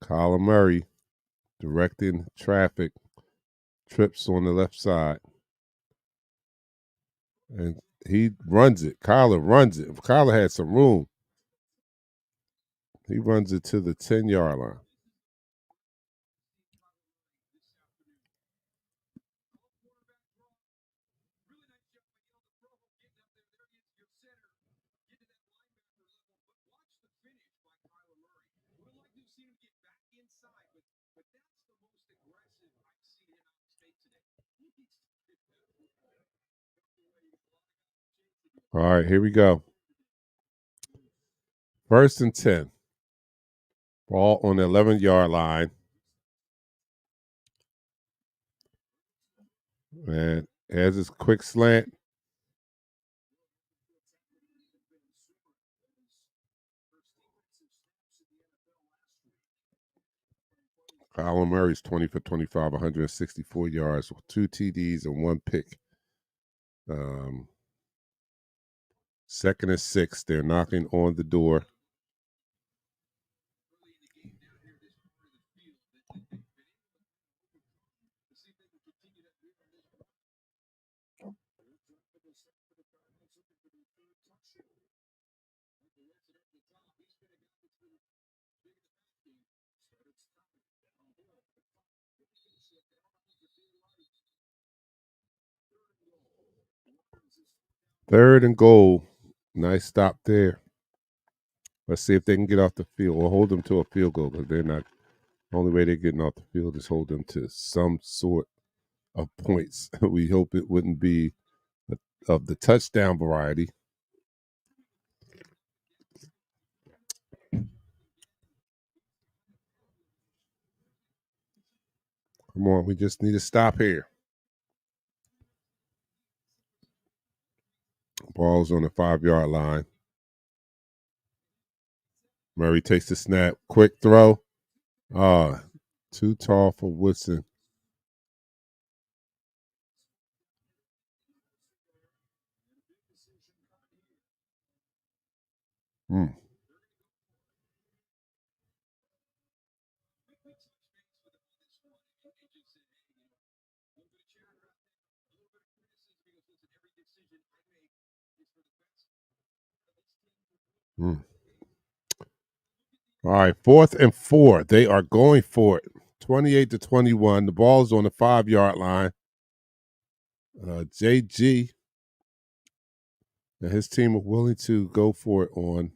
Kyler Murray directing traffic, trips on the left side. And he runs it. Kyler runs it. If Kyler had some room, he runs it to the 10-yard line. All right, here we go. 1st and 10. Ball on the 11-yard line. And has his quick slant. Kyler Murray's 20 for 25, 164 yards, 2 TDs and 1 pick. 2nd and 6. They're knocking on the door. Third and goal. Nice stop there. Let's see if they can get off the field or hold them to a field goal, because they're not. The only way they're getting off the field is hold them to some sort of points. We hope it wouldn't be of the touchdown variety. Come on, we just need to stop here. Ball's on the 5-yard line. Murray takes the snap. Quick throw. Too tall for Woodson. All right, 4th and 4. They are going for it. 28-21. The ball's on the 5-yard line. JG and his team are willing to go for it on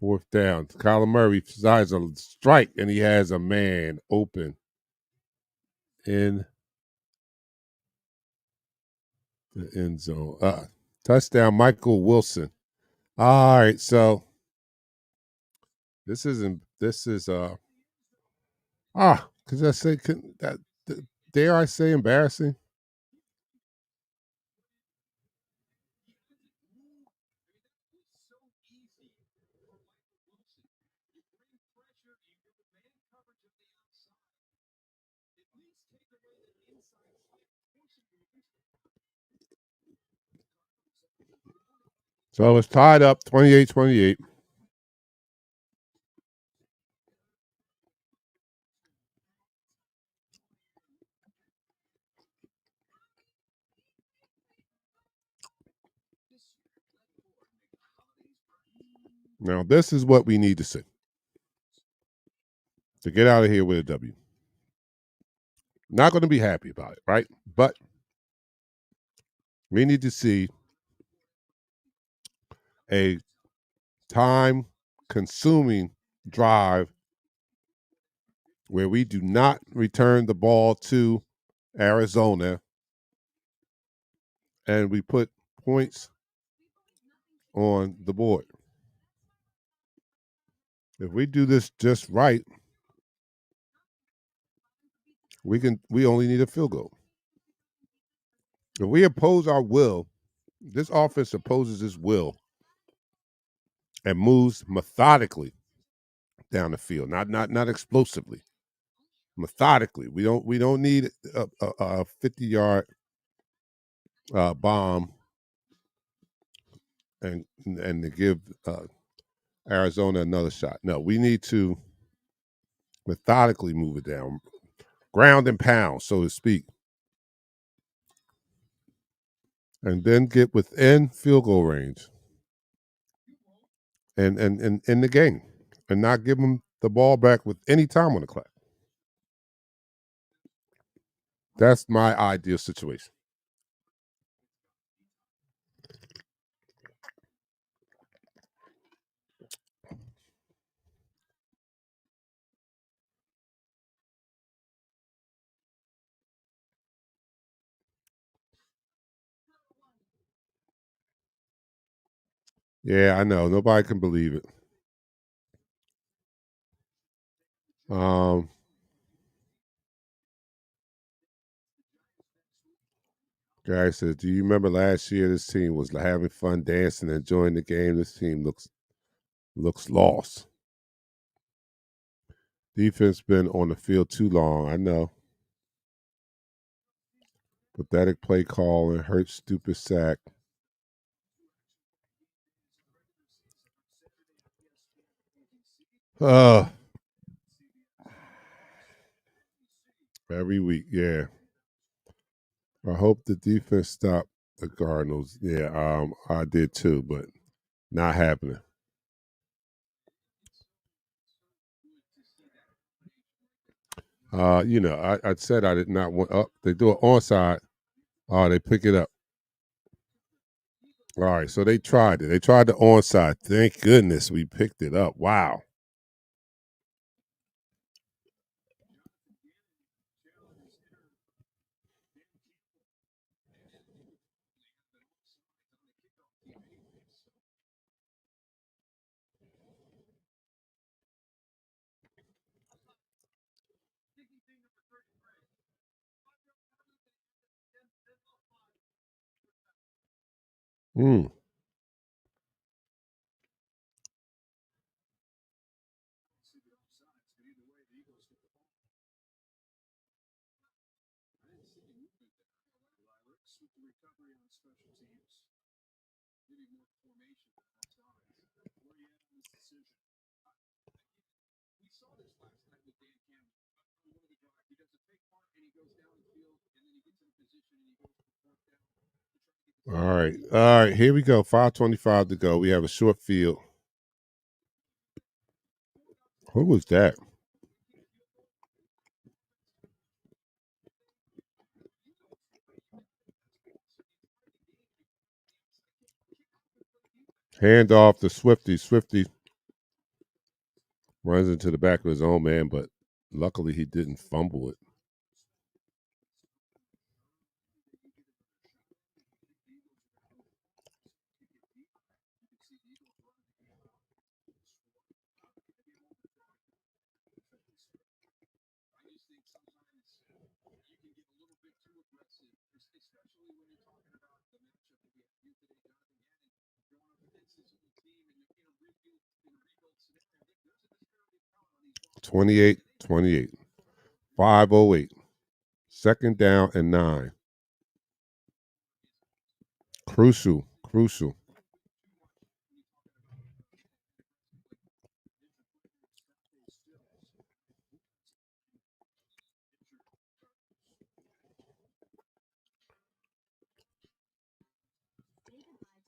4th down. Kyler Murray decides a strike, and he has a man open in the end zone. Touchdown, Michael Wilson. All right, so this is because I say dare I say embarrassing? So it's tied up 28-28. Now, this is what we need to see to get out of here with a W. Not going to be happy about it, right? But we need to see a time-consuming drive where we do not return the ball to Arizona and we put points on the board. If we do this just right, we only need a field goal. If we oppose our will, this offense opposes its will and moves methodically down the field, not explosively. Methodically. We don't need a 50-yard bomb and to give Arizona another shot. No, we need to methodically move it down, ground and pound, so to speak, and then get within field goal range and in the game, and not give them the ball back with any time on the clock. That's my ideal situation. Yeah, I know. Nobody can believe it. Guy says, "Do you remember last year? This team was having fun, dancing, enjoying the game. This team looks lost. Defense been on the field too long. I know. Pathetic play call and hurt stupid sack. Every week, yeah. I hope the defense stopped the Cardinals. Yeah, I did too, but not happening. I said I did not want up. They do it onside. Oh, they pick it up. All right, so they tried it. They tried the onside. Thank goodness we picked it up. Wow. Mm. All right. Here we go. 5:25 to go. We have a short field. Who was that? Hand off to Swifty. Swifty runs into the back of his own man, but luckily he didn't fumble it. Twenty-eight. 5:08. Second down and 9. Crucial.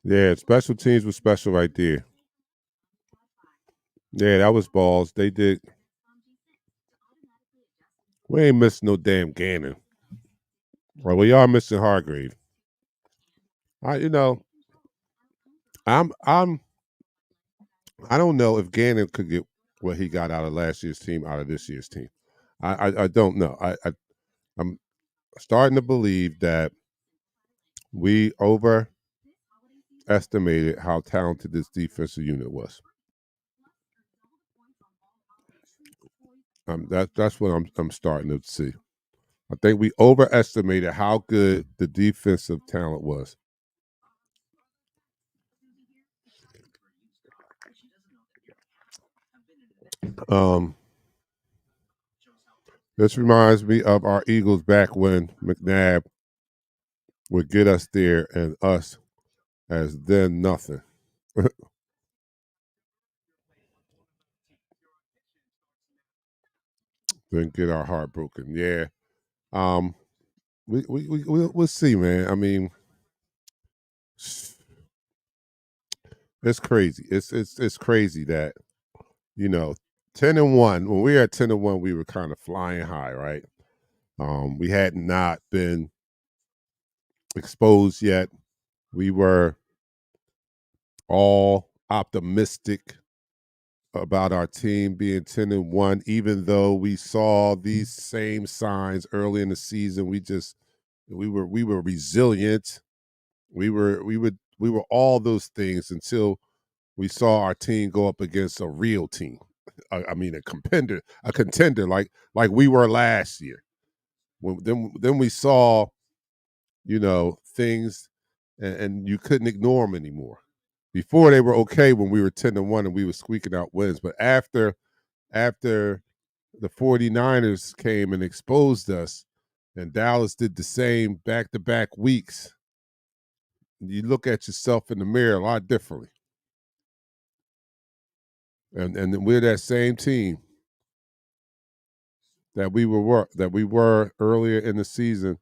Yeah, special teams was special right there. Yeah, that was balls. They did. We ain't missing no damn Gannon. Well, we are missing Hargrave. You know, I'm I don't know if Gannon could get what he got out of last year's team out of this year's team. I don't know. I'm starting to believe that we overestimated how talented this defensive unit was. That's what I'm starting to see. I think we overestimated how good the defensive talent was. This reminds me of our Eagles back when McNabb would get us there and us as then nothing. Then get our heart broken. Yeah. We'll see, man. I mean, it's crazy. It's crazy that, 10-1. When we were at 10-1, we were kind of flying high, right? We had not been exposed yet. We were all optimistic about our team being 10-1, even though we saw these same signs early in the season. We were resilient. We were all those things until we saw our team go up against a real team. I mean, a contender like we were last year. Then we saw, things, and you couldn't ignore them anymore. Before they were okay when we were 10-1 and we were squeaking out wins, but after the 49ers came and exposed us, and Dallas did the same back-to-back weeks, you look at yourself in the mirror a lot differently. And we're that same team that we were earlier in the season,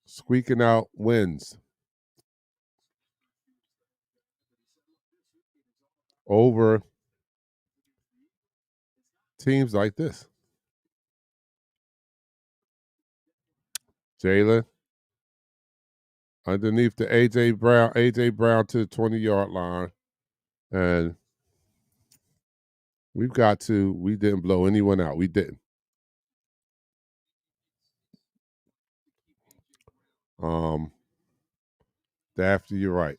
squeaking out wins over teams like this. Jalen underneath the AJ Brown to the 20-yard line, and we didn't blow anyone out. We didn't. After you're right.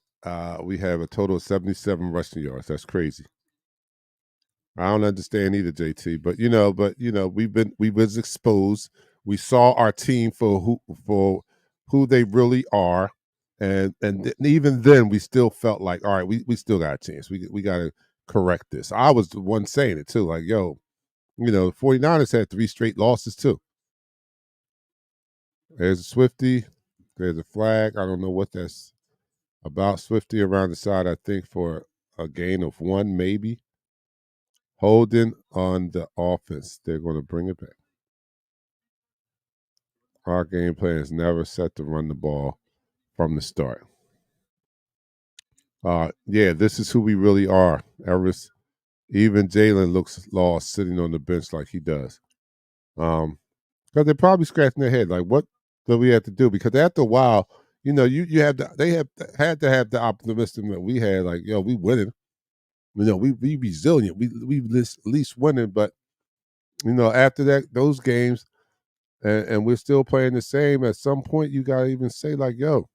We have a total of 77 rushing yards. That's crazy. I don't understand either, JT. But we was exposed. We saw our team for who they really are, and even then we still felt like, all right, we still got a chance. We got to correct this. I was the one saying it too, like, yo, the 49ers had 3 straight losses too. There's a Swifty. There's a flag. I don't know what that's about. Swifty around the side, I think, for a gain of 1, maybe. Holding on the offense. They're going to bring it back. Our game plan is never set to run the ball from the start. Yeah, this is who we really are. Even Jalen looks lost sitting on the bench like he does. Because they're probably scratching their head, like, what do we have to do? Because after a while, you had to have the optimism that we had, like, yo, we winning. We resilient. We at least winning, but after those games, and we're still playing the same. At some point, you gotta even say, like, yo,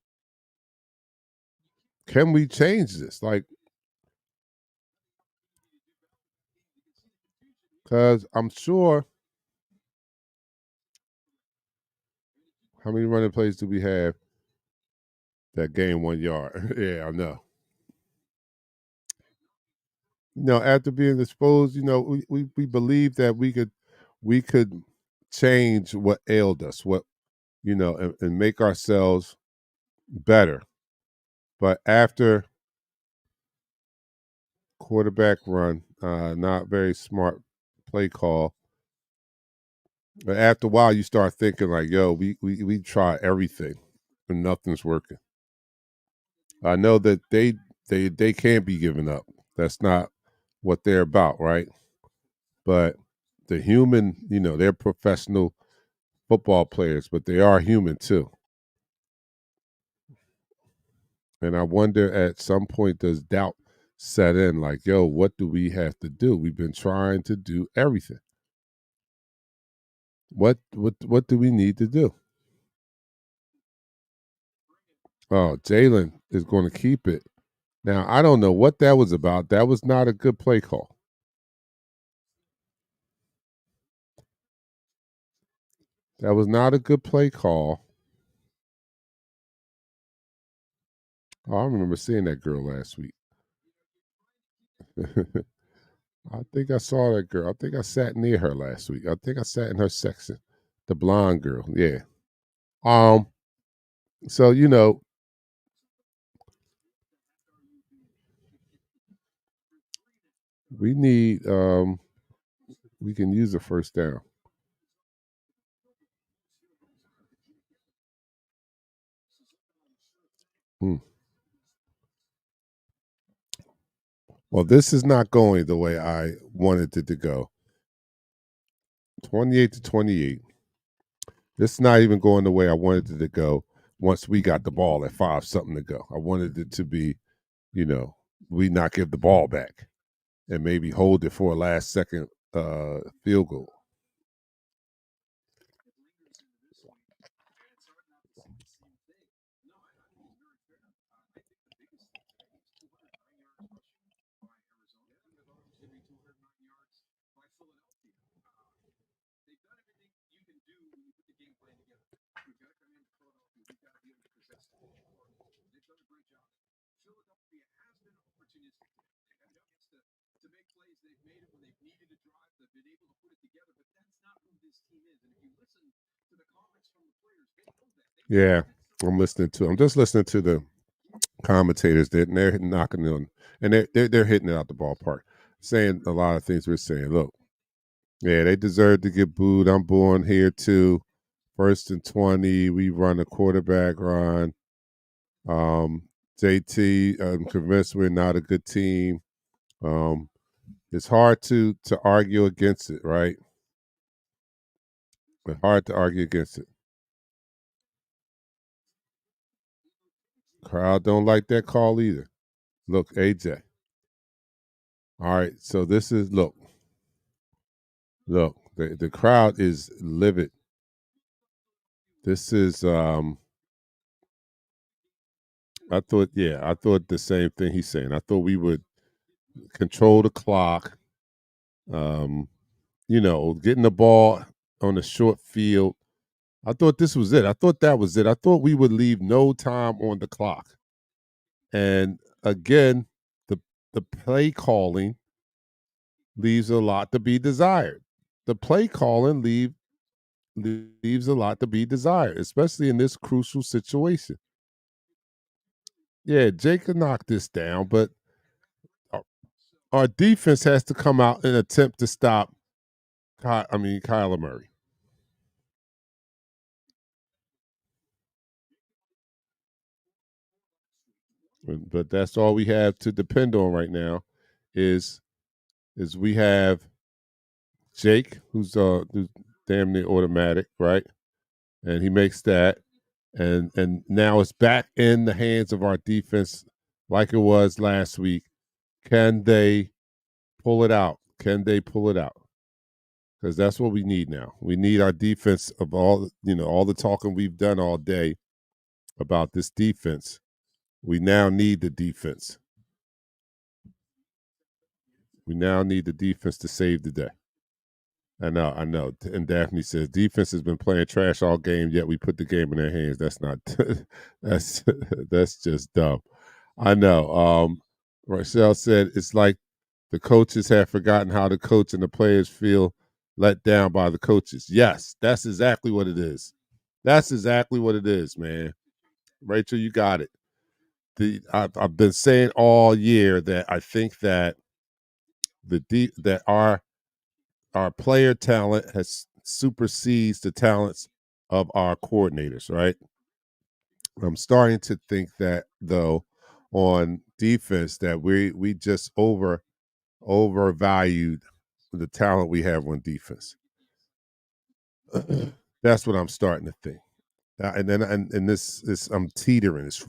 can we change this? Like, because I'm sure. How many running plays do we have that gain 1 yard? Yeah, I know. After being exposed, we believed that we could change what ailed us, and make ourselves better. But after quarterback run, not very smart play call. But after a while, you start thinking like, yo, we try everything and nothing's working. I know that they can't be given up. That's not what they're about, right? But the human, they're professional. football players, but they are human too. And I wonder at some point, does doubt set in? Like, yo, what do we have to do? We've been trying to do everything. What do we need to do? Oh, Jalen is going to keep it. Now, I don't know what that was about. That was not a good play call. That was not a good play call. Oh, I remember seeing that girl last week. I think I saw that girl. I think I sat near her last week. I think I sat in her section. The blonde girl. Yeah. So, we need we can use a first down. Hmm. Well, this is not going the way I wanted it to go. 28-28. This is not even going the way I wanted it to go once we got the ball at 5-something to go. I wanted it to be, we not give the ball back and maybe hold it for a last second field goal. Yeah, I'm just listening to the commentators. They're knocking on, and they're hitting it out the ballpark, saying a lot of things we're saying. Look, yeah, they deserve to get booed. I'm booing here too. 1st and 20, we run a quarterback run. JT, I'm convinced we're not a good team. It's hard to argue against it, right? It's hard to argue against it. Crowd don't like that call either. Look, AJ. All right, so this is look, the crowd is livid. This is I thought the same thing he's saying. I thought we would control the clock. Getting the ball on a short field. I thought this was it. I thought that was it. I thought we would leave no time on the clock. And again, the play calling leaves a lot to be desired. The play calling leaves a lot to be desired, especially in this crucial situation. Yeah, Jake can knock this down, but our defense has to come out and attempt to stop Kyler Murray. But that's all we have to depend on right now is we have Jake, who's damn near automatic, right? And he makes that. And now it's back in the hands of our defense like it was last week. Can they pull it out? Can they pull it out? Because that's what we need now. We need our defense of all the talking we've done all day about this defense. We now need the defense. We now need the defense to save the day. I know. And Daphne says defense has been playing trash all game, yet we put the game in their hands. That's not that's just dumb. I know. Rochelle said it's like the coaches have forgotten how to coach and the players feel let down by the coaches. Yes, that's exactly what it is. That's exactly what it is, man. Rachel, you got it. I've been saying all year that I think that that our player talent has supersedes the talents of our coordinators, right? I'm starting to think that though on defense that we just overvalued the talent we have on defense. That's what I'm starting to think. And then and this I'm teetering. It's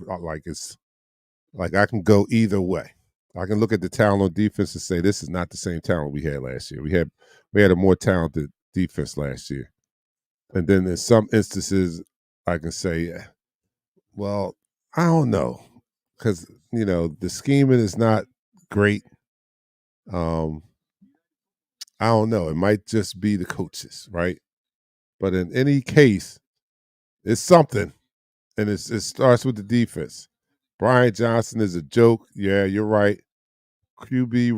like I can go either way. I can look at the talent on defense and say this is not the same talent we had last year. We had a more talented defense last year. And then in some instances, I can say, well, I don't know, because the scheming is not great. Um, I don't know. It might just be the coaches, right? But in any case, it's something, and it starts with the defense. Brian Johnson is a joke. Yeah, you're right. QB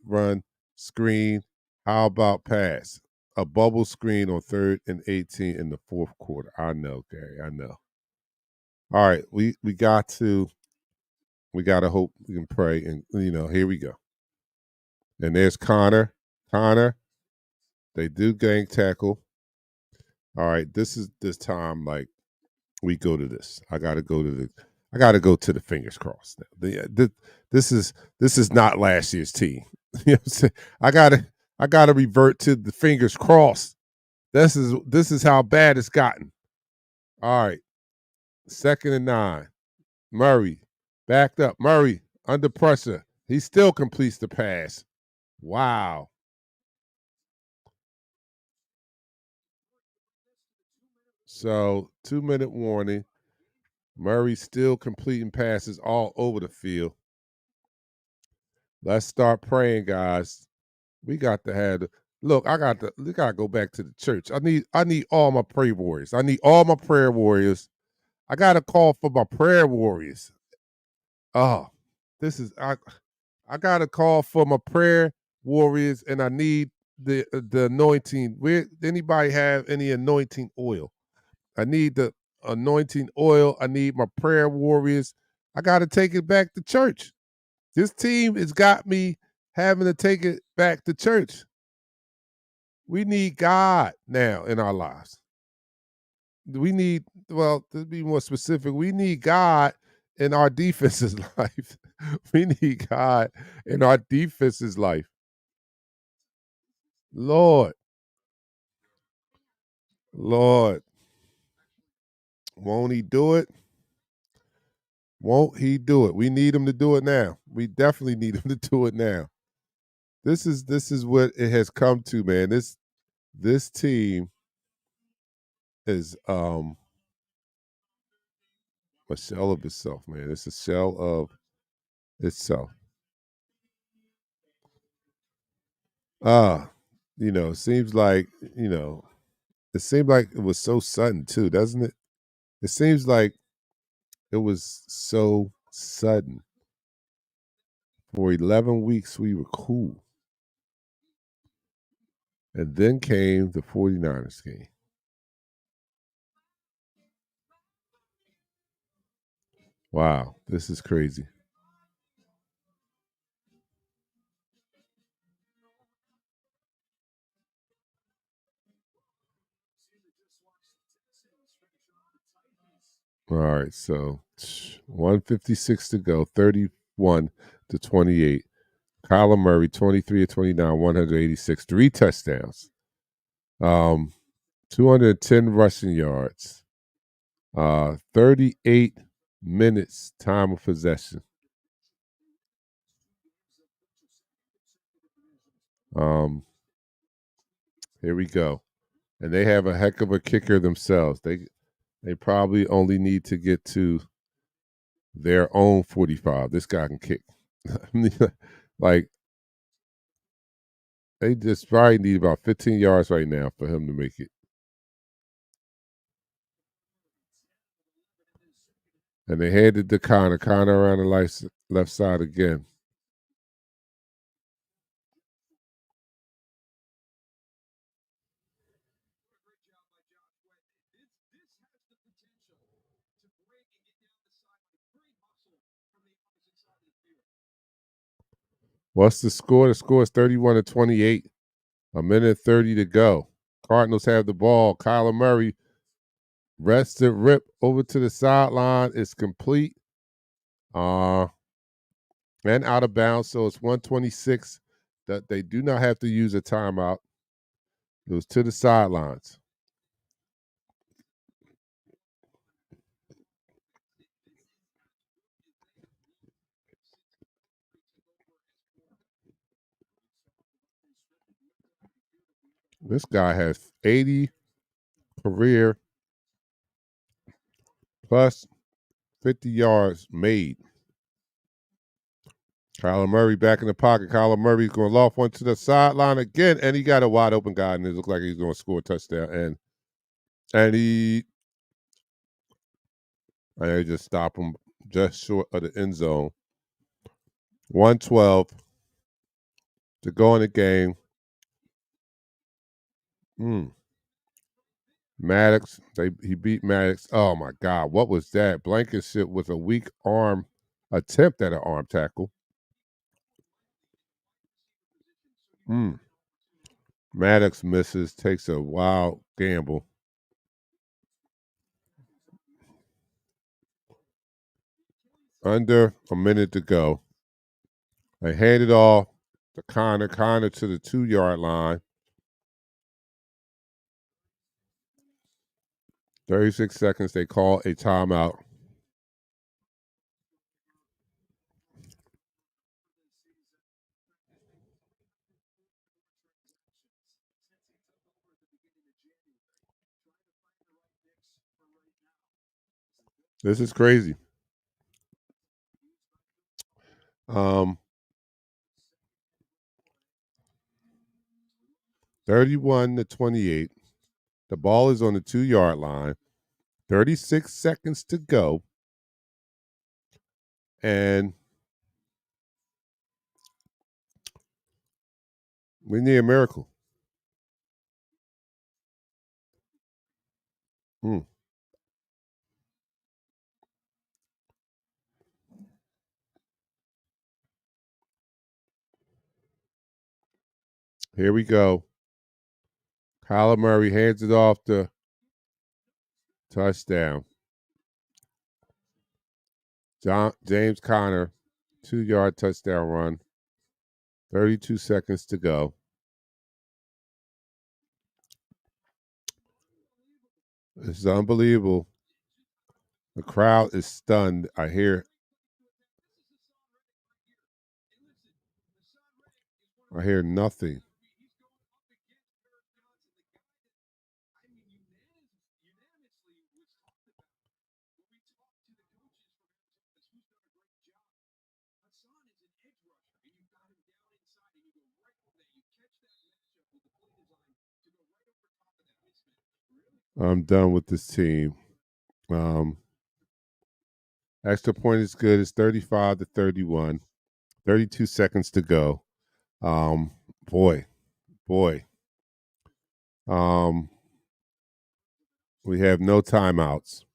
run, screen. How about pass? A bubble screen on 3rd and 18 in the fourth quarter. I know, Gary. I know. All right, we got to hope, we can pray, and here we go. And there's Connor. Connor, they do gang tackle. All right, this is this time like we go to this. I got to go to the fingers crossed. This is not last year's team. You know what I'm saying? I gotta revert to the fingers crossed. This is how bad it's gotten. All right, 2nd and 9. Murray backed up. Murray under pressure. He still completes the pass. Wow. So 2-minute warning. Murray still completing passes all over the field. Let's start praying, guys. We got to have look. We gotta go back to the church. I need all my prayer warriors. I need all my prayer warriors. I got to call for my prayer warriors. Oh, this is I got to call for my prayer warriors, and I need the anointing. Where anybody have any anointing oil? I need the anointing oil. I need my prayer warriors. I got to take it back to church. This team has got me having to take it back to church. We need God now in our lives. We need, well, to be more specific, we need God in our defense's life. We need God in our defense's life. Lord, Lord, won't He do it? Won't He do it? We need Him to do it now. We definitely need Him to do it now. This is what it has come to, man. This team is a shell of itself, man. It's a shell of itself. Ah, it seems like, it seemed like it was so sudden too, doesn't it? It seems like it was so sudden. For 11 weeks we were cool. And then came the 49ers game. Wow, this is crazy. All right, so 156 to go, 31-28. Kyler Murray, 23 of 29, 186, 3 touchdowns, 210 rushing yards, 38 minutes time of possession. Here we go. And they have a heck of a kicker themselves. They probably only need to get to their own 45. This guy can kick. Like, they just probably need about 15 yards right now for him to make it. And they handed to Connor. Connor around the left side again. What's the score? The score is 31-28. A minute 30 to go. Cardinals have the ball. Kyler Murray rested rip over to the sideline. It's complete. And out of bounds. So it's 126 that they do not have to use a timeout. It was to the sidelines. This guy has 80 career plus 50 yards made. Kyler Murray back in the pocket. Kyler Murray's going to loft one to the sideline again, and he got a wide open guy, and it looked like he's going to score a touchdown. And he just stopped him just short of the end zone. 112 to go in the game. Maddox, he beat Maddox. Oh my God, what was that? Blankenship with a weak arm attempt at an arm tackle. Maddox misses, takes a wild gamble. Under a minute to go. They hand it off to Connor to the 2-yard line. 36 seconds, they call a timeout. This is crazy. 31-28. The ball is on the 2-yard line. 36 seconds to go. And we need a miracle. Here we go. Kyler Murray hands it off to touchdown. James Conner, 2-yard touchdown run. 32 seconds to go. This is unbelievable. The crowd is stunned. I hear nothing. I'm done with this team. Extra point is good. It's 35-31. 32 seconds to go. Boy. We have no timeouts.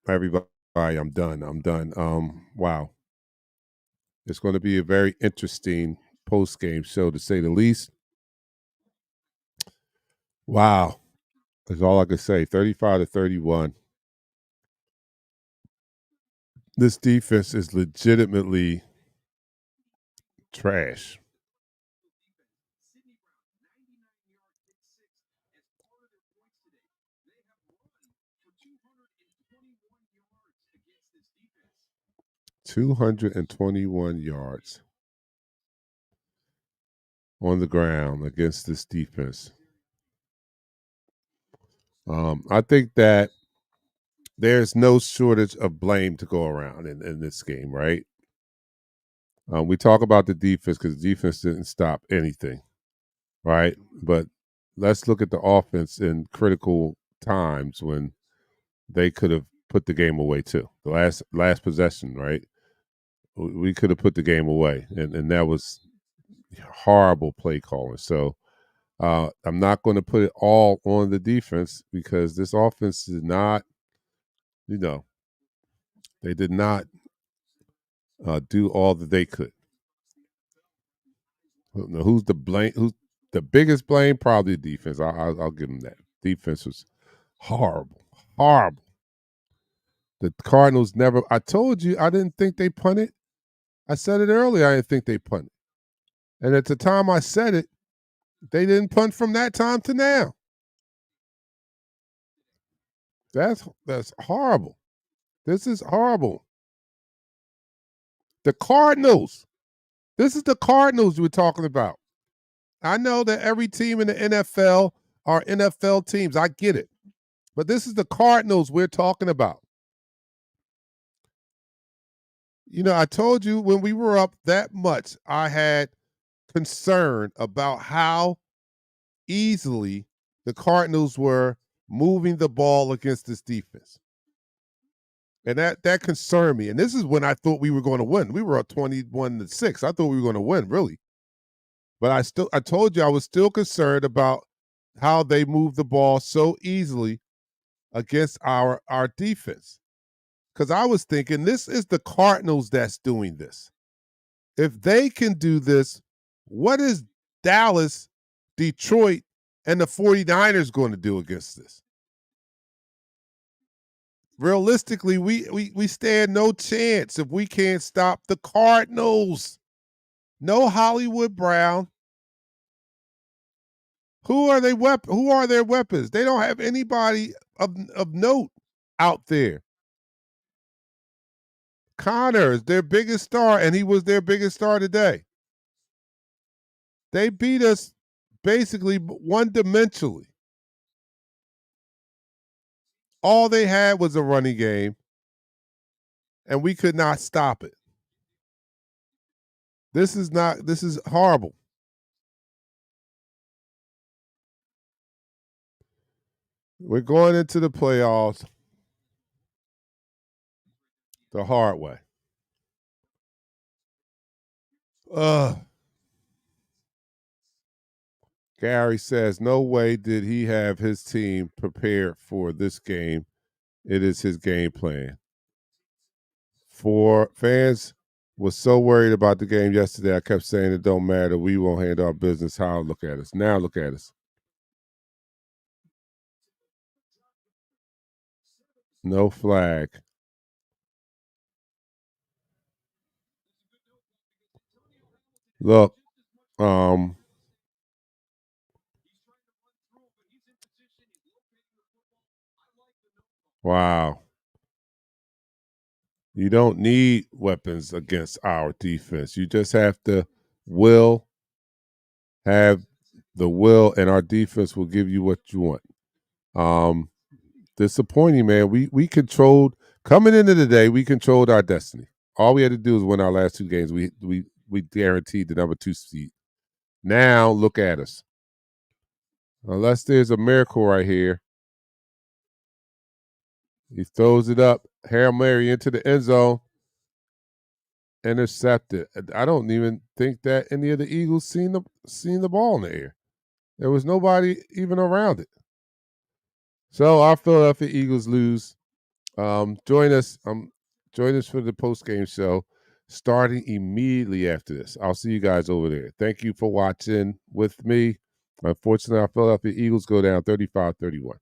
Everybody, I'm done. Wow. It's going to be a very interesting post-game show, to say the least. Wow. That's all I can say. 35-31. This defense is legitimately trash. $221 yards on the ground against this defense. I think that there's no shortage of blame to go around in this game, right? We talk about the defense because the defense didn't stop anything, right? But let's look at the offense in critical times when they could have put the game away too. The last possession, right? We could have put the game away, and that was horrible play calling. So I'm not going to put it all on the defense because this offense did not, they did not do all that they could. Who's the blame? Who's the biggest blame? Probably the defense. I'll give them that. Defense was horrible. The Cardinals never. I told you I didn't think they punted. I said it earlier. I didn't think they punted, and at the time I said it, they didn't punt from that time to now. That's horrible. This is horrible. The Cardinals. This is the Cardinals we're talking about. I know that every team in the NFL are NFL teams. I get it. But this is the Cardinals we're talking about. You know, I told you when we were up that much, I had concern about how easily the Cardinals were moving the ball against this defense. And that concerned me. And this is when I thought we were going to win. We were up 21-6. I thought we were going to win, really. But I told you I was still concerned about how they move the ball so easily against our defense. Because I was thinking this is the Cardinals that's doing this. If they can do this, what is Dallas, Detroit, and the 49ers going to do against this? Realistically, we stand no chance if we can't stop the Cardinals. No Hollywood Brown. Who are their weapons? They don't have anybody of note out there. Connor is their biggest star, and he was their biggest star today. They beat us basically one-dimensionally. All they had was a running game, and we could not stop it. This is horrible. We're going into the playoffs the hard way. Gary says, no way did he have his team prepared for this game. It is his game plan. For fans was so worried about the game yesterday, I kept saying it don't matter. We won't handle our business. How look at us. Now look at us. No flag. Look, wow. You don't need weapons against our defense. You just have to have the will, and our defense will give you what you want. Disappointing, man. We controlled coming into the day. We controlled our destiny. All we had to do was win our last two games. We guaranteed the number 2 seed. Now look at us. Unless there's a miracle right here, he throws it up, Hail Mary into the end zone, intercepted. I don't even think that any of the Eagles seen the ball in the air. There was nobody even around it. So our Philadelphia Eagles lose. Join us for the post-game show starting immediately after this. I'll see you guys over there. Thank you for watching with me. Unfortunately, our Philadelphia Eagles go down 35-31.